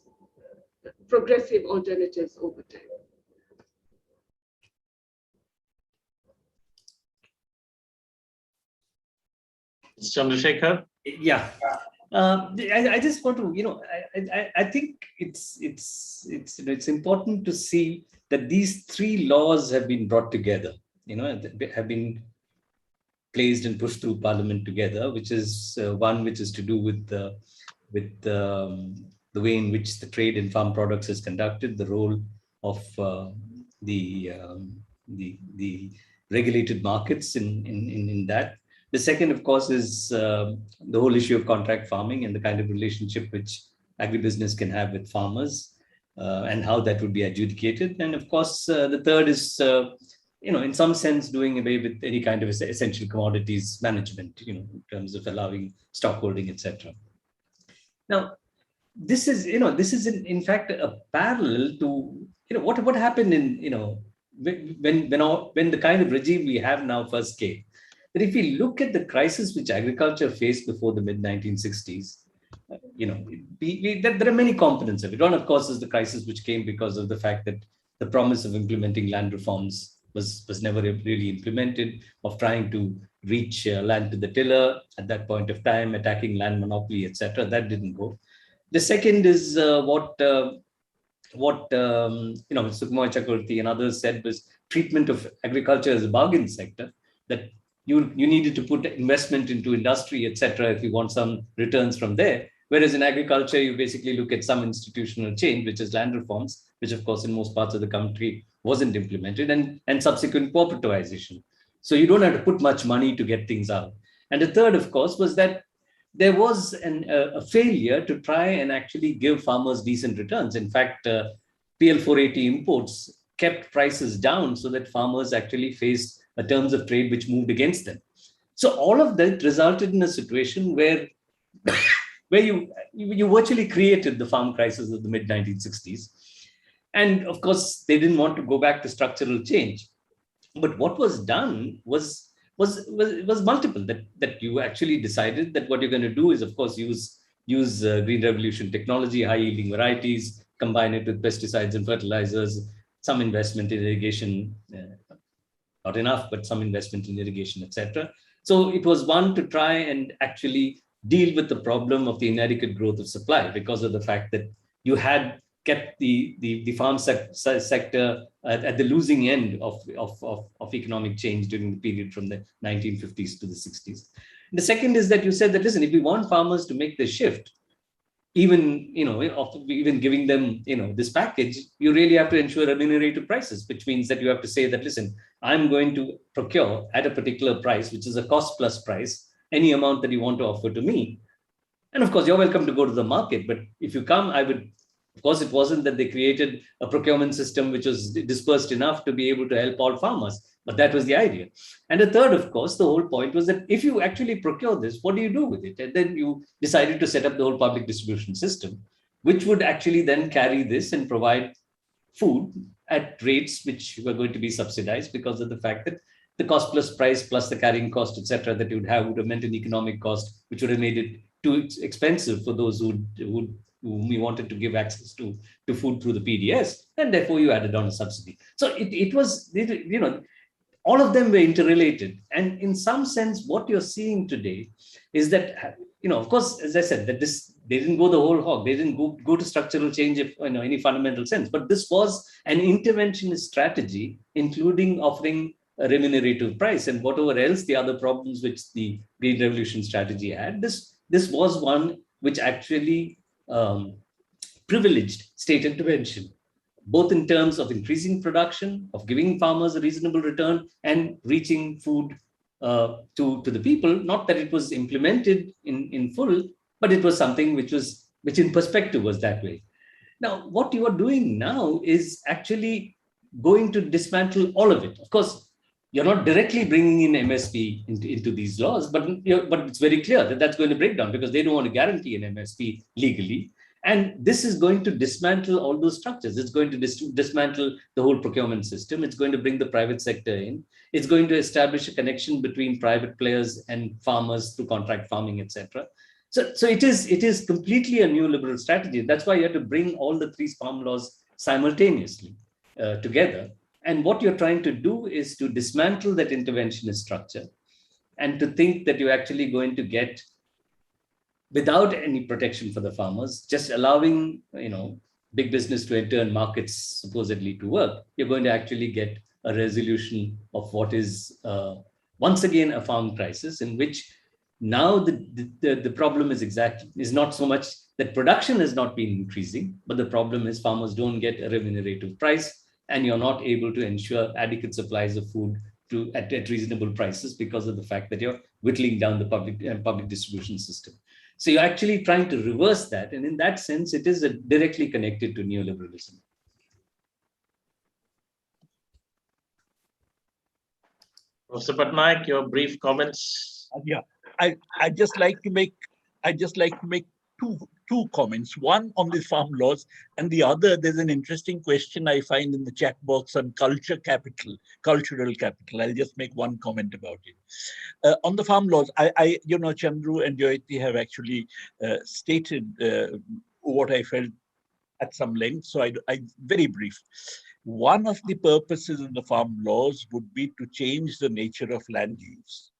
progressive alternatives over time. Chandrasekhar? Yeah. I just want to, I think it's important to see that these three laws have been brought together, have been placed and pushed through Parliament together, which is one which is to do with the way in which the trade in farm products is conducted, the role of the regulated markets in that. The second, of course, is the whole issue of contract farming and the kind of relationship which agribusiness can have with farmers and how that would be adjudicated. And of course, the third is, in some sense, doing away with any kind of essential commodities management, in terms of allowing stockholding, etc. Now, this is in fact a parallel to, what happened in, when the kind of regime we have now first came. That if we look at the crisis which agriculture faced before the mid-1960s, there are many components of it. One, of course, is the crisis which came because of the fact that the promise of implementing land reforms was never really implemented, of trying to reach land to the tiller at that point of time, attacking land monopoly, etc. That didn't go. The second is what Sukumoy Chakravarti and others said was treatment of agriculture as a bargain sector, that you needed to put investment into industry, etc., if you want some returns from there. Whereas in agriculture, you basically look at some institutional change, which is land reforms, which of course in most parts of the country wasn't implemented, and subsequent cooperativization. So you don't have to put much money to get things out. And the third, of course, was that there was a failure to try and actually give farmers decent returns. In fact, PL 480 imports kept prices down so that farmers actually faced terms of trade which moved against them. So all of that resulted in a situation where you virtually created the farm crisis of the mid-1960s. And of course, they didn't want to go back to structural change. But what was done was multiple, that you actually decided that what you're going to do is, of course, use Green Revolution technology, high-yielding varieties, combine it with pesticides and fertilizers, some investment in irrigation, not enough, but some investment in irrigation, etc. So it was one to try and actually deal with the problem of the inadequate growth of supply, because of the fact that you had kept the farm sector at the losing end of economic change during the period from the 1950s to the 60s. And the second is that you said that, listen, if we want farmers to make the shift, even giving them this package, you really have to ensure remunerative prices, which means that you have to say that, listen, I'm going to procure at a particular price, which is a cost plus price, any amount that you want to offer to me. And of course, you're welcome to go to the market. But if you come, of course, it wasn't that they created a procurement system which was dispersed enough to be able to help all farmers, but that was the idea. And the third, of course, the whole point was that if you actually procure this, what do you do with it? And then you decided to set up the whole public distribution system, which would actually then carry this and provide food at rates which were going to be subsidized, because of the fact that the cost plus price plus the carrying cost, etc., that you would have meant an economic cost, which would have made it too expensive for those whom we wanted to give access to food through the PDS, and therefore you added on a subsidy. So it was, all of them were interrelated. And in some sense, what you're seeing today is that, of course, as I said, that they didn't go the whole hog. They didn't go to structural change if any fundamental sense. But this was an interventionist strategy, including offering a remunerative price and whatever else the other problems which the Green Revolution strategy had. This was one which actually privileged state intervention, both in terms of increasing production, of giving farmers a reasonable return, and reaching food to the people. Not that it was implemented in full, but it was something which in perspective was that way. Now, what you are doing now is actually going to dismantle all of it. Of course, you're not directly bringing in MSP into these laws, but it's very clear that that's going to break down because they don't want to guarantee an MSP legally. And this is going to dismantle all those structures. It's going to dismantle the whole procurement system. It's going to bring the private sector in. It's going to establish a connection between private players and farmers through contract farming, etc. So it is completely a neoliberal strategy. That's why you have to bring all the three farm laws simultaneously together. And what you're trying to do is to dismantle that interventionist structure and to think that you're actually going to get, without any protection for the farmers, just allowing big business to enter and markets supposedly to work, you're going to actually get a resolution of what is once again a farm crisis, in which now the problem is not so much that production has not been increasing, but the problem is farmers don't get a remunerative price, and you're not able to ensure adequate supplies of food at reasonable prices because of the fact that you're whittling down the public distribution system. So you're actually trying to reverse that. And in that sense, it is directly connected to neoliberalism. Professor Patnaik, your brief comments. Yeah, I just like to make two comments. One on the farm laws, and the other, there's an interesting question I find in the chat box on cultural capital. I'll just make one comment about it. On the farm laws, Chandru and Jayati have actually stated what I felt at some length. So I very brief. One of the purposes of the farm laws would be to change the nature of land use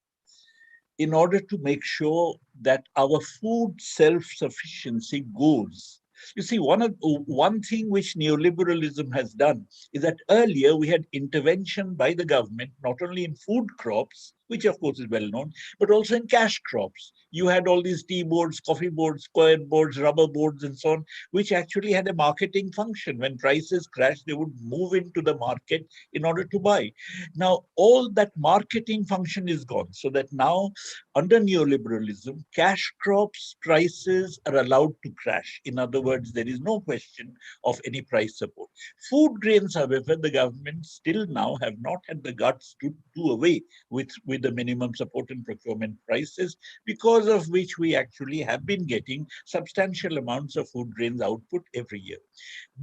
in order to make sure that our food self-sufficiency goes. You see, one thing which neoliberalism has done is that earlier we had intervention by the government, not only in food crops, which of course is well known, but also in cash crops. You had all these tea boards, coffee boards, square boards, rubber boards, and so on, which actually had a marketing function. When prices crashed, they would move into the market in order to buy. Now, all that marketing function is gone, so that now, under neoliberalism, cash crops prices are allowed to crash. In other words, there is no question of any price support. Food grains, however, the government still now have not had the guts to do away with the minimum support and procurement prices, because of which we actually have been getting substantial amounts of food grains output every year.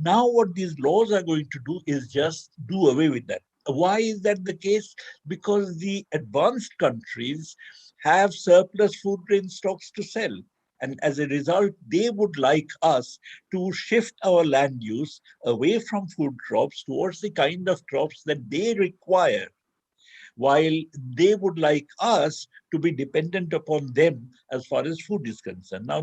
Now what these laws are going to do is just do away with that. Why is that the case? Because the advanced countries have surplus food grain stocks to sell. And as a result, they would like us to shift our land use away from food crops towards the kind of crops that they require, while they would like us to be dependent upon them as far as food is concerned. Now,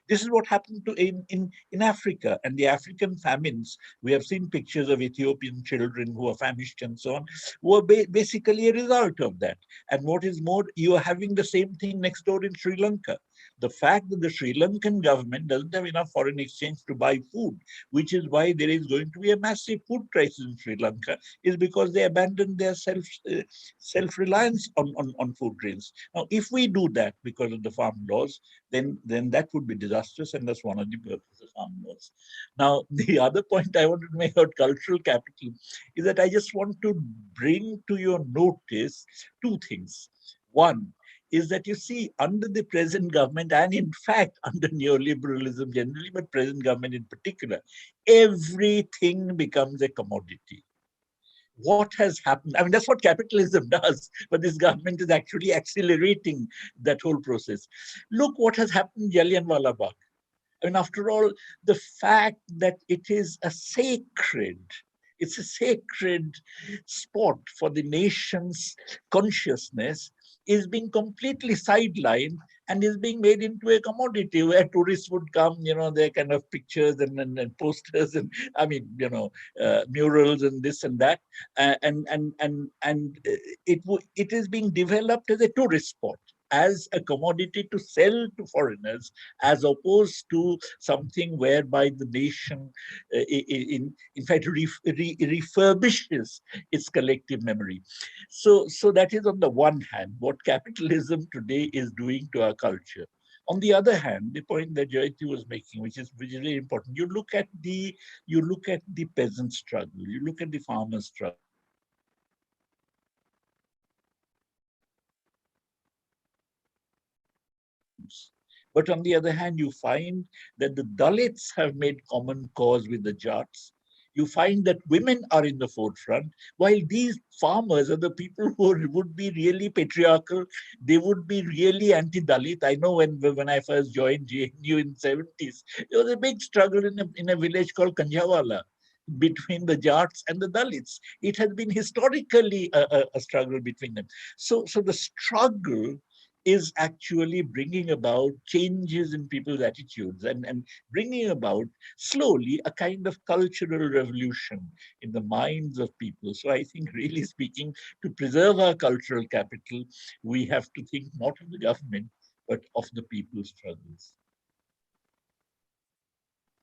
this is what happened in Africa and the African famines. We have seen pictures of Ethiopian children who are famished and so on, were basically a result of that. And what is more, you are having the same thing next door in Sri Lanka. The fact that the Sri Lankan government doesn't have enough foreign exchange to buy food, which is why there is going to be a massive food crisis in Sri Lanka, is because they abandoned their self-reliance on food grains. Now, if we do that because of the farm laws, then that would be disastrous, and that's one of the purposes of farm laws. Now, the other point I wanted to make about cultural capital is that I just want to bring to your notice two things. One is that, you see, under the present government, and in fact under neoliberalism generally, but present government in particular, everything becomes a commodity. What has happened? I mean, that's what capitalism does, but this government is actually accelerating that whole process. Look what has happened in Jallianwala Bagh. I mean, after all, the fact that it is a sacred spot for the nation's consciousness is being completely sidelined and is being made into a commodity where tourists would come, their kind of pictures and posters and, murals and this and that. And it is being developed as a tourist spot. as a commodity to sell to foreigners, as opposed to something whereby the nation, in fact, refurbishes its collective memory. So that is on the one hand, what capitalism today is doing to our culture. On the other hand, the point that Jayati was making, which is very important, you look at the peasant struggle, you look at the farmer struggle. But on the other hand, you find that the Dalits have made common cause with the Jats. You find that women are in the forefront, while these farmers are the people who would be really patriarchal. They would be really anti-Dalit. I know when I first joined JNU in the 70s, there was a big struggle in a village called Kanjawala between the Jats and the Dalits. It has been historically a struggle between them. So the struggle is actually bringing about changes in people's attitudes and bringing about slowly a kind of cultural revolution in the minds of people. So I think, really speaking, to preserve our cultural capital, we have to think not of the government, but of the people's struggles.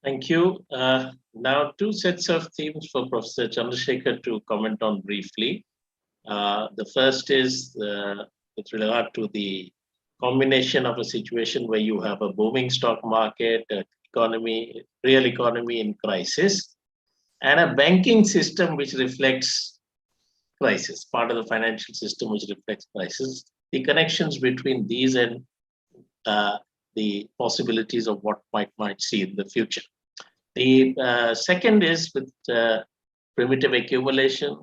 Thank you. Now, two sets of themes for Professor Chandrasekhar to comment on briefly. The first is with regard to the combination of a situation where you have a booming stock market, real economy in crisis, and a banking system which reflects crisis, part of the financial system which reflects crisis. The connections between these and the possibilities of what might see in the future. The second is with primitive accumulation,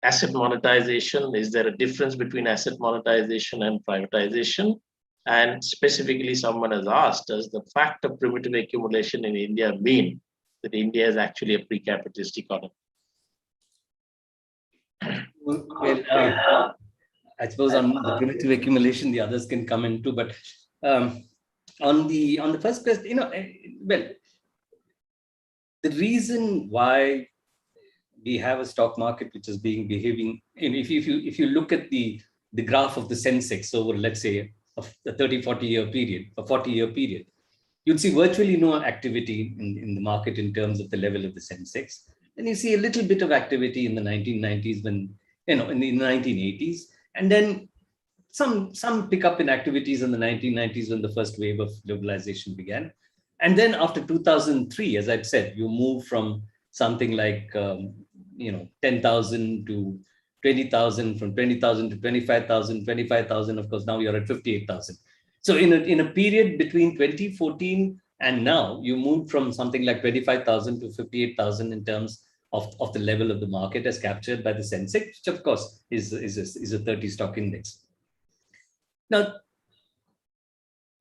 asset monetization. Is there a difference between asset monetization and privatization? And specifically, someone has asked, does the fact of primitive accumulation in India mean that India is actually a pre-capitalist economy? Well, I suppose on the primitive accumulation, the others can come in too. But on the first question, well, the reason why we have a stock market which is behaving, if you look at the graph of the Sensex over, let's say, a 30-40 year period, a 40-year period, you'd see virtually no activity in the market in terms of the level of the Sensex. And you see a little bit of activity in the 1990s, when, in the 1980s, and then some pickup in activities in the 1990s when the first wave of globalization began. And then after 2003, as I'd said, you move from something like 10,000 to 20,000, from 20,000 to 25,000, 25,000. Of course, now you're at 58,000. So in a period between 2014 and now, you moved from something like 25,000 to 58,000 in terms of the level of the market as captured by the Sensex, which of course is a 30 stock index. Now,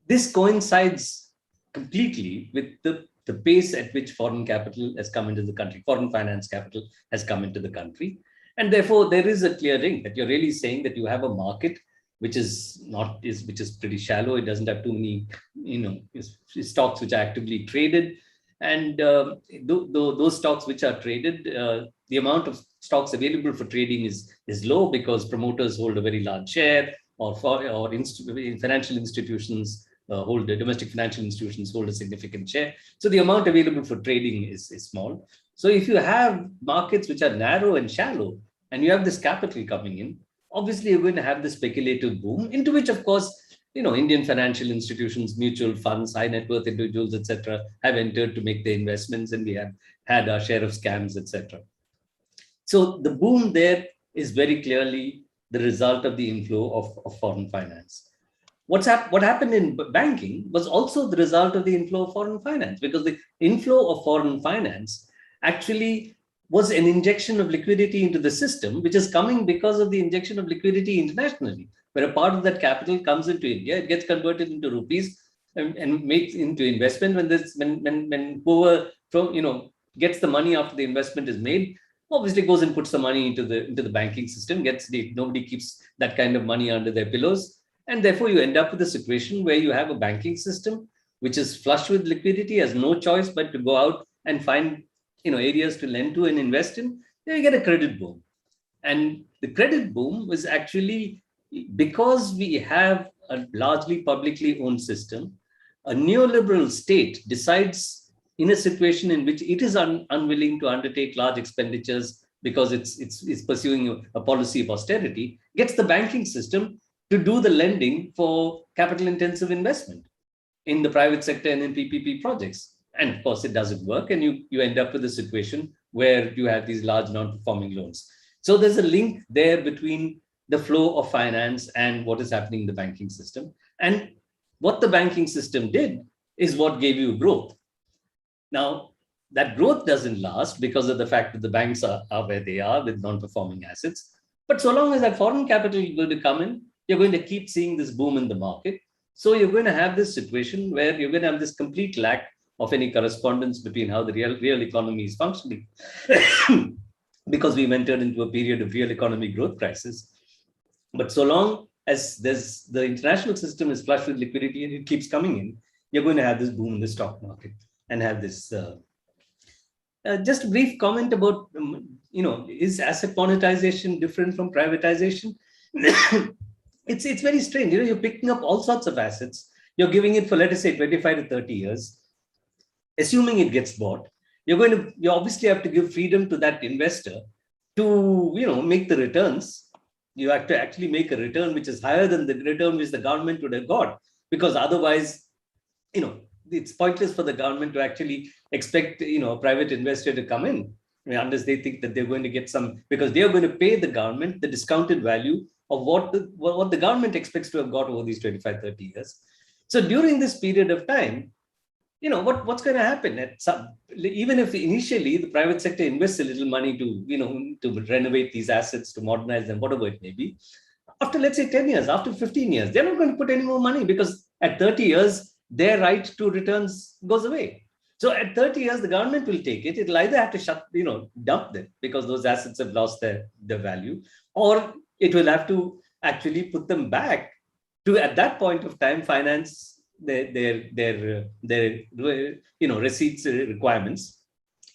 this coincides completely with the pace at which foreign capital has come into the country, foreign finance capital has come into the country. And therefore, there is a clear link that you're really saying that you have a market which is pretty shallow. It doesn't have too many, stocks which are actively traded. And those stocks which are traded, the amount of stocks available for trading is low because promoters hold a very large share, or financial institutions domestic financial institutions hold a significant share. So the amount available for trading is small. So if you have markets which are narrow and shallow, and you have this capital coming in, obviously you're going to have the speculative boom, into which, of course, Indian financial institutions, mutual funds, high net worth individuals, etc., have entered to make their investments, and we have had our share of scams, etc. So the boom there is very clearly the result of the inflow of foreign finance. What happened in banking was also the result of the inflow of foreign finance, because the inflow of foreign finance actually was an injection of liquidity into the system, which is coming because of the injection of liquidity internationally, where a part of that capital comes into India, it gets converted into rupees and makes into investment. When whoever gets the money after the investment is made, obviously goes and puts the money into the banking system. Nobody keeps that kind of money under their pillows. And therefore, you end up with a situation where you have a banking system which is flush with liquidity, has no choice but to go out and find areas to lend to and invest in. Then you get a credit boom. And the credit boom was actually because we have a largely publicly owned system, a neoliberal state decides in a situation in which it is unwilling to undertake large expenditures because it's pursuing a policy of austerity, gets the banking system to do the lending for capital intensive investment in the private sector and in PPP projects. And of course, it doesn't work. And you end up with a situation where you have these large non-performing loans. So there's a link there between the flow of finance and what is happening in the banking system. And what the banking system did is what gave you growth. Now, that growth doesn't last because of the fact that the banks are where they are with non-performing assets. But so long as that foreign capital is going to come in, you're going to keep seeing this boom in the market. So you're going to have this situation where you're going to have this complete lack of any correspondence between how the real economy is functioning. Because we've entered into a period of real economy growth crisis. But so long as the international system is flush with liquidity and it keeps coming in, you're going to have this boom in the stock market and have this. Just a brief comment about, is asset monetization different from privatization? It's very strange. You're picking up all sorts of assets. You're giving it for, let us say, 25 to 30 years, assuming it gets bought. You obviously have to give freedom to that investor to, make the returns. You have to actually make a return which is higher than the return which the government would have got, because otherwise, it's pointless for the government to actually expect, a private investor to come in, unless they think that they're going to get some, because they're going to pay the government the discounted value of what the government expects to have got over these 25, 30 years. So during this period of time, what's going to happen? Even if initially the private sector invests a little money to renovate these assets, to modernize them, whatever it may be, after, let's say, 10 years, after 15 years, they're not going to put any more money, because at 30 years, their right to returns goes away. So at 30 years, the government will take it. It'll either have to dump them because those assets have lost their value, or it will have to actually put them back to, at that point of time, finance their receipts requirements,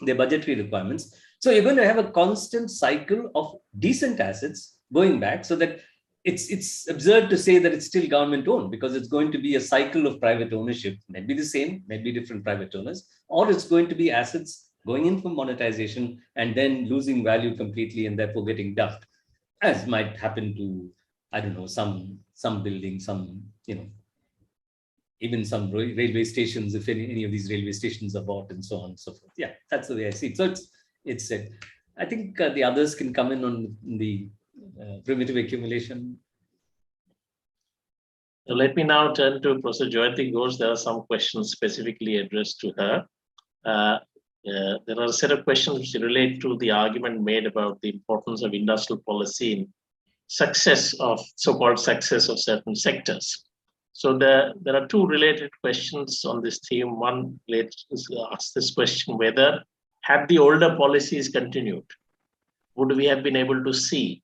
their budgetary requirements. So you're going to have a constant cycle of decent assets going back, so that it's absurd to say that it's still government owned, because it's going to be a cycle of private ownership, maybe the same, maybe different private owners, or it's going to be assets going in for monetization and then losing value completely and therefore getting dumped, as might happen to, I don't know, some buildings, even some railway stations, if any of these railway stations are bought, and so on and so forth. Yeah, that's the way I see it. So it's I think the others can come in on the primitive accumulation. So let me now turn to Professor Jayati Ghosh. There are some questions specifically addressed to her. There are a set of questions which relate to the argument made about the importance of industrial policy in so-called success of certain sectors. So there are two related questions on this theme. One asks this question: whether, had the older policies continued, would we have been able to see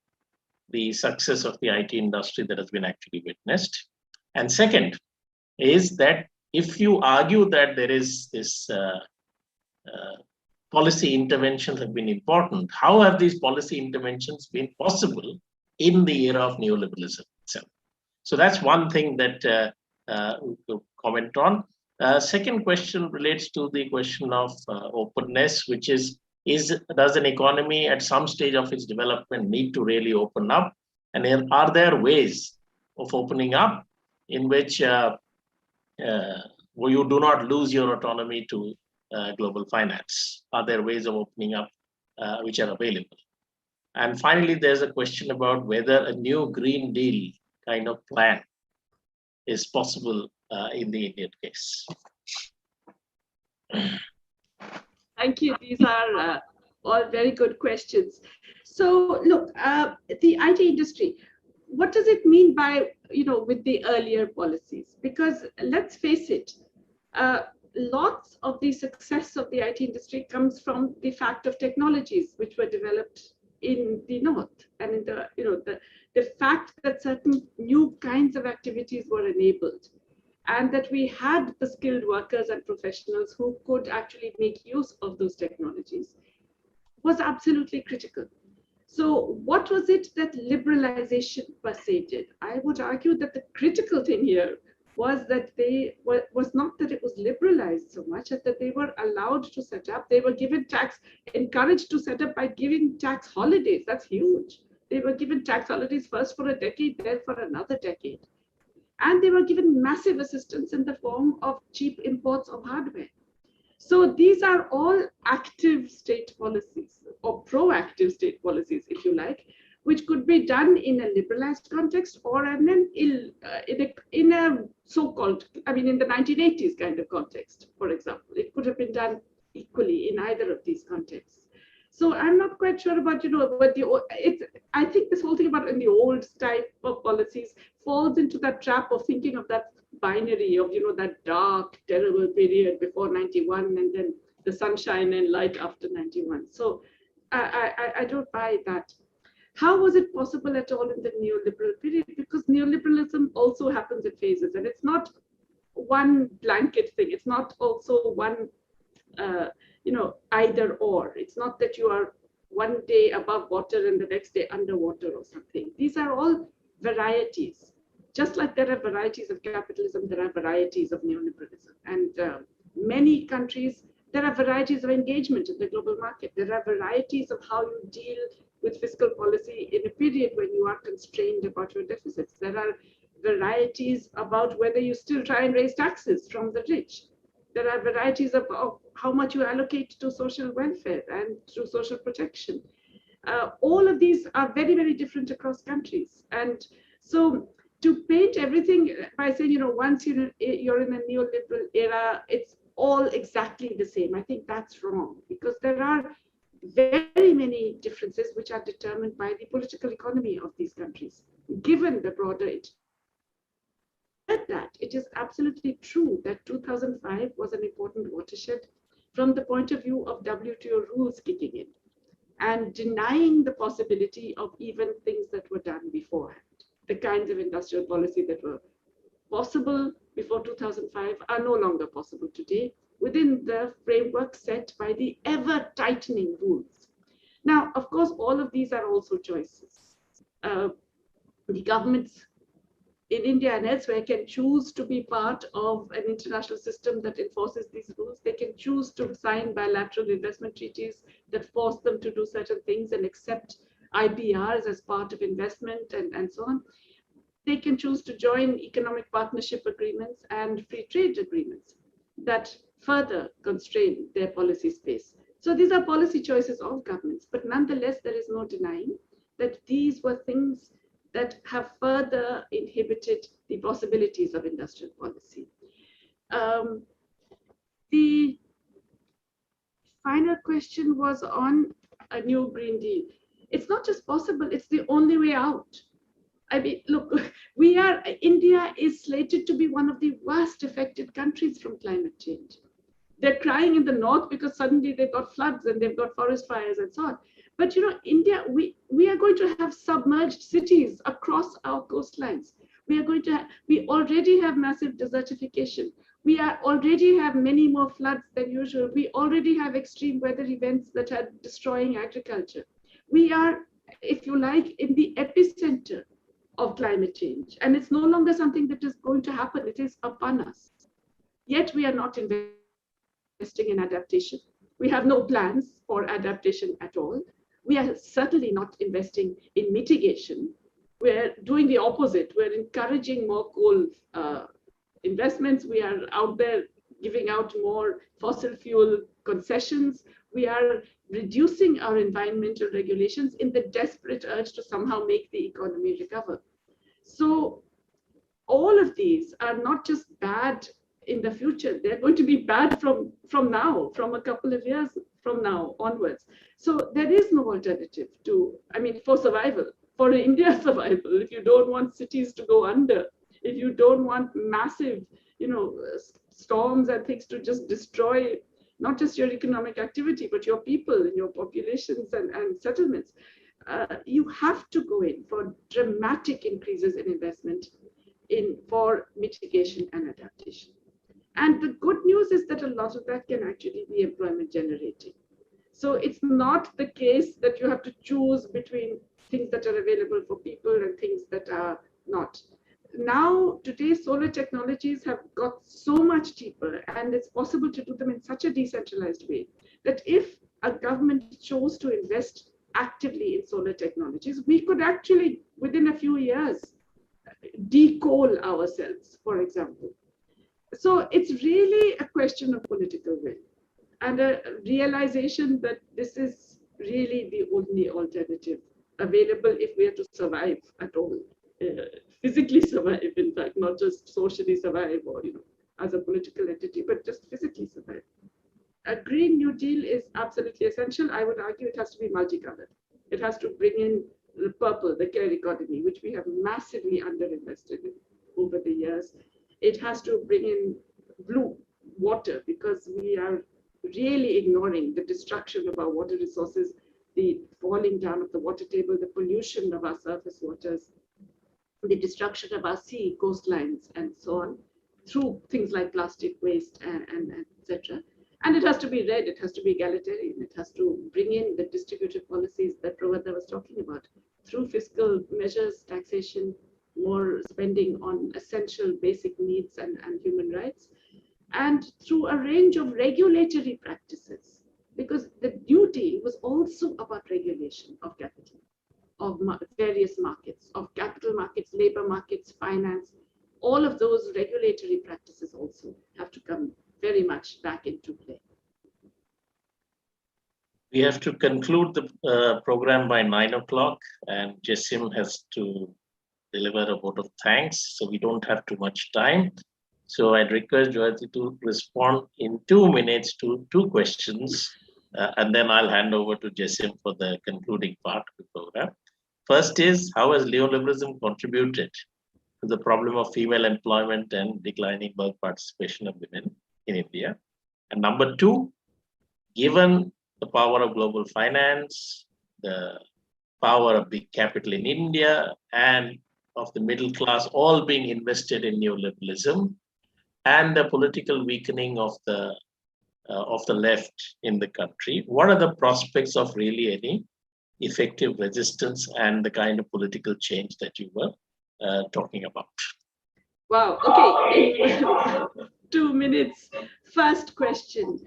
the success of the IT industry that has been actually witnessed? And second is that if you argue that there is this policy interventions have been important, how have these policy interventions been possible in the era of neoliberalism itself? So that's one thing that we could comment on. Second question relates to the question of openness, which is does an economy at some stage of its development need to really open up? And are there ways of opening up in which where you do not lose your autonomy to global finance? Are there ways of opening up which are available? And finally, there's a question about whether a new Green Deal kind of plan is possible in the Indian case. Thank you. These are all very good questions. So look, the IT industry, what does it mean by, with the earlier policies? Because let's face it, lots of the success of the IT industry comes from the fact of technologies which were developed in the north, and in the fact that certain new kinds of activities were enabled, and that we had the skilled workers and professionals who could actually make use of those technologies, was absolutely critical. So what was it that liberalization per se did? I would argue that the critical thing here was that was not that it was liberalized so much, as that they were allowed to set up, they were given tax, encouraged to set up by giving tax holidays. That's huge. They were given tax holidays first for a decade, then for another decade. And they were given massive assistance in the form of cheap imports of hardware. So these are all active state policies, or proactive state policies, if you like, which could be done in a liberalized context or in a so-called, I mean, in the 1980s kind of context, for example. It could have been done equally in either of these contexts. So I'm not quite sure about, I think this whole thing about in the old type of policies falls into that trap of thinking of that binary of, that dark, terrible period before 91 and then the sunshine and light after 91. So I don't buy that. How was it possible at all in the neoliberal period? Because neoliberalism also happens in phases, and it's not one blanket thing. It's not also one, either or. It's not that you are one day above water and the next day underwater or something. These are all varieties. Just like there are varieties of capitalism, there are varieties of neoliberalism. And many countries, there are varieties of engagement in the global market. There are varieties of how you deal with fiscal policy in a period when you are constrained about your deficits. There are varieties about whether you still try and raise taxes from the rich. There are varieties of how much you allocate to social welfare and to social protection. All of these are very, very different across countries. And so to paint everything by saying, once you're in a neoliberal era, it's all exactly the same. I think that's wrong, because there are very many differences which are determined by the political economy of these countries, given the broader. That it is absolutely true that 2005 was an important watershed from the point of view of WTO rules kicking in and denying the possibility of even things that were done beforehand. The kinds of industrial policy that were possible before 2005 are no longer possible today within the framework set by the ever tightening rules. Now, of course, all of these are also choices. The governments in India and elsewhere can choose to be part of an international system that enforces these rules. They can choose to sign bilateral investment treaties that force them to do certain things and accept IPRs as part of investment and so on. They can choose to join economic partnership agreements and free trade agreements that further constrain their policy space. So these are policy choices of governments, but nonetheless, there is no denying that these were things that have further inhibited the possibilities of industrial policy. The final question was on a new Green Deal. It's not just possible, it's the only way out. I mean, look, India is slated to be one of the worst affected countries from climate change. They're crying in the north because suddenly they've got floods and they've got forest fires and so on. But India, we are going to have submerged cities across our coastlines. We already have massive desertification. We already have many more floods than usual. We already have extreme weather events that are destroying agriculture. We are, if you like, in the epicenter of climate change. And it's no longer something that is going to happen. It is upon us. Yet we are not investing in adaptation. We have no plans for adaptation at all. We are certainly not investing in mitigation. We're doing the opposite. We're encouraging more coal investments. We are out there giving out more fossil fuel concessions. We are reducing our environmental regulations in the desperate urge to somehow make the economy recover. So all of these are not just bad in the future, they're going to be bad from now, from a couple of years from now onwards. So there is no alternative for survival, for India's survival. If you don't want cities to go under, if you don't want massive, storms and things to just destroy not just your economic activity, but your people and your populations and settlements, you have to go in for dramatic increases in investment for mitigation and adaptation. And the good news is that a lot of that can actually be employment generating. So it's not the case that you have to choose between things that are available for people and things that are not. Now, today, solar technologies have got so much cheaper, and it's possible to do them in such a decentralized way that if a government chose to invest actively in solar technologies, we could actually, within a few years, de-coal ourselves, for example. So it's really a question of political will and a realization that this is really the only alternative available if we are to survive at all, physically survive, in fact, not just socially survive or, as a political entity, but just physically survive. A Green New Deal is absolutely essential. I would argue it has to be multicolored. It has to bring in the purple, the care economy, which we have massively underinvested in over the years. It has to bring in blue, water, because we are really ignoring the destruction of our water resources, the falling down of the water table, the pollution of our surface waters, the destruction of our sea coastlines, and so on, through things like plastic waste and etc. And it has to be red, it has to be egalitarian, it has to bring in the distributive policies that Prabhat was talking about, through fiscal measures, taxation, more spending on essential basic needs and human rights, and through a range of regulatory practices, because the New Deal was also about regulation of capital, of various markets, of capital markets, labor markets, finance. All of those regulatory practices also have to come very much back into play. We have to conclude the program by 9 o'clock, and Jessim has to deliver a vote of thanks, so we don't have too much time. So I'd request Jayati to respond in 2 minutes to 2 questions, and then I'll hand over to Jessim for the concluding part of the program. First is, how has neoliberalism contributed to the problem of female employment and declining work participation of women in India? And number 2, given the power of global finance, the power of big capital in India, and of the middle class all being invested in neoliberalism, and the political weakening of the left in the country, what are the prospects of really any effective resistance and the kind of political change that you were talking about? Wow, okay, in 2 minutes. First question.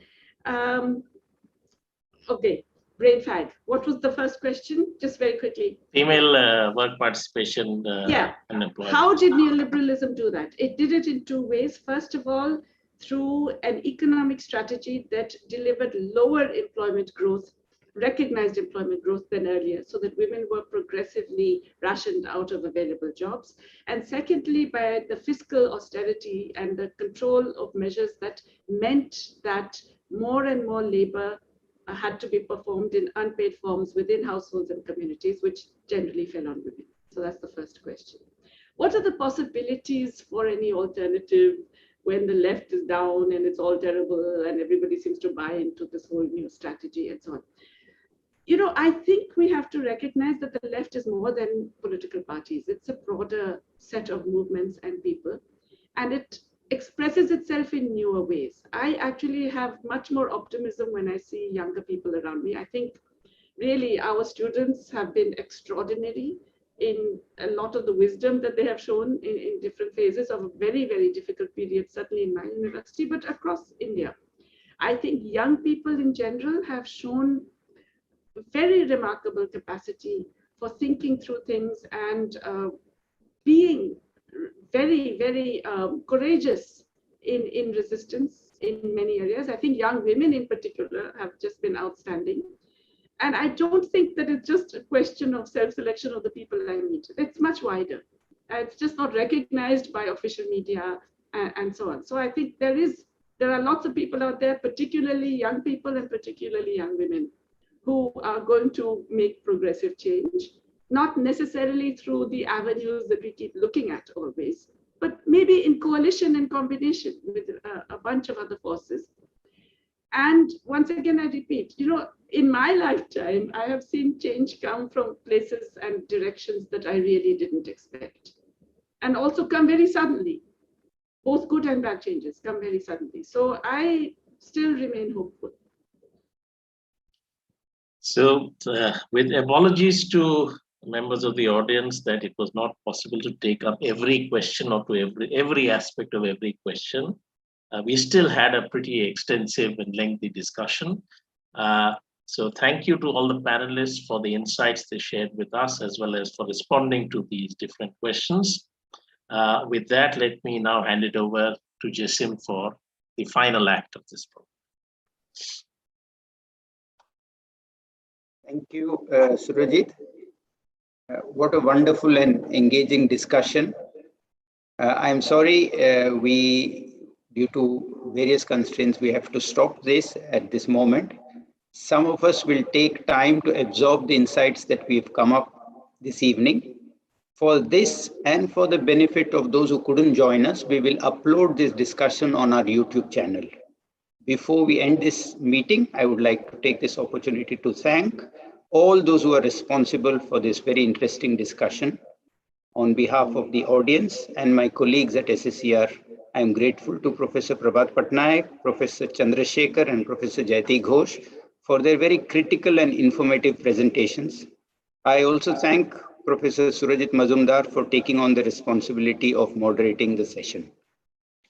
Okay, brain fag. What was the first question? Just very quickly. Female work participation yeah. and employment. How did neoliberalism do that? It did it in 2 ways. First of all, through an economic strategy that delivered lower employment growth, recognized employment growth than earlier, so that women were progressively rationed out of available jobs. And secondly, by the fiscal austerity and the control of measures that meant that more and more labor had to be performed in unpaid forms within households and communities, which generally fell on women. So that's the first question. What are the possibilities for any alternative when the left is down and it's all terrible and everybody seems to buy into this whole new strategy and so on? I think we have to recognize that the left is more than political parties. It's a broader set of movements and people, and it expresses itself in newer ways. I actually have much more optimism when I see younger people around me. I think really our students have been extraordinary in a lot of the wisdom that they have shown in different phases of a very, very difficult period, certainly in my university, but across India. I think young people in general have shown very remarkable capacity for thinking through things and being very, very courageous in resistance in many areas. I think young women in particular have just been outstanding. And I don't think that it's just a question of self-selection of the people I meet. It's much wider. It's just not recognized by official media and so on. So I think there are lots of people out there, particularly young people and particularly young women, who are going to make progressive change, not necessarily through the avenues that we keep looking at always, but maybe in coalition and combination with a bunch of other forces. And once again, I repeat, in my lifetime, I have seen change come from places and directions that I really didn't expect, and also come very suddenly. Both good and bad changes come very suddenly. So I still remain hopeful. So with apologies to members of the audience that it was not possible to take up every question or to every aspect of every question. We still had a pretty extensive and lengthy discussion. So thank you to all the panelists for the insights they shared with us, as well as for responding to these different questions. With that, let me now hand it over to Jasim for the final act of this program. Thank you, Surajit. What a wonderful and engaging discussion. I'm sorry, due to various constraints, we have to stop this at this moment. Some of us will take time to absorb the insights that we've come up this evening. For this and for the benefit of those who couldn't join us, we will upload this discussion on our YouTube channel. Before we end this meeting, I would like to take this opportunity to thank all those who are responsible for this very interesting discussion. On behalf of the audience and my colleagues at SSCR, I am grateful to Professor Prabhat Patnaik, Professor Chandrasekhar, and Professor Jayati Ghosh for their very critical and informative presentations. I also thank Professor Surajit Mazumdar for taking on the responsibility of moderating the session.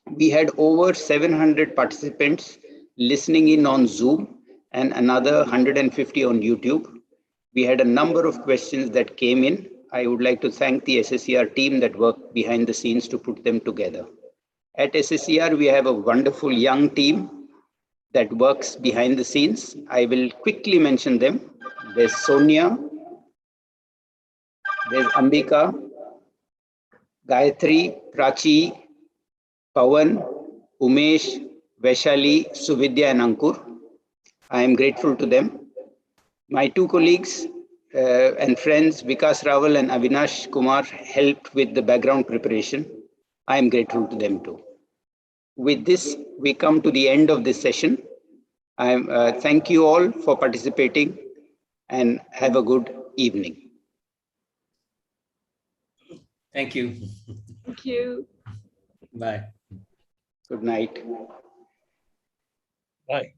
We had over 700 participants listening in on Zoom and another 150 on YouTube. We had a number of questions that came in. I would like to thank the SSCR team that worked behind the scenes to put them together. At SSCR, we have a wonderful young team that works behind the scenes. I will quickly mention them. There's Sonia, there's Ambika, Gayatri, Prachi, Pawan, Umesh, Vaishali, Suvidya, and Ankur. I am grateful to them. My two colleagues and friends, Vikas Rawal and Avinash Kumar, helped with the background preparation. I am grateful to them too. With this, we come to the end of this session. Thank you all for participating and have a good evening. Thank you. Thank you. Bye. Good night. Bye.